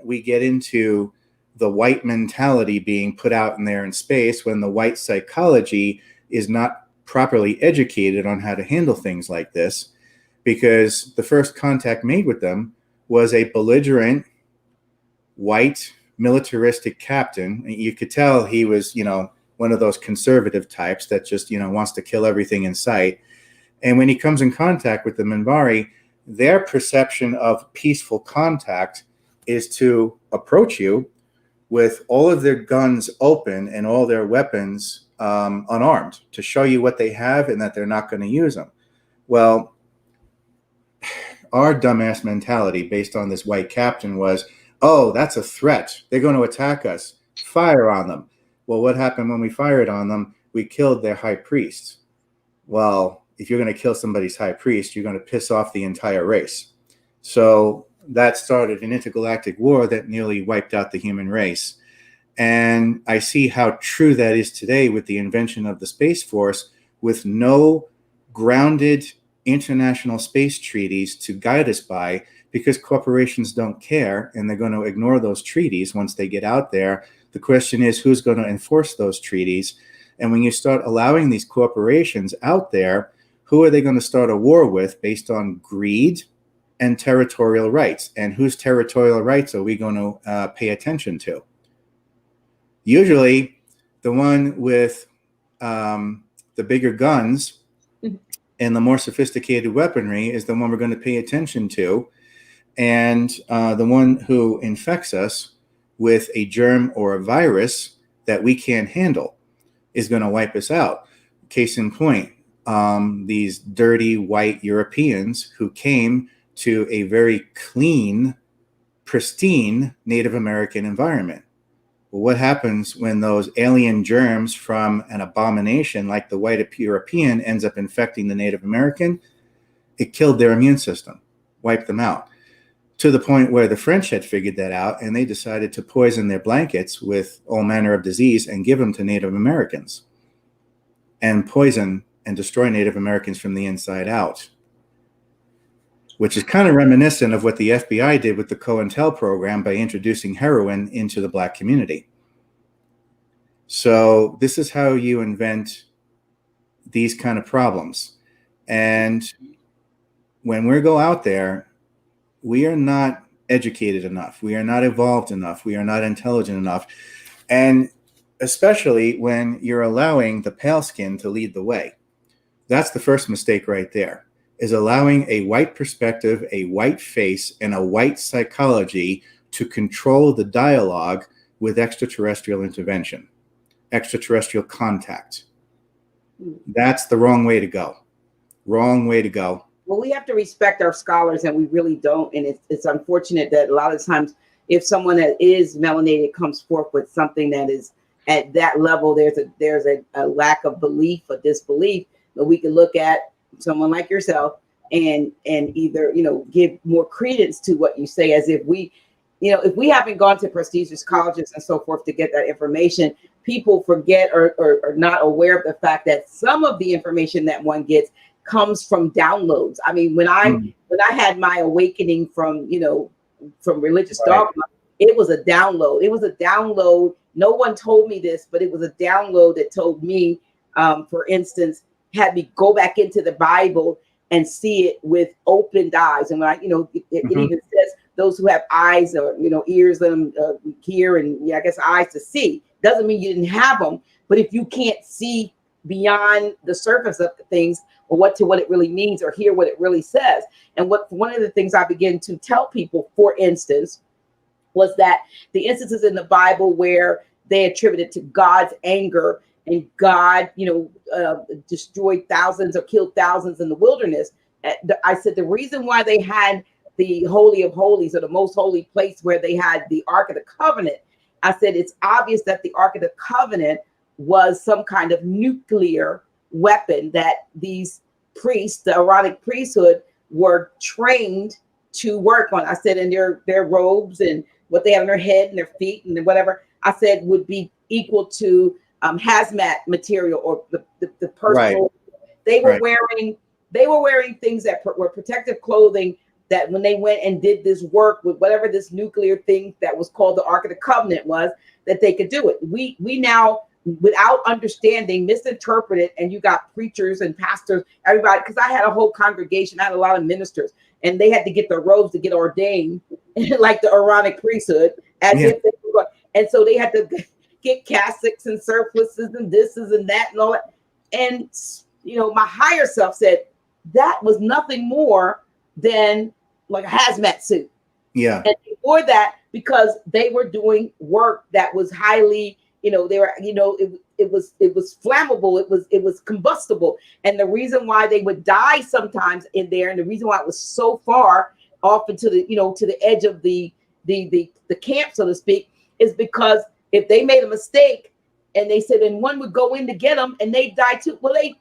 we get into the white mentality being put out in there in space, when the white psychology is not properly educated on how to handle things like this, because the first contact made with them was a belligerent white militaristic captain. You could tell he was, one of those conservative types that just, wants to kill everything in sight. And when he comes in contact with the Minbari, their perception of peaceful contact is to approach you with all of their guns open and all their weapons unarmed, to show you what they have and that they're not going to use them. Well, our dumbass mentality based on this white captain was, oh, that's a threat. They're going to attack us. Fire on them. Well, what happened when we fired on them? We killed their high priest. Well, if you're going to kill somebody's high priest, you're going to piss off the entire race. So that started an intergalactic war that nearly wiped out the human race. And I see how true that is today with the invention of the Space Force, with no grounded international space treaties to guide us by, because corporations don't care and they're going to ignore those treaties once they get out there. The question is, who's going to enforce those treaties? And when you start allowing these corporations out there, who are they going to start a war with based on greed and territorial rights? And whose territorial rights are we going to pay attention to? Usually the one with the bigger guns and the more sophisticated weaponry is the one we're going to pay attention to. And the one who infects us with a germ or a virus that we can't handle is going to wipe us out. Case in point, these dirty white Europeans who came to a very clean, pristine Native American environment. Well, what happens when those alien germs from an abomination like the white European ends up infecting the Native American? It killed their immune system, wiped them out, to the point where the French had figured that out, and they decided to poison their blankets with all manner of disease and give them to Native Americans and poison and destroy Native Americans from the inside out, which is kind of reminiscent of what the FBI did with the COINTEL program by introducing heroin into the Black community. So this is how you invent these kind of problems. And when we go out there, we are not educated enough. We are not evolved enough. We are not intelligent enough. And especially when you're allowing the pale skin to lead the way. That's the first mistake right there, is allowing a white perspective, a white face, and a white psychology to control the dialogue with extraterrestrial intervention, extraterrestrial contact. That's the wrong way to go. Wrong way to go. Well, we have to respect our scholars, and we really don't. And it's unfortunate that a lot of times, if someone that is melanated comes forth with something that is at that level, there's a lack of belief or disbelief. But we can look at someone like yourself and either, give more credence to what you say, as if we, if we haven't gone to prestigious colleges and so forth to get that information, people forget or are not aware of the fact that some of the information that one gets comes from downloads. I mean, when I had my awakening from religious dogma, it was a download. It was a download. No one told me this, but it was a download that told me, for instance, had me go back into the Bible and see it with opened eyes. And when it even says those who have eyes or, ears, let them hear, and I guess eyes to see. Doesn't mean you didn't have them, but if you can't see beyond the surface of things, or what it really means, or hear what it really says. And one of the things I begin to tell people, for instance, was that the instances in the Bible where they attributed to God's anger and God, destroyed thousands or killed thousands in the wilderness. I said the reason why they had the Holy of Holies, or the most holy place where they had the Ark of the Covenant, I said it's obvious that the Ark of the Covenant was some kind of nuclear weapon that these priests, the Aaronic priesthood, were trained to work on. I said, and their robes and what they have on their head and their feet and whatever, I said would be equal to hazmat material, or the personal. Right. They were wearing things that were protective clothing, that when they went and did this work with whatever this nuclear thing that was called the Ark of the Covenant was, that they could do it. We now, without understanding, misinterpret it, and you got preachers and pastors, everybody, because I had a whole congregation, I had a lot of ministers, and they had to get their robes to get ordained like the Aaronic priesthood, as if they were going, and so they had to get cassocks and surplices and thises and that and all that. And my higher self said that was nothing more than like a hazmat suit. Yeah. And before that, because they were doing work that was highly, they were, it was flammable, it was combustible. And the reason why they would die sometimes in there, and the reason why it was so far off into the, to the edge of the camp, so to speak, is because if they made a mistake and they said, and one would go in to get them and they die too. Well, they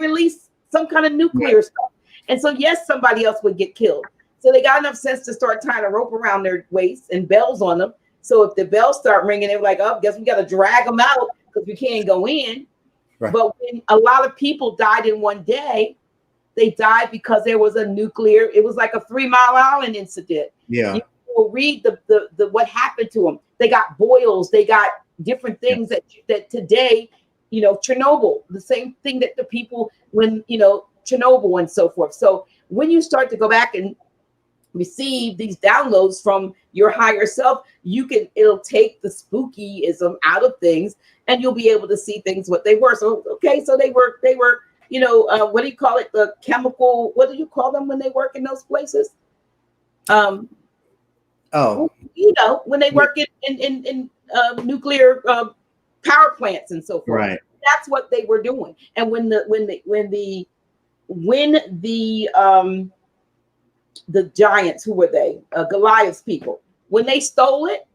released some kind of nuclear stuff. And so, yes, somebody else would get killed. So they got enough sense to start tying a rope around their waist and bells on them. So if the bells start ringing, they're like, oh, guess we got to drag them out because we can't go in. Right. But when a lot of people died in one day, they died because there was a nuclear, it was like a 3 Mile Island incident. Yeah. You will read the what happened to them. They got boils, they got different things that today, Chernobyl, the same thing that the people when, Chernobyl and so forth. So when you start to go back and receive these downloads from your higher self, it'll take the spookyism out of things, and you'll be able to see things what they were. So okay, so they were what do you call it? The chemical, what do you call them when they work in those places? When they work in nuclear power plants and so forth. Right. That's what they were doing. And when the giants, who were they? Goliath's people. When they stole it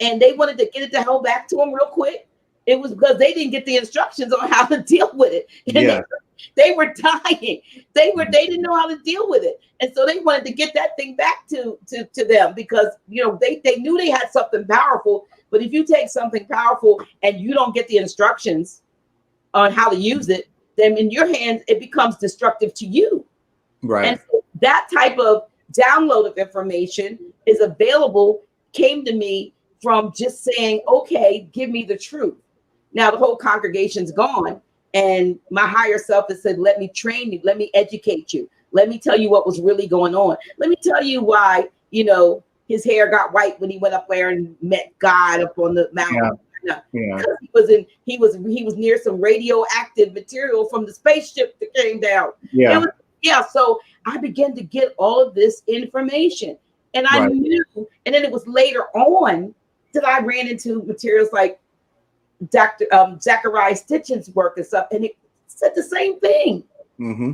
and they wanted to get it the hell back to them real quick, it was because they didn't get the instructions on how to deal with it. And Yeah. they were dying. They didn't know how to deal with it. And so they wanted to get that thing back to them because, they knew they had something powerful. But if you take something powerful and you don't get the instructions on how to use it, then in your hands, it becomes destructive to you. Right. And so that type of download of information is available, came to me from just saying, okay, give me the truth. Now the whole congregation's gone, and my higher self has said, let me train you, let me educate you, let me tell you what was really going on. Let me tell you why, his hair got white when he went up there and met God up on the mountain. Yeah. Because he was near some radioactive material from the spaceship that came down. So I began to get all of this information, and I knew, and then it was later on that I ran into materials like Dr. Zachariah Stitchen's work and stuff, and it said the same thing. Mm-hmm.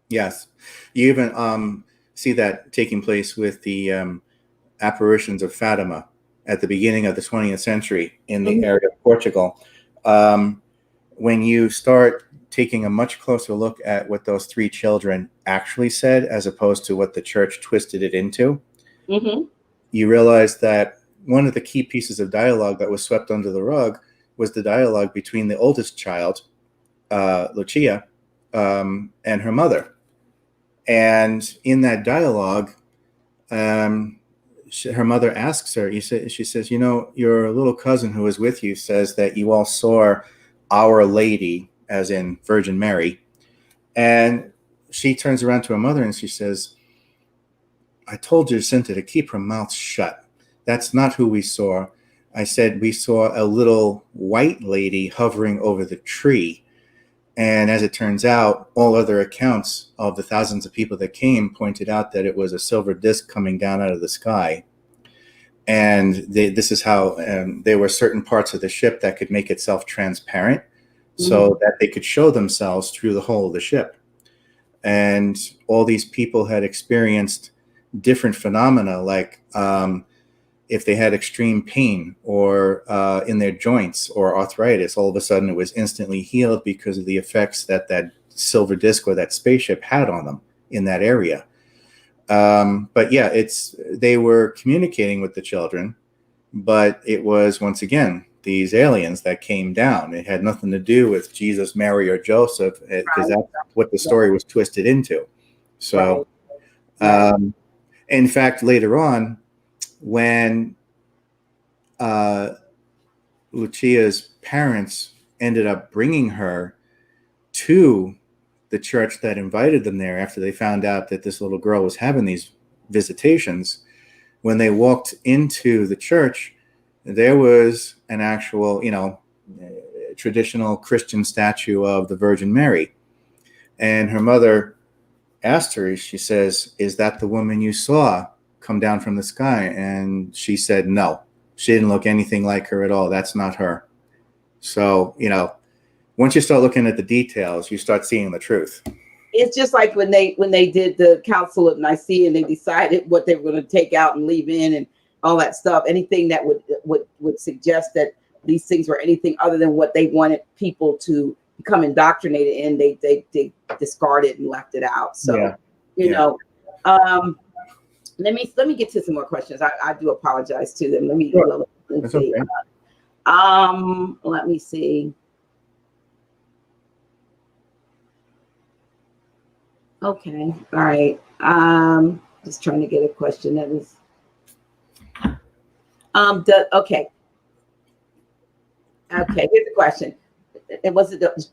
Yes, you even see that taking place with the apparitions of Fatima at the beginning of the 20th century in the area of Portugal. When you start taking a much closer look at what those three children actually said, as opposed to what the church twisted it into, you realize that one of the key pieces of dialogue that was swept under the rug was the dialogue between the oldest child, Lucia, and her mother. And in that dialogue, her mother asks her, she says, your little cousin who was with you says that you all saw Our Lady, as in Virgin Mary. And she turns around to her mother and she says, I told Jacinta to keep her mouth shut. That's not who we saw. I said we saw a little white lady hovering over the tree. And as it turns out, all other accounts of the thousands of people that came pointed out that it was a silver disc coming down out of the sky. And this is how there were certain parts of the ship that could make itself transparent so that they could show themselves through the whole of the ship. And all these people had experienced different phenomena, like if they had extreme pain or in their joints or arthritis, all of a sudden it was instantly healed because of the effects that silver disc or that spaceship had on them in that area. But yeah, they were communicating with the children, but it was, once again, these aliens that came down. It had nothing to do with Jesus, Mary, or Joseph, because that's what the story was twisted into. So, in fact, later on, when Lucia's parents ended up bringing her to the church that invited them there after they found out that this little girl was having these visitations, when they walked into the church, there was an actual, traditional Christian statue of the Virgin Mary. And her mother asked her, she says, is that the woman you saw come down from the sky? And she said, no, she didn't look anything like her at all. That's not her. So, once you start looking at the details, you start seeing the truth. It's just like when they did the Council of Nicaea and they decided what they were going to take out and leave in and all that stuff. Anything that would suggest that these things were anything other than what they wanted people to become indoctrinated in, they discarded and left it out. So, let me get to some more questions. I do apologize to them. Let me see. Okay. Let me see. Okay. All right. Just trying to get a question that is okay. Okay, here's the question.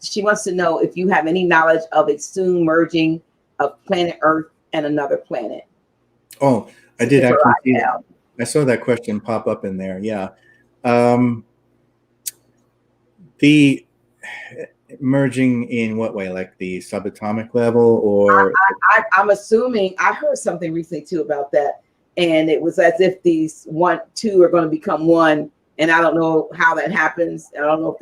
She wants to know if you have any knowledge of a soon merging of planet Earth and another planet. Oh, I did actually see, I saw that question pop up in there. Yeah. The merging in what way? Like the subatomic level, or? I'm assuming, I heard something recently too about that. And it was as if these two are going to become one and I don't know how that happens. I don't know if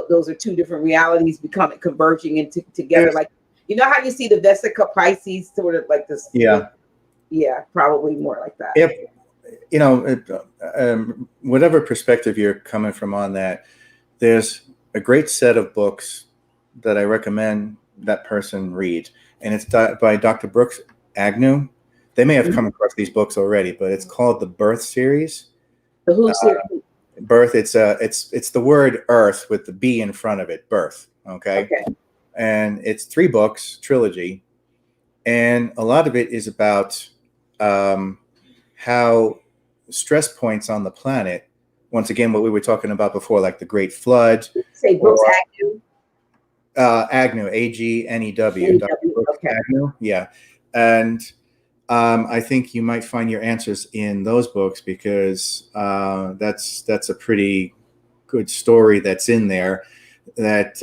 those are two different realities becoming converging into together. Like, you know how you see the Vesica Pisces sort of like this. Yeah. Yeah, probably more like that. If whatever perspective you're coming from on that, there's a great set of books that I recommend that person read, and it's by Dr. Brooks Agnew. They may have come across these books already, but it's called the Birth series. The Who series. Birth. It's the word Earth with the B in front of it. Birth. Okay. And it's 3 books, trilogy, and a lot of it is about how stress points on the planet. Once again, what we were talking about before, like the Great Flood. Say Brooks Agnew. Agnew, Agnew. Dr. Brooks Agnew. Yeah, and I think you might find your answers in those books, because that's a pretty good story that's in there. That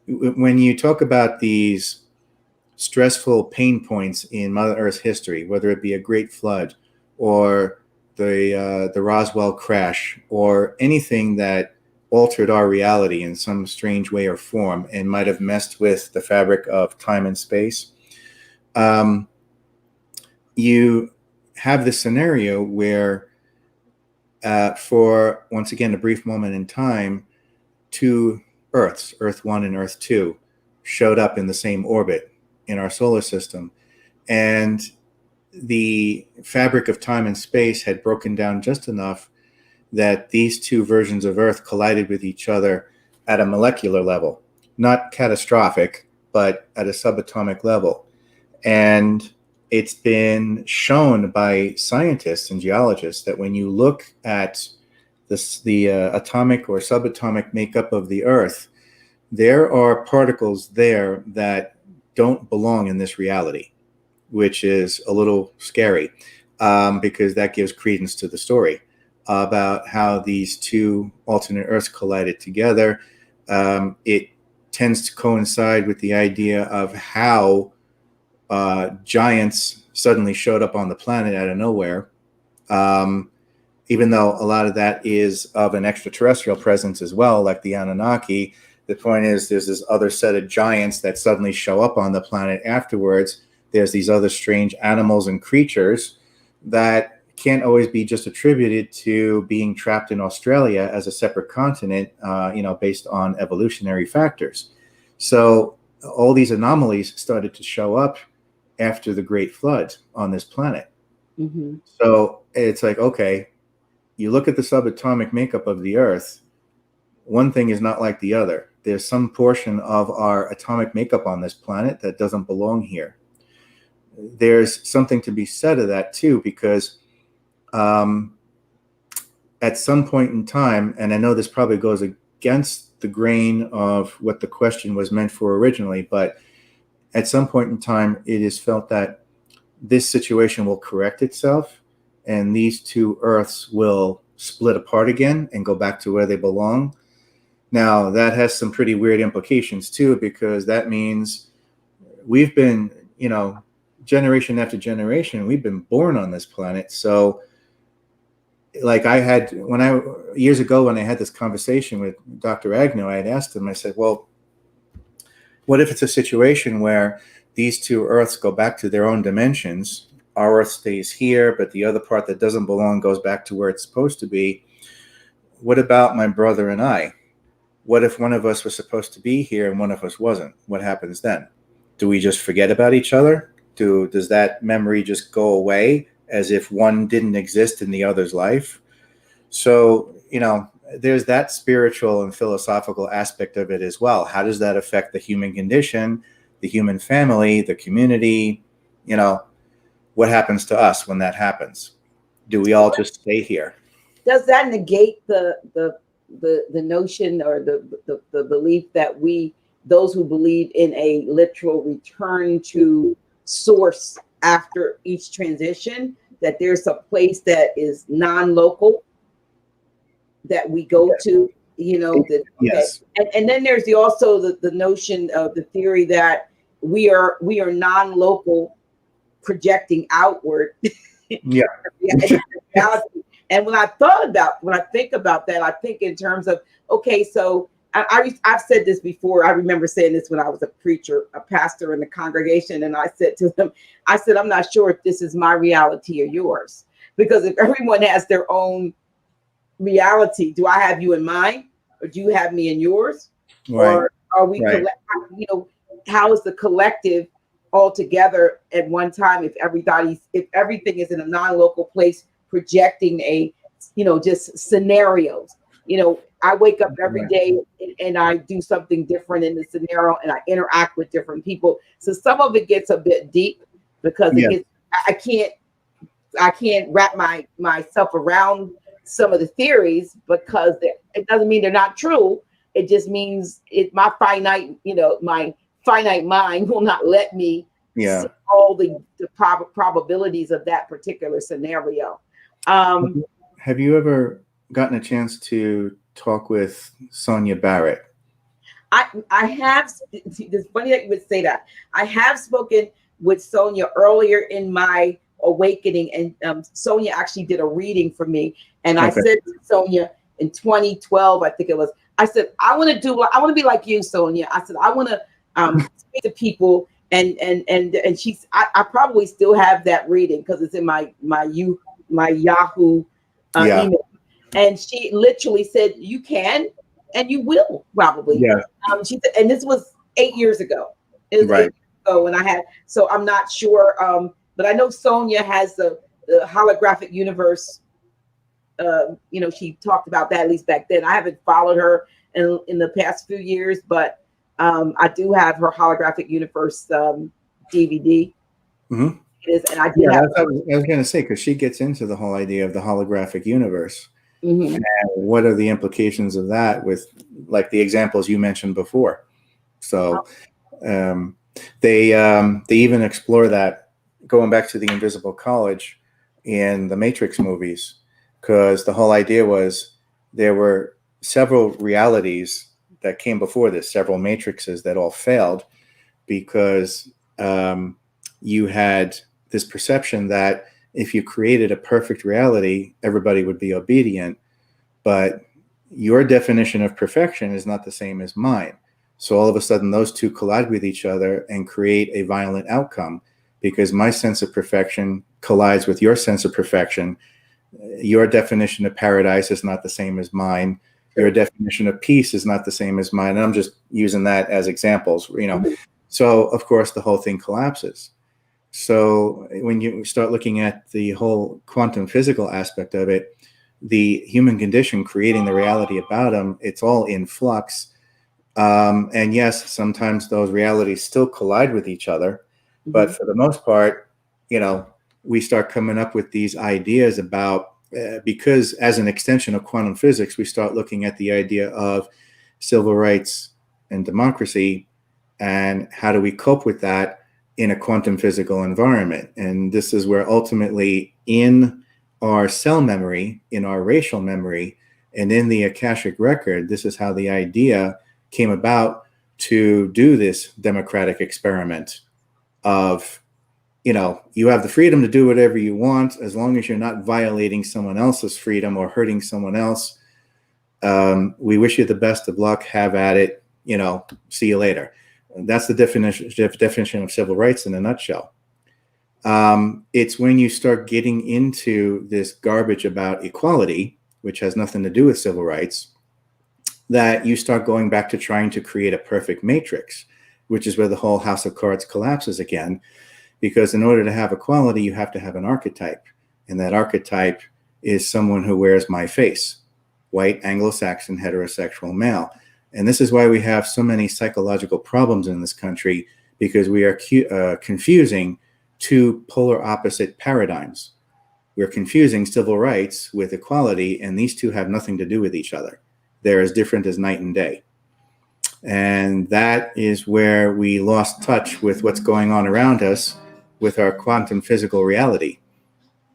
when you talk about these stressful pain points in Mother Earth's history, whether it be a great flood or the Roswell crash or anything that altered our reality in some strange way or form and might have messed with the fabric of time and space, you have this scenario where for, once again, a brief moment in time, 2 Earths, Earth 1 and Earth 2, showed up in the same orbit in our solar system, and the fabric of time and space had broken down just enough that these 2 versions of Earth collided with each other at a molecular level, not catastrophic, but at a subatomic level. And it's been shown by scientists and geologists that when you look at the atomic or subatomic makeup of the Earth, there are particles there that don't belong in this reality, which is a little scary, because that gives credence to the story about how these 2 alternate Earths collided together. It tends to coincide with the idea of how giants suddenly showed up on the planet out of nowhere, even though a lot of that is of an extraterrestrial presence as well, like the Anunnaki. The point is, there's this other set of giants that suddenly show up on the planet afterwards. There's these other strange animals and creatures that can't always be just attributed to being trapped in Australia as a separate continent, based on evolutionary factors. So all these anomalies started to show up after the Great Flood on this planet. Mm-hmm. So it's like, okay, you look at the subatomic makeup of the Earth, one thing is not like the other. There's some portion of our atomic makeup on this planet that doesn't belong here. There's something to be said of that too, because at some point in time, and I know this probably goes against the grain of what the question was meant for originally, but at some point in time, it is felt that this situation will correct itself and these 2 Earths will split apart again and go back to where they belong. Now, that has some pretty weird implications too, because that means we've been, generation after generation, we've been born on this planet. So like years ago when I had this conversation with Dr. Agnew, I had asked him, I said, well, what if it's a situation where these 2 Earths go back to their own dimensions? Our Earth stays here, but the other part that doesn't belong goes back to where it's supposed to be. What about my brother and I? What if one of us was supposed to be here and one of us wasn't? What happens then? Do we just forget about each other? Does that memory just go away as if one didn't exist in the other's life? So, there's that spiritual and philosophical aspect of it as well. How does that affect the human condition, the human family, the community? What happens to us when that happens? Do we all just stay here? Does that negate the notion or the belief that those who believe in a literal return to source after each transition, that there's a place that is non-local that we go to, Yes. And then there's also the notion of the theory that we are non-local projecting outward. Yeah. And when I think about that, I think in terms of, okay, so I've said this before. I remember saying this when I was a pastor in the congregation. And I said to them, I said, I'm not sure if this is my reality or yours, because if everyone has their own reality, do I have you in mind, or do you have me in yours? Right. Or are we, Right. how is the collective all together at one time if everything is in a non-local place projecting just scenarios. I wake up every day and I do something different in the scenario, and I interact with different people. So some of it gets a bit deep because Yeah. I can't wrap myself around some of the theories, because it doesn't mean they're not true. It just means my finite mind will not let me Yeah. see all the probabilities of that particular scenario. Have you ever gotten a chance to talk with Sonia Barrett? I have. It's funny that you would say that. I have spoken with Sonia earlier in my awakening, and Sonia actually did a reading for me. And I Okay. said to Sonia in 2012, I think it was, I said, I want to be like you, Sonia. I said, I want to speak to people, and I probably still have that reading because it's in my Yahoo Yeah. email. And she literally said, you can and you will probably. Yeah. She said, and this was 8 years ago. It was 8 Right. years ago when I had, so I'm not sure. But I know Sonia has the holographic universe. She talked about that at least back then. I haven't followed her in the past few years, but I do have her holographic universe DVD. Mm-hmm. It is, and I did Yeah, have. that's what I was going to say, because she gets into the whole idea of the holographic universe. Mhm. And what are the implications of that with, like, the examples you mentioned before? So they even explore that, going back to the Invisible College in the Matrix movies, because the whole idea was there were several realities that came before this, several matrices that all failed, because you had this perception that if you created a perfect reality, everybody would be obedient. But your definition of perfection is not the same as mine. So all of a sudden, those two collide with each other and create a violent outcome, because my sense of perfection collides with your sense of perfection. Your definition of paradise is not the same as mine. Your definition of peace is not the same as mine. And I'm just using that as examples, So, of course, the whole thing collapses. So when you start looking at the whole quantum physical aspect of it, the human condition creating the reality about them, it's all in flux. And yes, sometimes those realities still collide with each other. But for the most part, we start coming up with these ideas about, because as an extension of quantum physics, we start looking at the idea of civil rights and democracy, and how do we cope with that in a quantum physical environment. And this is where ultimately, in our cell memory, in our racial memory, and in the Akashic record, this is how the idea came about to do this democratic experiment of, you have the freedom to do whatever you want as long as you're not violating someone else's freedom or hurting someone else. We wish you the best of luck. Have at it. See you later. That's the definition of civil rights in a nutshell. It's when you start getting into this garbage about equality, which has nothing to do with civil rights, that you start going back to trying to create a perfect matrix, which is where the whole house of cards collapses again. Because in order to have equality, you have to have an archetype. And that archetype is someone who wears my face, white, Anglo-Saxon, heterosexual male. And this is why we have so many psychological problems in this country, because we are confusing two polar opposite paradigms. We're confusing civil rights with equality, and these two have nothing to do with each other. They're as different as night and day. And that is where we lost touch with what's going on around us with our quantum physical reality.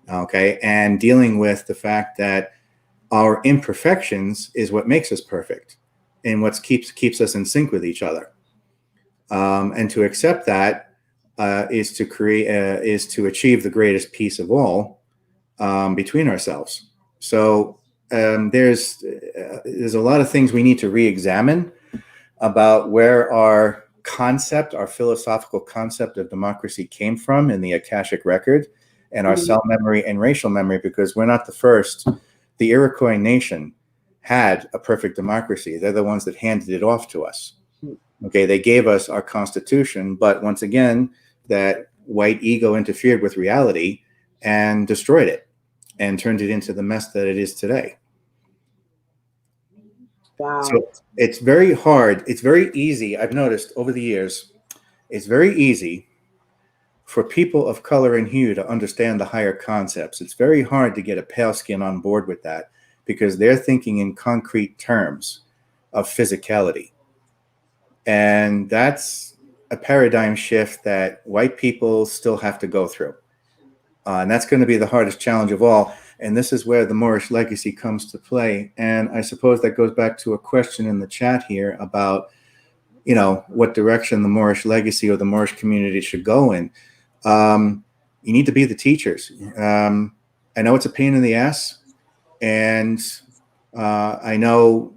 Okay. And dealing with the fact that our imperfections is what makes us perfect and what keeps us in sync with each other. And to accept that is to achieve the greatest peace of all between ourselves. So there's a lot of things we need to re-examine about where our philosophical concept of democracy came from in the Akashic record, and our cell memory and racial memory, because we're not the first. The Iroquois nation had a perfect democracy. They're the ones that handed it off to us. Okay, they gave us our constitution, but once again, that white ego interfered with reality and destroyed it and turned it into the mess that it is today. Wow. So it's very hard. It's very easy. I've noticed over the years, it's very easy for people of color and hue to understand the higher concepts. It's very hard to get a pale skin on board with that because they're thinking in concrete terms of physicality. And that's a paradigm shift that white people still have to go through. And that's going to be the hardest challenge of all. And this is where the Moorish legacy comes to play. And I suppose that goes back to a question in the chat here about, what direction the Moorish legacy or the Moorish community should go in. You need to be the teachers. I know it's a pain in the ass, and I know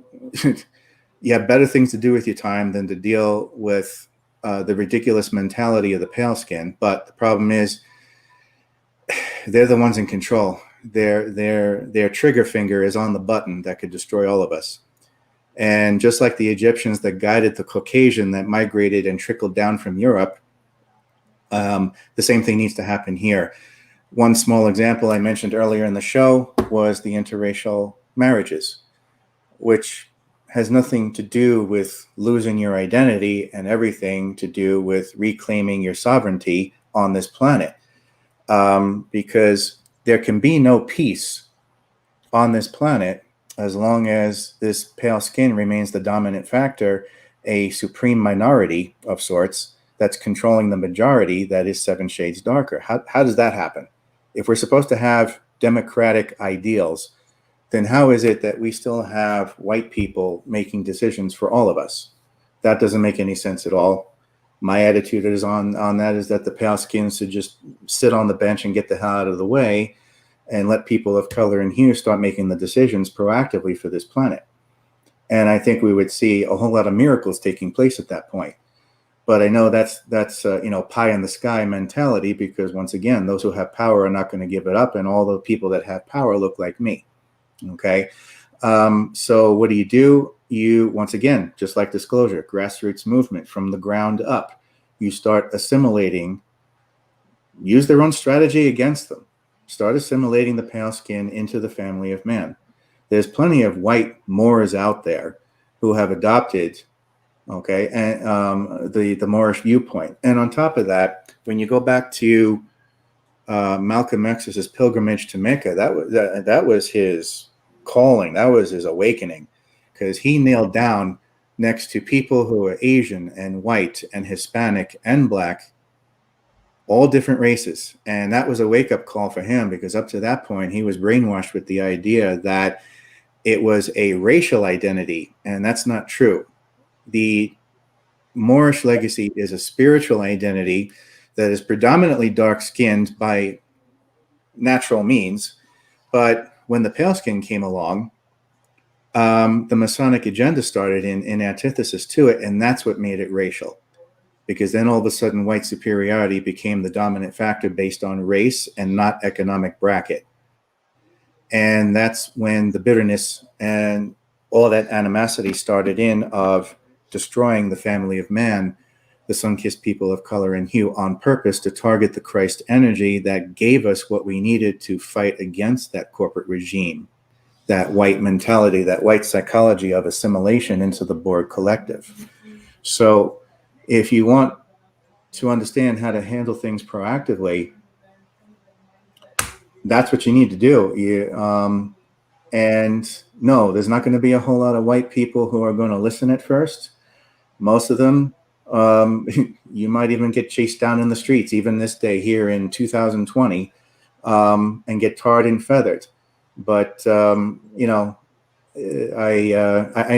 you have better things to do with your time than to deal with the ridiculous mentality of the pale skin. But the problem is, they're the ones in control. Their trigger finger is on the button that could destroy all of us. And just like the Egyptians that guided the Caucasian that migrated and trickled down from Europe, the same thing needs to happen here. One small example I mentioned earlier in the show was the interracial marriages, which has nothing to do with losing your identity and everything to do with reclaiming your sovereignty on this planet. Because there can be no peace on this planet as long as this pale skin remains the dominant factor, a supreme minority of sorts that's controlling the majority that is 7 shades darker. How does that happen? If we're supposed to have democratic ideals, then how is it that we still have white people making decisions for all of us? That doesn't make any sense at all. My attitude is on that is that the pale skins should just sit on the bench and get the hell out of the way and let people of color and hue start making the decisions proactively for this planet. And I think we would see a whole lot of miracles taking place at that point. But I know that's pie in the sky mentality, because once again, those who have power are not going to give it up, and all the people that have power look like me. Okay, so what do? You, once again, just like disclosure, grassroots movement from the ground up. You start assimilating, use their own strategy against them. Start assimilating the pale skin into the family of man. There's plenty of white Moors out there who have adopted, and the Moorish viewpoint. And on top of that, when you go back to Malcolm X's pilgrimage to Mecca, that was his calling. That was his awakening, because he nailed down next to people who are Asian and white and Hispanic and black, all different races. And that was a wake-up call for him, because up to that point, he was brainwashed with the idea that it was a racial identity, and that's not true. The Moorish legacy is a spiritual identity that is predominantly dark-skinned by natural means. But when the pale skin came along, the Masonic agenda started in antithesis to it, and that's what made it racial. Because then all of a sudden white superiority became the dominant factor based on race and not economic bracket. And that's when the bitterness and all that animosity started in of destroying the family of man, the sun-kissed people of color and hue, on purpose to target the Christ energy that gave us what we needed to fight against that corporate regime, that white mentality, that white psychology of assimilation into the Borg collective. So if you want to understand how to handle things proactively, that's what you need to do. And no, there's not going to be a whole lot of white people who are going to listen at first. Most of them, you might even get chased down in the streets, even this day here in 2020, and get tarred and feathered. But, I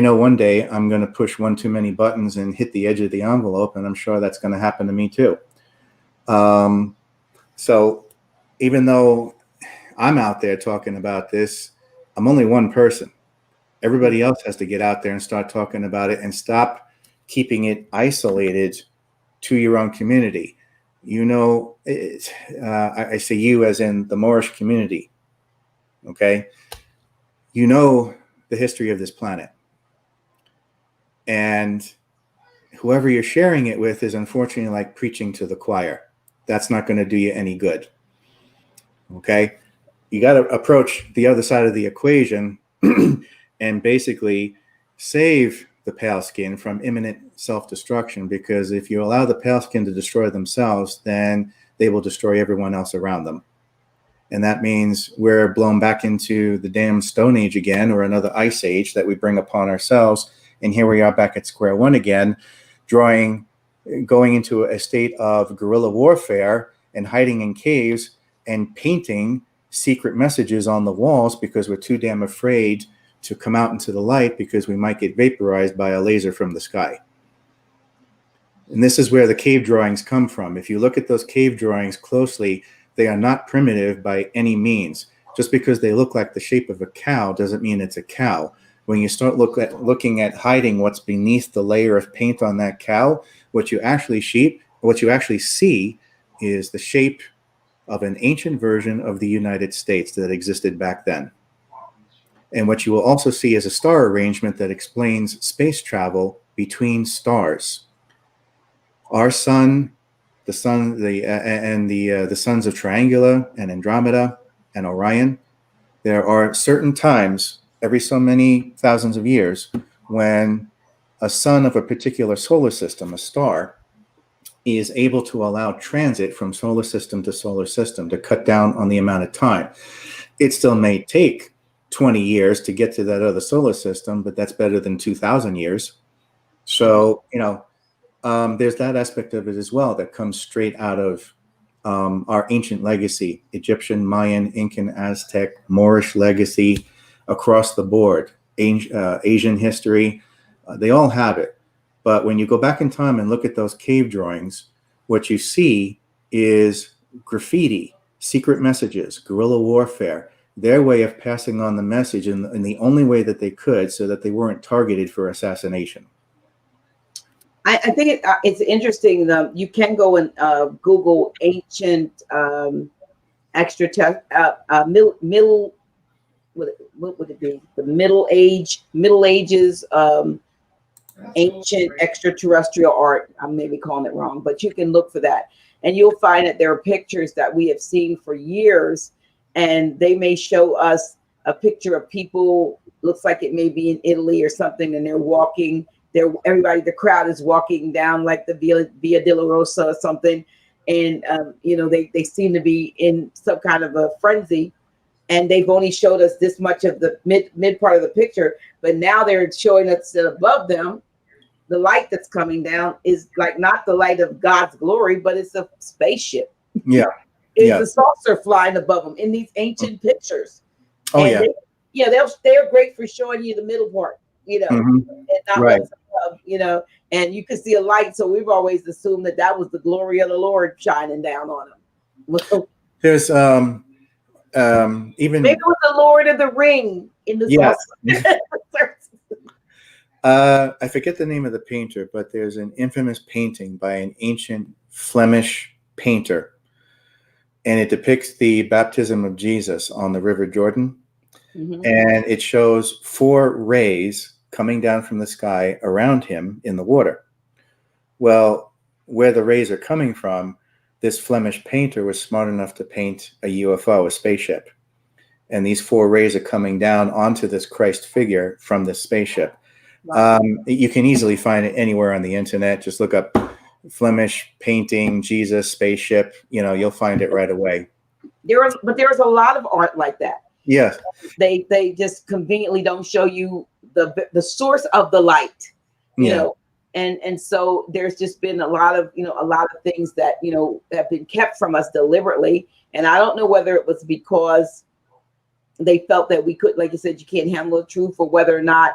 know one day I'm going to push one too many buttons and hit the edge of the envelope, and I'm sure that's going to happen to me too. So even though I'm out there talking about this, I'm only one person. Everybody else has to get out there and start talking about it and stop keeping it isolated to your own community. You know, I say you as in the Moorish community. Okay. You know the history of this planet. And whoever you're sharing it with is unfortunately like preaching to the choir. That's not going to do you any good. Okay. You got to approach the other side of the equation and basically save the pale skin from imminent self-destruction, because if you allow the pale skin to destroy themselves, then they will destroy everyone else around them. And that means we're blown back into the damn Stone Age again, or another ice age that we bring upon ourselves. And here we are back at square one again, going into a state of guerrilla warfare and hiding in caves and painting secret messages on the walls because we're too damn afraid to come out into the light because we might get vaporized by a laser from the sky. And this is where the cave drawings come from. If you look at those cave drawings closely, they are not primitive by any means. Just because they look like the shape of a cow doesn't mean it's a cow. When you start looking at hiding what's beneath the layer of paint on that cow, what you actually see is the shape of an ancient version of the United States that existed back then. And what you will also see is a star arrangement that explains space travel between stars. Our sun, the sons of Triangula and Andromeda and Orion. There are certain times every so many thousands of years when a sun of a particular solar system, a star, is able to allow transit from solar system to solar system to cut down on the amount of time. It still may take 20 years to get to that other solar system, but that's better than 2,000 years. So, there's that aspect of it as well that comes straight out of our ancient legacy, Egyptian, Mayan, Incan, Aztec, Moorish legacy, across the board, Asian history, they all have it. But when you go back in time and look at those cave drawings, what you see is graffiti, secret messages, guerrilla warfare, their way of passing on the message in the only way that they could so that they weren't targeted for assassination. I think it's interesting. You can go and Google ancient what would it be? The Middle Ages ancient extraterrestrial art. I may be calling it wrong, but you can look for that, and you'll find that there are pictures that we have seen for years, and they may show us a picture of people. Looks like it may be in Italy or something, and they're walking. The crowd is walking down like the Via Dolorosa or something, and they seem to be in some kind of a frenzy, and they've only showed us this much of the mid part of the picture, but now they're showing us that above them, the light that's coming down is like not the light of God's glory, but it's a spaceship. Yeah, it's a saucer flying above them in these ancient pictures. Oh, and yeah. They're great for showing you the middle part. And not Right. and you can see a light. So we've always assumed that was the glory of the Lord shining down on them. There's even maybe it was the Lord of the Ring in the saucer. I forget the name of the painter, but there's an infamous painting by an ancient Flemish painter, and it depicts the baptism of Jesus on the River Jordan. Mm-hmm. And it shows 4 rays coming down from the sky around him in the water. Well, where the rays are coming from, this Flemish painter was smart enough to paint a UFO, a spaceship. And these 4 rays are coming down onto this Christ figure from this spaceship. Wow. You can easily find it anywhere on the internet. Just look up Flemish painting, Jesus, spaceship. You'll find it right away. There's a lot of art like that. Yes. They just conveniently don't show you the source of the light, and so there's just been a lot of things that have been kept from us deliberately. And I don't know whether it was because they felt that we could, like you said, you can't handle the truth, or whether or not.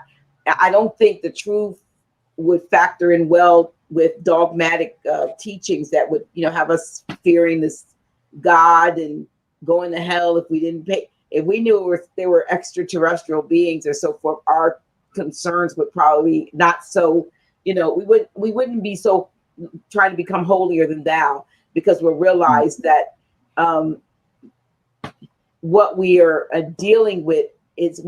I don't think the truth would factor in well with dogmatic teachings that would have us fearing this God and going to hell if we didn't pay. if we knew there were extraterrestrial beings or so forth, our concerns would probably not so, we wouldn't be so trying to become holier than thou, because we'll realize that what we are dealing with is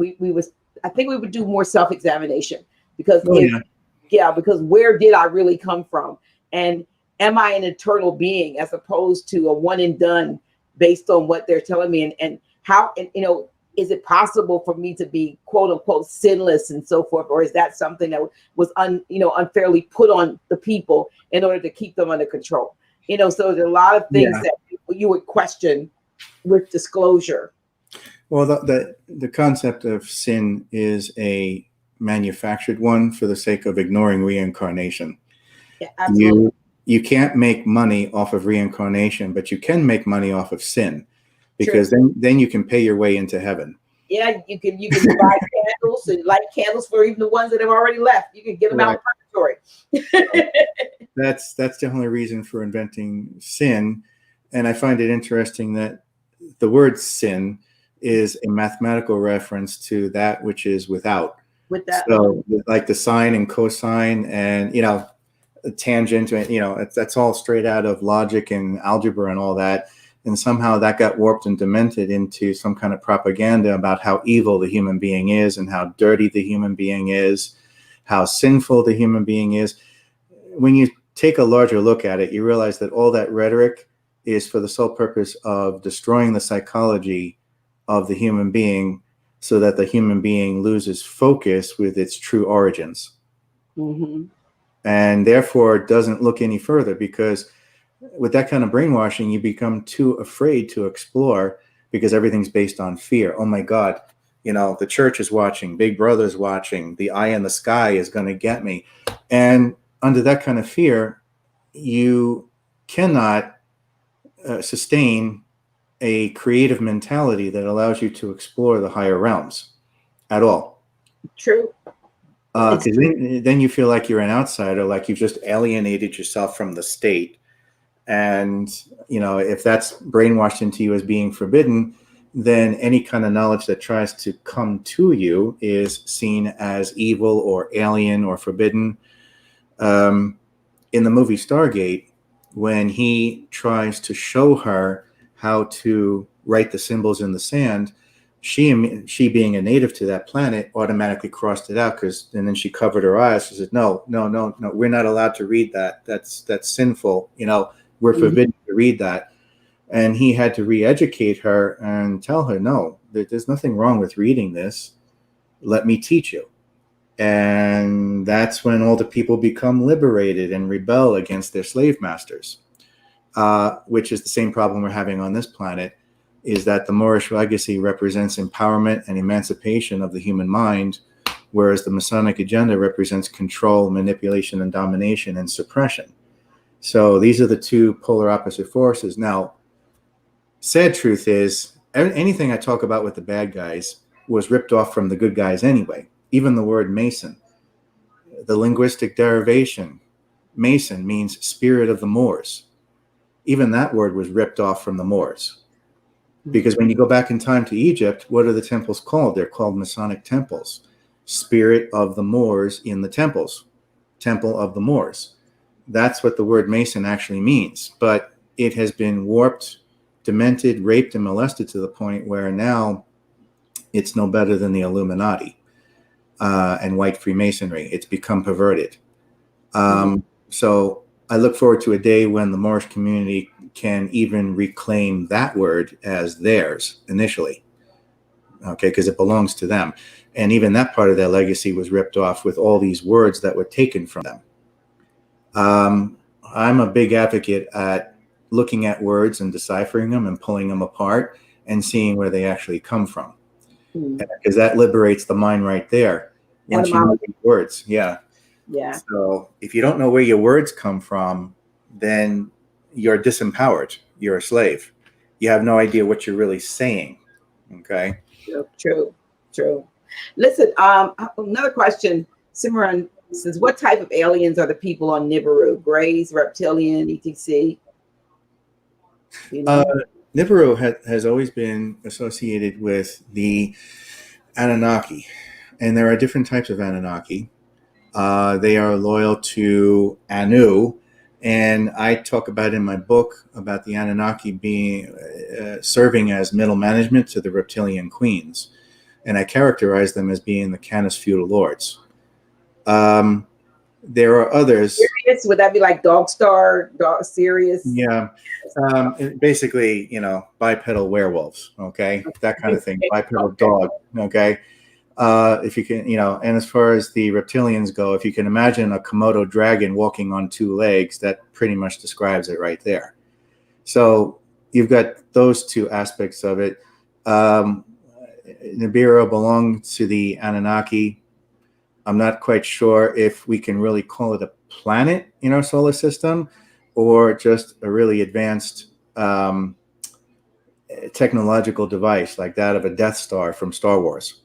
I think we would do more self-examination, because because where did I really come from? And am I an eternal being as opposed to a one and done based on what they're telling me? And how, is it possible for me to be quote unquote sinless and so forth? Or is that something that was unfairly put on the people in order to keep them under control? So there's a lot of things that you would question with disclosure. Well, the concept of sin is a manufactured one for the sake of ignoring reincarnation. Yeah, absolutely. You can't make money off of reincarnation, but you can make money off of sin, because then you can pay your way into heaven. Yeah, you can buy candles and light candles for even the ones that have already left. You can get them out of purgatory. That's the only reason for inventing sin. And I find it interesting that the word sin is a mathematical reference to that which is without. With that, so like the sine and cosine and tangent, that's all straight out of logic and algebra and all that. And somehow that got warped and demented into some kind of propaganda about how evil the human being is and how dirty the human being is, how sinful the human being is. When you take a larger look at it, you realize that all that rhetoric is for the sole purpose of destroying the psychology of the human being, so that the human being loses focus with its true origins. Mm-hmm. And therefore doesn't look any further, because with that kind of brainwashing, you become too afraid to explore, because everything's based on fear. Oh my God, the church is watching, Big Brother's watching, the eye in the sky is going to get me. And under that kind of fear, you cannot sustain a creative mentality that allows you to explore the higher realms at all. True. Because then you feel like you're an outsider, like you've just alienated yourself from the state. And, if that's brainwashed into you as being forbidden, then any kind of knowledge that tries to come to you is seen as evil or alien or forbidden. In the movie Stargate, when he tries to show her how to write the symbols in the sand, she being a native to that planet automatically crossed it out, and then she covered her eyes. She said, no, we're not allowed to read that. That's sinful. We're forbidden to read that. And he had to re-educate her and tell her, no, there's nothing wrong with reading this. Let me teach you. And that's when all the people become liberated and rebel against their slave masters. Which is the same problem we're having on this planet, is that the Moorish Legacy represents empowerment and emancipation of the human mind, whereas the Masonic agenda represents control, manipulation, and domination and suppression. So these are the two polar opposite forces. Now, sad truth is, anything I talk about with the bad guys was ripped off from the good guys anyway. Even the word Mason, the linguistic derivation, Mason means spirit of the Moors. Even that word was ripped off from the Moors. Because when you go back in time to Egypt, what are the temples called? They're called Masonic temples. Spirit of the Moors in the temples. Temple of the Moors. That's what the word Mason actually means. But it has been warped, demented, raped, and molested to the point where now it's no better than the Illuminati and white Freemasonry. It's become perverted. So I look forward to a day when the Moorish community can even reclaim that word as theirs initially, because it belongs to them. And even that part of their legacy was ripped off with all these words that were taken from them. I'm a big advocate at looking at words and deciphering them and pulling them apart and seeing where they actually come from, because that liberates the mind right there. Once you know the words, Yeah. So if you don't know where your words come from, then you're disempowered. You're a slave. You have no idea what you're really saying. Okay. True. Listen, another question, Simran says, what type of aliens are the people on Nibiru? Greys, reptilian, etc.? Nibiru has always been associated with the Anunnaki, and there are different types of Anunnaki. They are loyal to Anu, and I talk about in my book about the Anunnaki being serving as middle management to the reptilian queens, and I characterize them as being the Canis feudal lords. There are others. Sirius, would that be like Dog Star, Sirius? Yeah. Basically, bipedal werewolves, okay? That kind of thing, bipedal dog, okay? If you can, and as far as the reptilians go, if you can imagine a Komodo dragon walking on two legs, that pretty much describes it right there. So you've got those two aspects of it. Nibiru belonged to the Anunnaki. I'm not quite sure if we can really call it a planet in our solar system or just a really advanced technological device like that of a Death Star from Star Wars.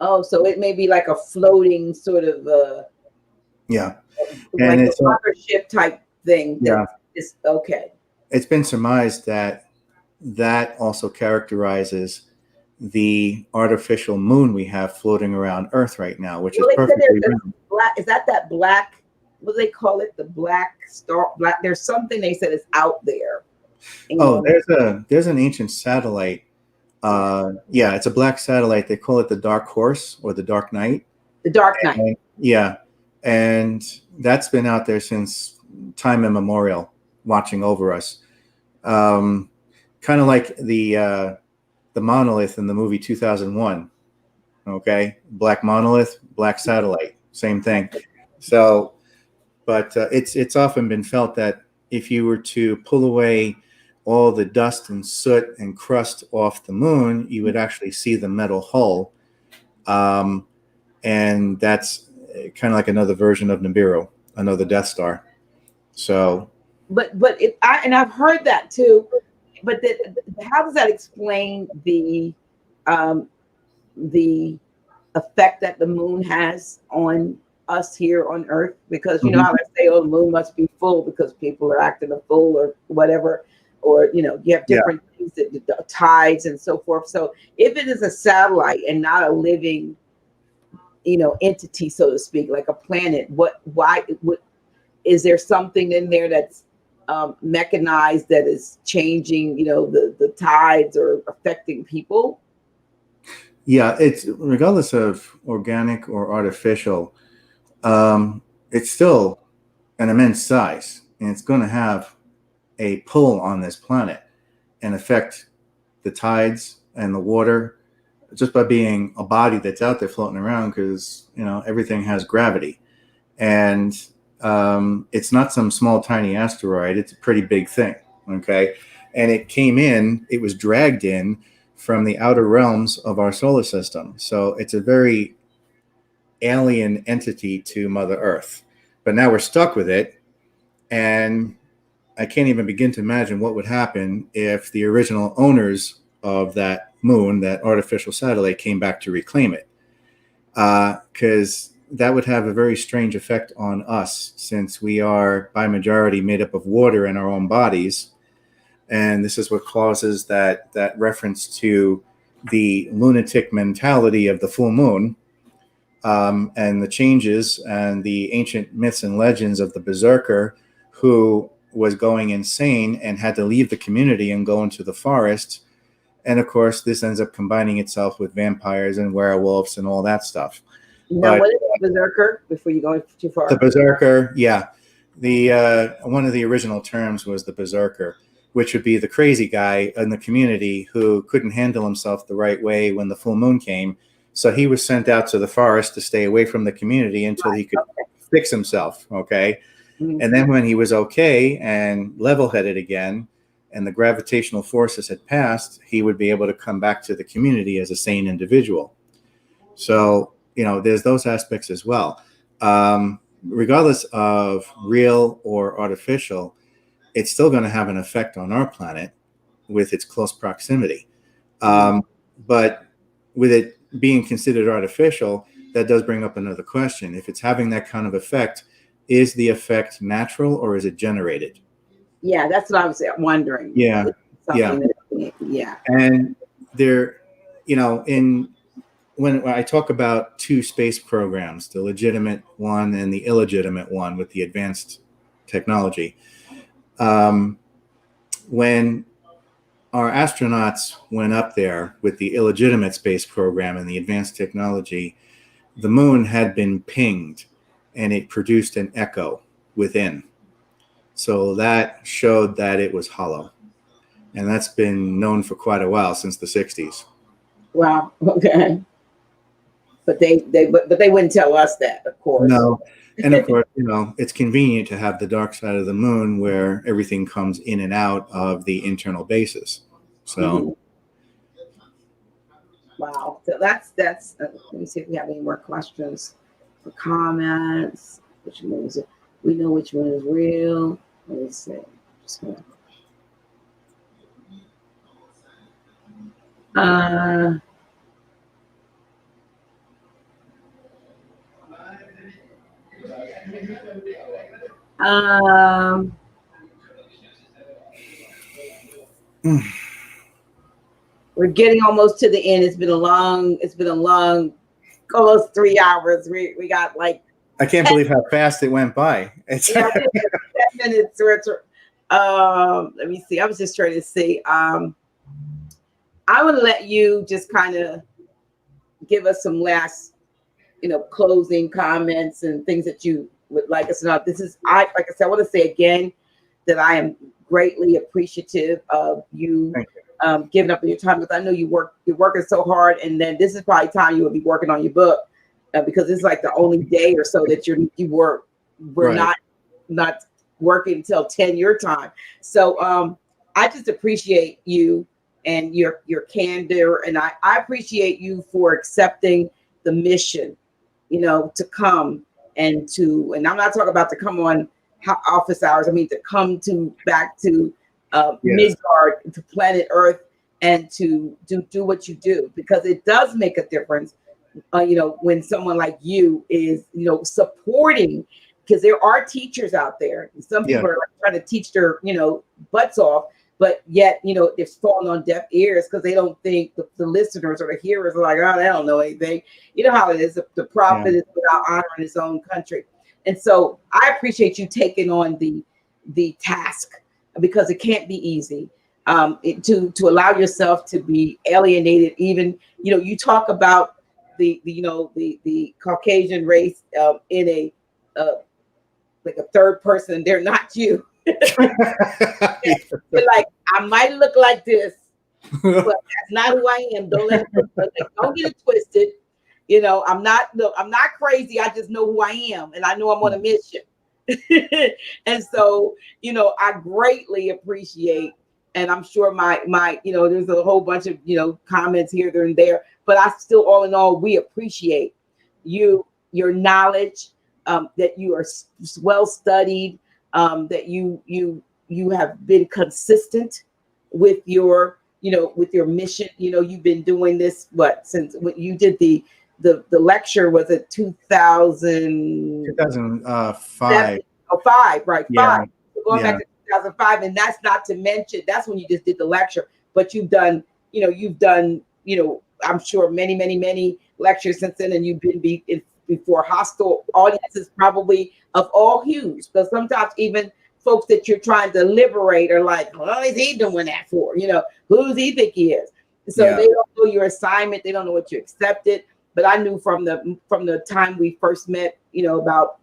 Oh, so it may be like a floating sort of yeah, like and a it's mothership type thing. Yeah, it's okay. It's been surmised that also characterizes the artificial moon we have floating around Earth right now, which is perfectly round. Black. Is that black? What do they call it? The black star. Black. There's something they said is out there. Oh, there's an ancient satellite. Yeah, it's a black satellite. They call it the Dark Horse or the Dark Knight. The Dark Knight. And that's been out there since time immemorial, watching over us. Kind of like the monolith in the movie 2001. Okay, black monolith, black satellite, same thing. So, but it's often been felt that if you were to pull away all the dust and soot and crust off the moon, you would actually see the metal hull, and that's kind of like another version of Nibiru, another Death Star. So, I've heard that too. But how does that explain the effect that the moon has on us here on Earth? Because you know how they say, "Oh, the moon must be full because people are acting a fool," or whatever, or you have different things, the tides and so forth. So, if it is a satellite and not a living, entity, so to speak, like a planet, why is there something in there that's mechanized that is changing, the tides or affecting people? Yeah, it's regardless of organic or artificial, it's still an immense size, and it's going to have a pull on this planet and affect the tides and the water just by being a body that's out there floating around, because everything has gravity, and it's not some small tiny asteroid. It's a pretty big thing. Okay, and it was dragged in from the outer realms of our solar system. So it's a very alien entity to Mother Earth. But now we're stuck with it, and I can't even begin to imagine what would happen if the original owners of that moon, that artificial satellite, came back to reclaim it. Because that would have a very strange effect on us, since we are by majority made up of water in our own bodies. And this is what causes that reference to the lunatic mentality of the full moon, and the changes and the ancient myths and legends of the berserker who was going insane and had to leave the community and go into the forest. And of course, this ends up combining itself with vampires and werewolves and all that stuff. Now, what is the berserker? Before you go too far, the berserker, yeah, the one of the original terms was the berserker, which would be the crazy guy in the community who couldn't handle himself the right way when the full moon came. So he was sent out to the forest to stay away from the community until he could fix himself. Okay. Mm-hmm. And then when he was okay and level-headed again, and the gravitational forces had passed, he would be able to come back to the community as a sane individual. So, there's those aspects as well. Regardless of real or artificial, it's still going to have an effect on our planet with its close proximity. But with it being considered artificial, that does bring up another question. If it's having that kind of effect, is the effect natural or is it generated? Yeah, that's what I was wondering. Yeah, yeah. Yeah. And there, when I talk about two space programs, the legitimate one and the illegitimate one with the advanced technology, when our astronauts went up there with the illegitimate space program and the advanced technology, the moon had been pinged and it produced an echo within. So that showed that it was hollow. And that's been known for quite a while, since the 60s. Wow. Okay. But they wouldn't tell us that, of course. No. And of course, it's convenient to have the dark side of the moon where everything comes in and out of the internal bases. So, Mhm. Wow. So that's. Let me see if we have any more questions or comments. Which one is it? We know which one is real. Let me see. Just gonna, we're getting almost to the end. It's been a long, almost 3 hours. We got like I can't believe how fast it went by. It's 10 minutes. Let me see. I was just trying to see. I want to let you just kind of give us some last, closing comments and things that you would like us to know. Like I said, I want to say again that I am greatly appreciative of you giving up your time, because I know you're working so hard, and then this is probably time you would be working on your book, because it's like the only day or so that we're Right. not working until 10 your time. So I just appreciate you and your candor, and I appreciate you for accepting the mission, to come and I'm not talking about to come on office hours. I mean to come back to Yes. Midgard, to planet Earth, and to do what you do, because it does make a difference. When someone like you is, supporting, because there are teachers out there. Some people are trying to teach their, butts off, but yet, they're falling on deaf ears because they don't think the listeners or the hearers are like, oh, they don't know anything. You know how it is. The prophet is without honor in his own country. And so I appreciate you taking on the task, because it can't be easy. To allow yourself to be alienated, even, you talk about the Caucasian race in a like a third person. They're not you. You're like, I might look like this, but that's not who I am. Don't get it twisted. I'm not crazy. I just know who I am, and I know I'm on a mission. And so, I greatly appreciate, and I'm sure my there's a whole bunch of comments here, there, and there, but I still, all in all, we appreciate your knowledge, that you are well studied, that you have been consistent with your mission. You've been doing this since when you did the lecture, was it 2005. Oh, 5, right? Yeah. 5. So going back to 2005, and that's not to mention, that's when you just did the lecture, but you've done, I'm sure many lectures since then, and you've been before hostile audiences, probably of all hues, because sometimes even folks that you're trying to liberate are like, what is he doing that for? Who does he think he is? So they don't know your assignment, they don't know what you accepted. But I knew from the time we first met, about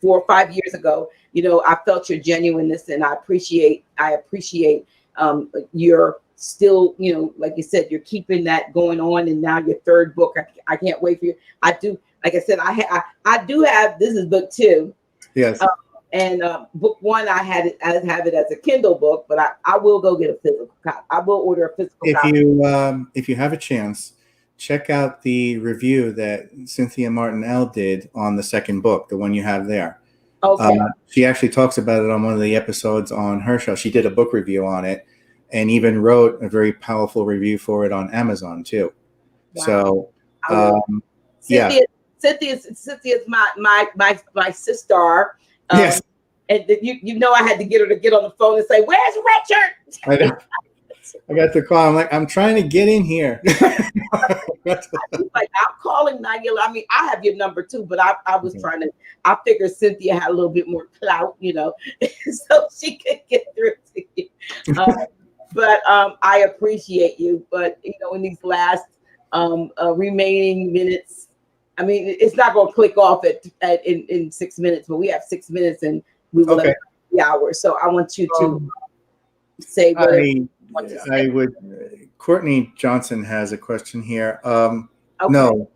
4 or 5 years ago, I felt your genuineness, and I appreciate your still, like you said, you're keeping that going on, and now your third book. I can't wait for you. I do, like I said, I do have, this is book 2. Yes. And book 1, I have it as a Kindle book, but I will go get a physical copy. I will order a physical copy. If you have a chance, check out the review that Cynthia Martinell did on the second book, the one you have there. Okay. She actually talks about it on one of the episodes on her show. She did a book review on it, and even wrote a very powerful review for it on Amazon too. Wow. So, Cynthia's my sister. Yes. And you know, I had to get her to get on the phone and say, "Where's Richard?" I got the call. I'm like, I'm trying to get in here. He's like, I'm calling Nigel. I mean, I have your number too, but I was trying to. I figured Cynthia had a little bit more clout, you know, so she could get through to you. But I appreciate you. But you know, in these last remaining minutes, I mean, it's not going to click off in 6 minutes, but we have 6 minutes, and we will have the hour. So I want you to say whatever you want to say. I would. Courtney Johnson has a question here. Okay. No,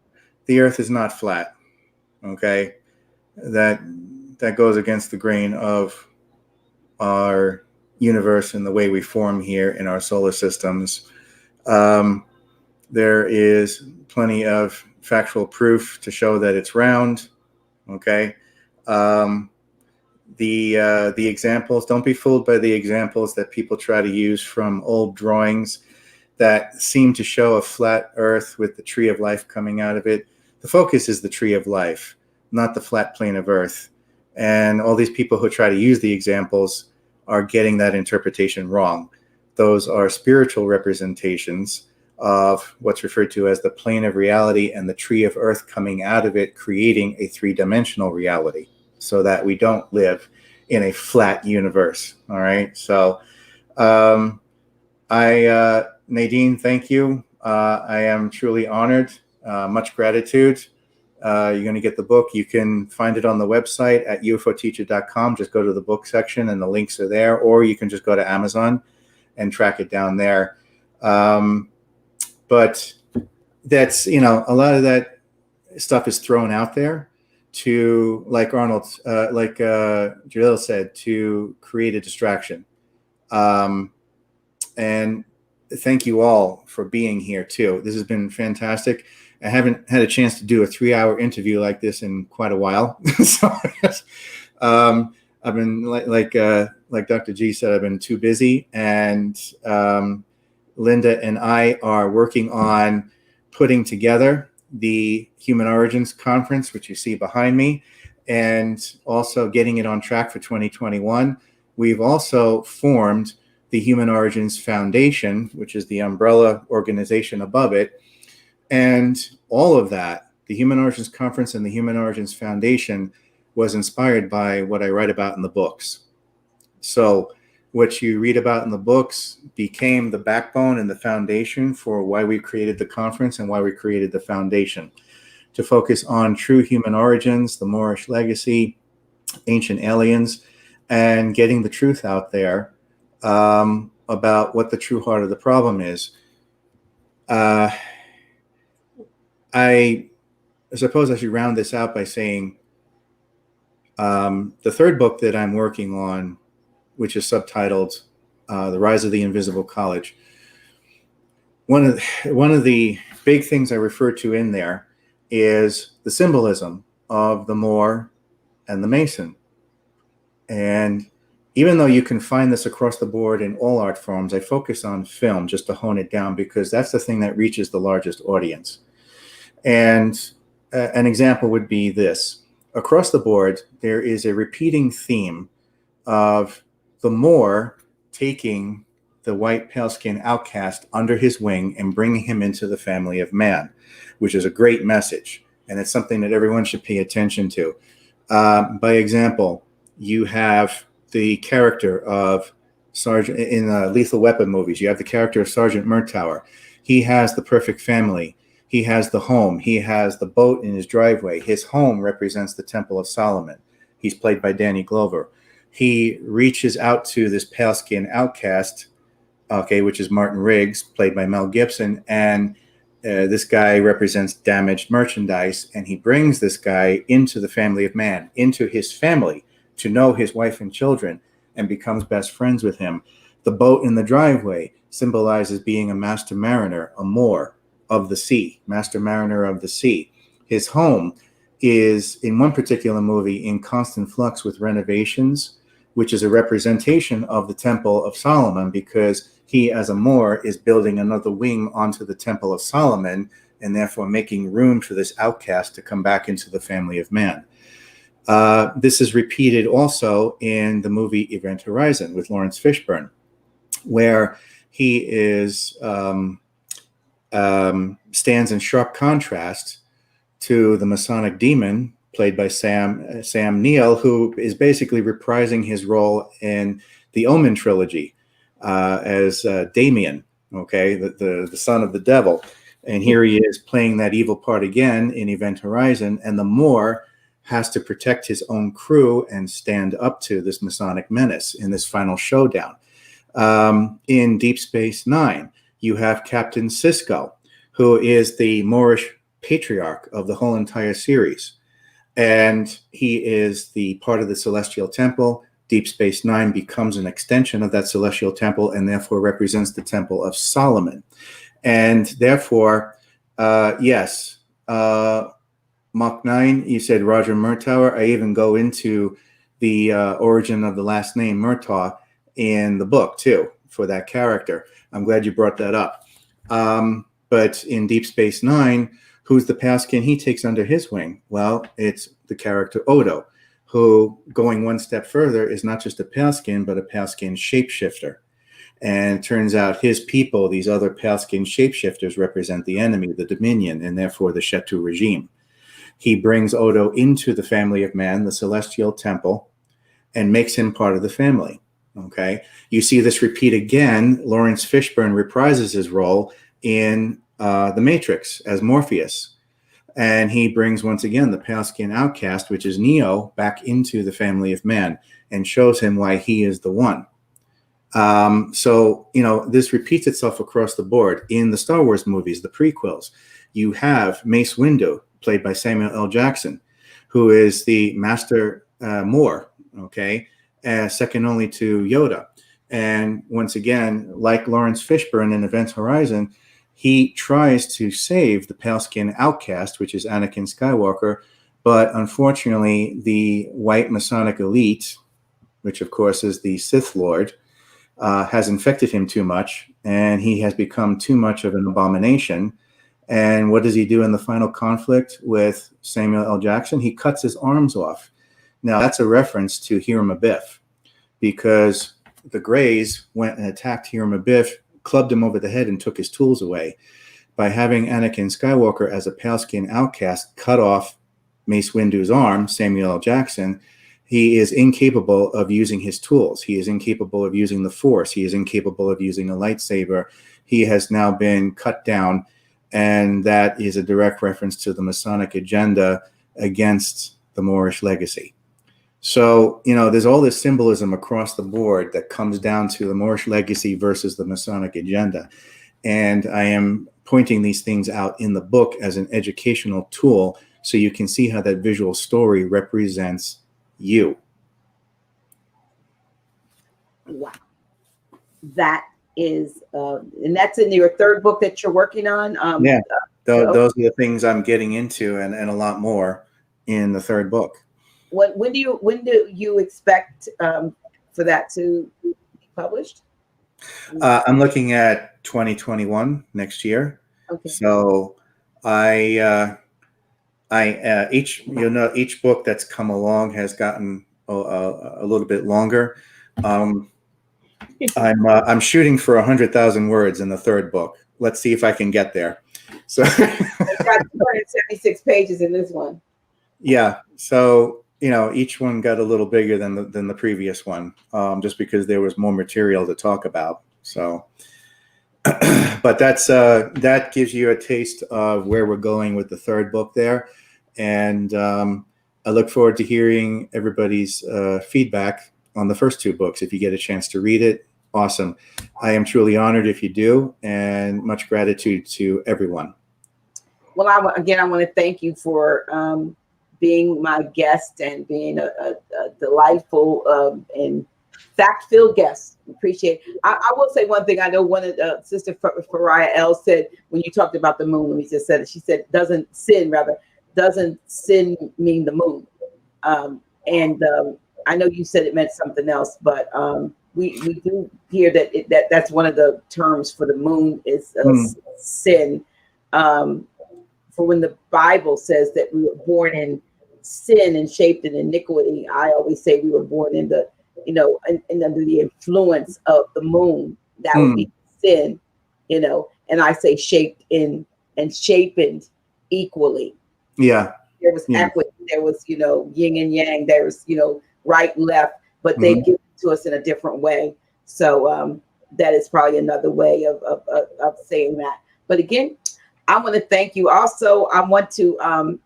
the Earth is not flat. Okay, that goes against the grain of our universe and the way we form here in our solar systems. There is plenty of factual proof to show that it's round. Okay. The examples, don't be fooled by the examples that people try to use from old drawings that seem to show a flat Earth with the tree of life coming out of it. The focus is the tree of life, not the flat plane of Earth. And all these people who try to use the examples are getting that interpretation wrong. Those are spiritual representations of what's referred to as the plane of reality and the tree of Earth coming out of it, creating a three-dimensional reality so that we don't live in a flat universe. All right. So Nadine, thank you. I am truly honored. Much gratitude. You're going to get the book. You can find it on the website at ufoteacher.com. Just go to the book section and the links are there, or you can just go to Amazon and track it down there. But that's, you know, a lot of that stuff is thrown out there to, like Arnold, Jalil said, to create a distraction. And thank you all for being here too. This has been fantastic. I haven't had a chance to do a 3-hour interview like this in quite a while. So I've been like Dr. G said, I've been too busy, and Linda and I are working on putting together the Human Origins Conference, which you see behind me, and also getting it on track for 2021. We've also formed the Human Origins Foundation, which is the umbrella organization above it. And all of that, the Human Origins Conference and the Human Origins Foundation, was inspired by what I write about in the books. So what you read about in the books became the backbone and the foundation for why we created the conference and why we created the foundation, to focus on true human origins, the Moorish legacy, ancient aliens, and getting the truth out there about what the true heart of the problem is. I suppose I should round this out by saying the third book that I'm working on, which is subtitled The Rise of the Invisible College. One of the big things I refer to in there is the symbolism of the Moor and the Mason. And even though you can find this across the board in all art forms, I focus on film just to hone it down, because that's the thing that reaches the largest audience. And an example would be this. Across the board, there is a repeating theme of the Moor taking the white pale-skinned outcast under his wing and bringing him into the family of man, which is a great message. And it's something that everyone should pay attention to. By example, you have the character of Sergeant in Lethal Weapon movies. You have the character of Sergeant Murtaugh. He has the perfect family. He has the home. He has the boat in his driveway. His home represents the Temple of Solomon. He's played by Danny Glover. He reaches out to this pale-skinned outcast, okay, which is Martin Riggs, played by Mel Gibson, and this guy represents damaged merchandise, and he brings this guy into the family of man, into his family, to know his wife and children, and becomes best friends with him. The boat in the driveway symbolizes being a master mariner, a Moor of the sea, master mariner of the sea. His home is, in one particular movie, in constant flux with renovations, which is a representation of the Temple of Solomon, because he, as a Moor, is building another wing onto the Temple of Solomon, and therefore making room for this outcast to come back into the family of man. This is repeated also in the movie Event Horizon with Lawrence Fishburne, where he is stands in sharp contrast to the Masonic demon played by Sam Neill, who is basically reprising his role in the Omen trilogy as Damien, okay, the son of the devil. And here he is playing that evil part again in Event Horizon, and the Moor has to protect his own crew and stand up to this Masonic menace in this final showdown. In Deep Space Nine, you have Captain Sisko, who is the Moorish patriarch of the whole entire series. And he is the part of the Celestial Temple. Deep Space Nine becomes an extension of that Celestial Temple and therefore represents the Temple of Solomon. And therefore, yes, Mach 9, you said Roger Murtaugh. I even go into the origin of the last name Murtaugh in the book, too, for that character. I'm glad you brought that up. But in Deep Space Nine, who's the Paskin he takes under his wing? Well, it's the character Odo, who, going one step further, is not just a Paskin, but a Paskin shapeshifter. And it turns out his people, these other Paskin shapeshifters, represent the enemy, the Dominion, and therefore the Shetu regime. He brings Odo into the family of man, the Celestial Temple, and makes him part of the family. Okay, you see this repeat again. Lawrence Fishburne reprises his role in The Matrix as Morpheus, and he brings once again the Paskin outcast, which is Neo, back into the family of man and shows him why he is the one. So, you know, this repeats itself across the board. In the Star Wars movies, the prequels, you have Mace Windu, played by Samuel L. Jackson, who is the Master Moor, okay, second only to Yoda. And once again, like Lawrence Fishburne in Event Horizon, he tries to save the Paskin outcast, which is Anakin Skywalker, but unfortunately, the white Masonic elite, which of course is the Sith Lord, has infected him too much, and he has become too much of an abomination. And what does he do in the final conflict with Samuel L. Jackson? He cuts his arms off. Now, that's a reference to Hiram Abiff, because the Greys went and attacked Hiram Abiff, clubbed him over the head, and took his tools away. By having Anakin Skywalker as a Paskin outcast cut off Mace Windu's arm, Samuel L. Jackson, he is incapable of using his tools. He is incapable of using the Force. He is incapable of using a lightsaber. He has now been cut down, and that is a direct reference to the Masonic agenda against the Moorish Legacy. So, you know, there's all this symbolism across the board that comes down to the Moorish Legacy versus the Masonic agenda. And I am pointing these things out in the book as an educational tool so you can see how that visual story represents you. Wow. That is, and that's in your third book that you're working on? Yeah, those are the things I'm getting into, and a lot more in the third book. When do you expect for that to be published? I'm looking at 2021, next year. Okay. So each book that's come along has gotten a little bit longer. I'm shooting for 100,000 words in the third book. Let's see if I can get there. So It's got 276 pages in this one. Yeah. So, you know, each one got a little bigger than the previous one, just because there was more material to talk about. So, but that gives you a taste of where we're going with the third book there. And I look forward to hearing everybody's feedback on the first two books. If you get a chance to read it, awesome. I am truly honored if you do, and much gratitude to everyone. Well, I want to thank you for being my guest and being a delightful and fact-filled guest. Appreciate it. I will say one thing. I know one of Sister Faraya L said when you talked about the moon, when we just said it, she said, doesn't sin mean the moon? And I know you said it meant something else, but we do hear that that's one of the terms for the moon is sin. For when the Bible says that we were born in sin and shaped in iniquity. I always say we were born in the, and under the influence of the moon. That would be sin, and I say shaped in and shapened equally. Yeah. There was equity, there was, yin and yang, there's, right, left, but they give it to us in a different way. So that is probably another way of saying that. But again, I want to thank you. Also, I want to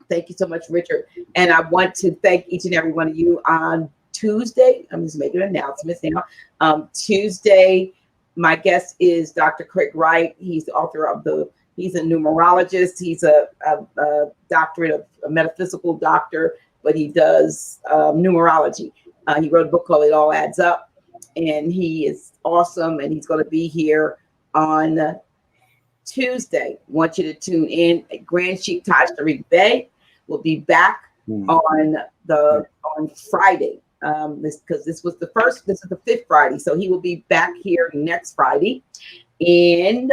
thank you so much, Richard. And I want to thank each and every one of you on Tuesday. I'm just making announcements now. Tuesday, my guest is Dr. Craig Wright. He's the author of he's a numerologist. He's a doctorate of a metaphysical doctor, but he does numerology. He wrote a book called It All Adds Up, and he is awesome. And he's going to be here on Tuesday. Want you to tune in at Grand Chic Taj Tariq Bay. We'll be back on Friday. Because this is the fifth Friday, so he will be back here next Friday, and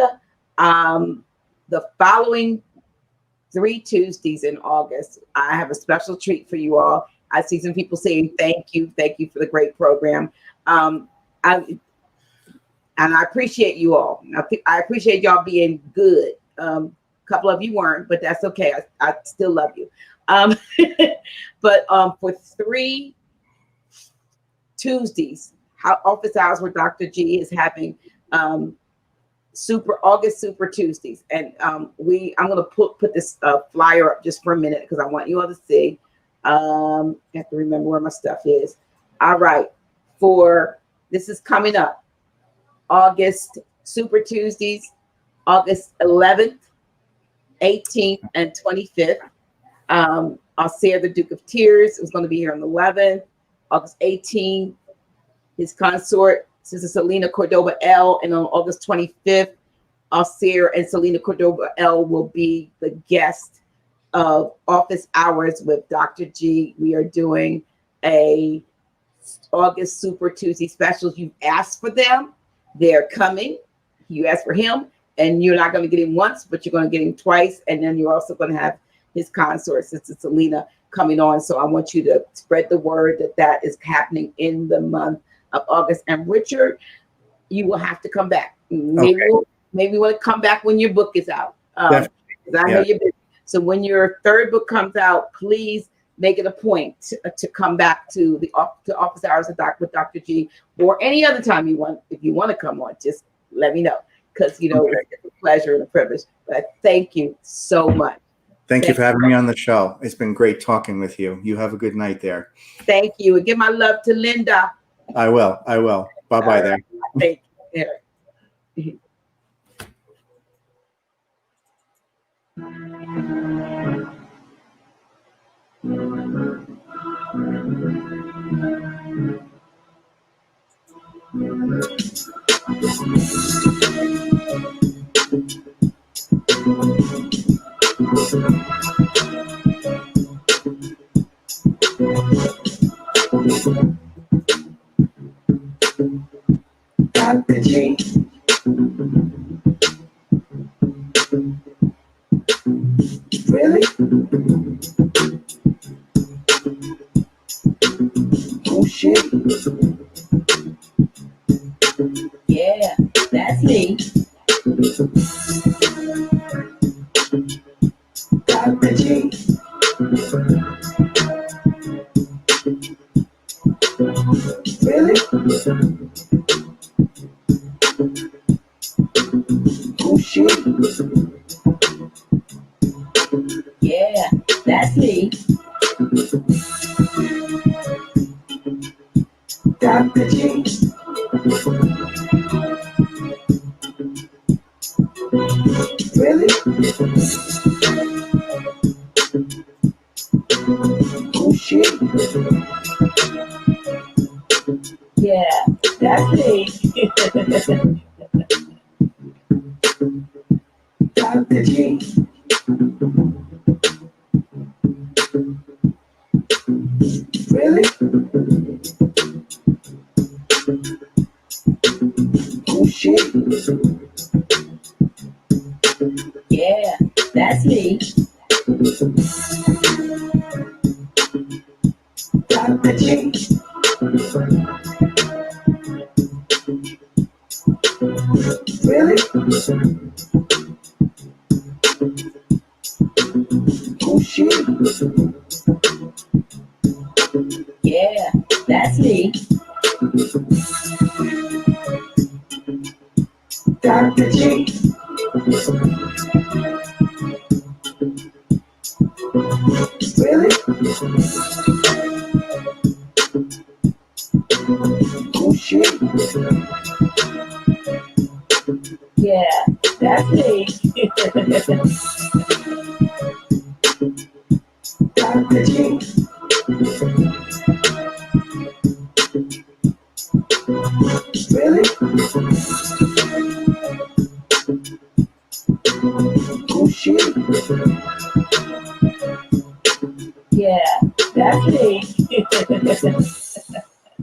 the following 3 Tuesdays in August, I have a special treat for you all. I see some people saying thank you for the great program, and I appreciate you all. I appreciate y'all being good. A couple of you weren't, but that's okay. I still love you. But for 3 Tuesdays, office hours where Dr. G is having August Super Tuesdays, and I'm gonna put this flyer up just for a minute because I want you all to see. I have to remember where my stuff is. All right, this is coming up, August Super Tuesdays, August 11th, 18th, and 25th. Alcir, the Duke of Tears, is going to be here on the 11th. August 18th, his consort, Sister Selena Cordova L. And on August 25th, Alcir and Selena Cordova L. will be the guest of Office Hours with Dr. G. We are doing a August Super Tuesday specials. You've asked for them. They're coming. You asked for him, and you're not going to get him once, but you're going to get him twice. And then you're also going to have his consort, Sister Selena, coming on. So I want you to spread the word that is happening in the month of August. And Richard, you will have to come back. Maybe you want to come back when your book is out. Because I know you're busy. So when your 3rd book comes out, please make it a point to come back to office hours with Dr. G, or any other time you want. If you want to come on, just let me know, because it's a pleasure and a privilege. But thank you so much. Thank you for having me on the show. It's been great talking with you. You have a good night there. Thank you. And give my love to Linda. I will. Bye-bye there. Thank you. Dr. G. Really? Oh shit. Yeah, that's me. Dr. G. Really? Oh shit. Yeah, that's me. Dr. G. Really? Oh shit. Yeah, that's me. Dr. G. Really? Oh shit. Yeah, that's me. Really? Oh shit. Yeah, that's me. Dr. G. Really? Oh shit. Yeah, that's me. Dr. G. Really? Oh shit. Yeah, that's me.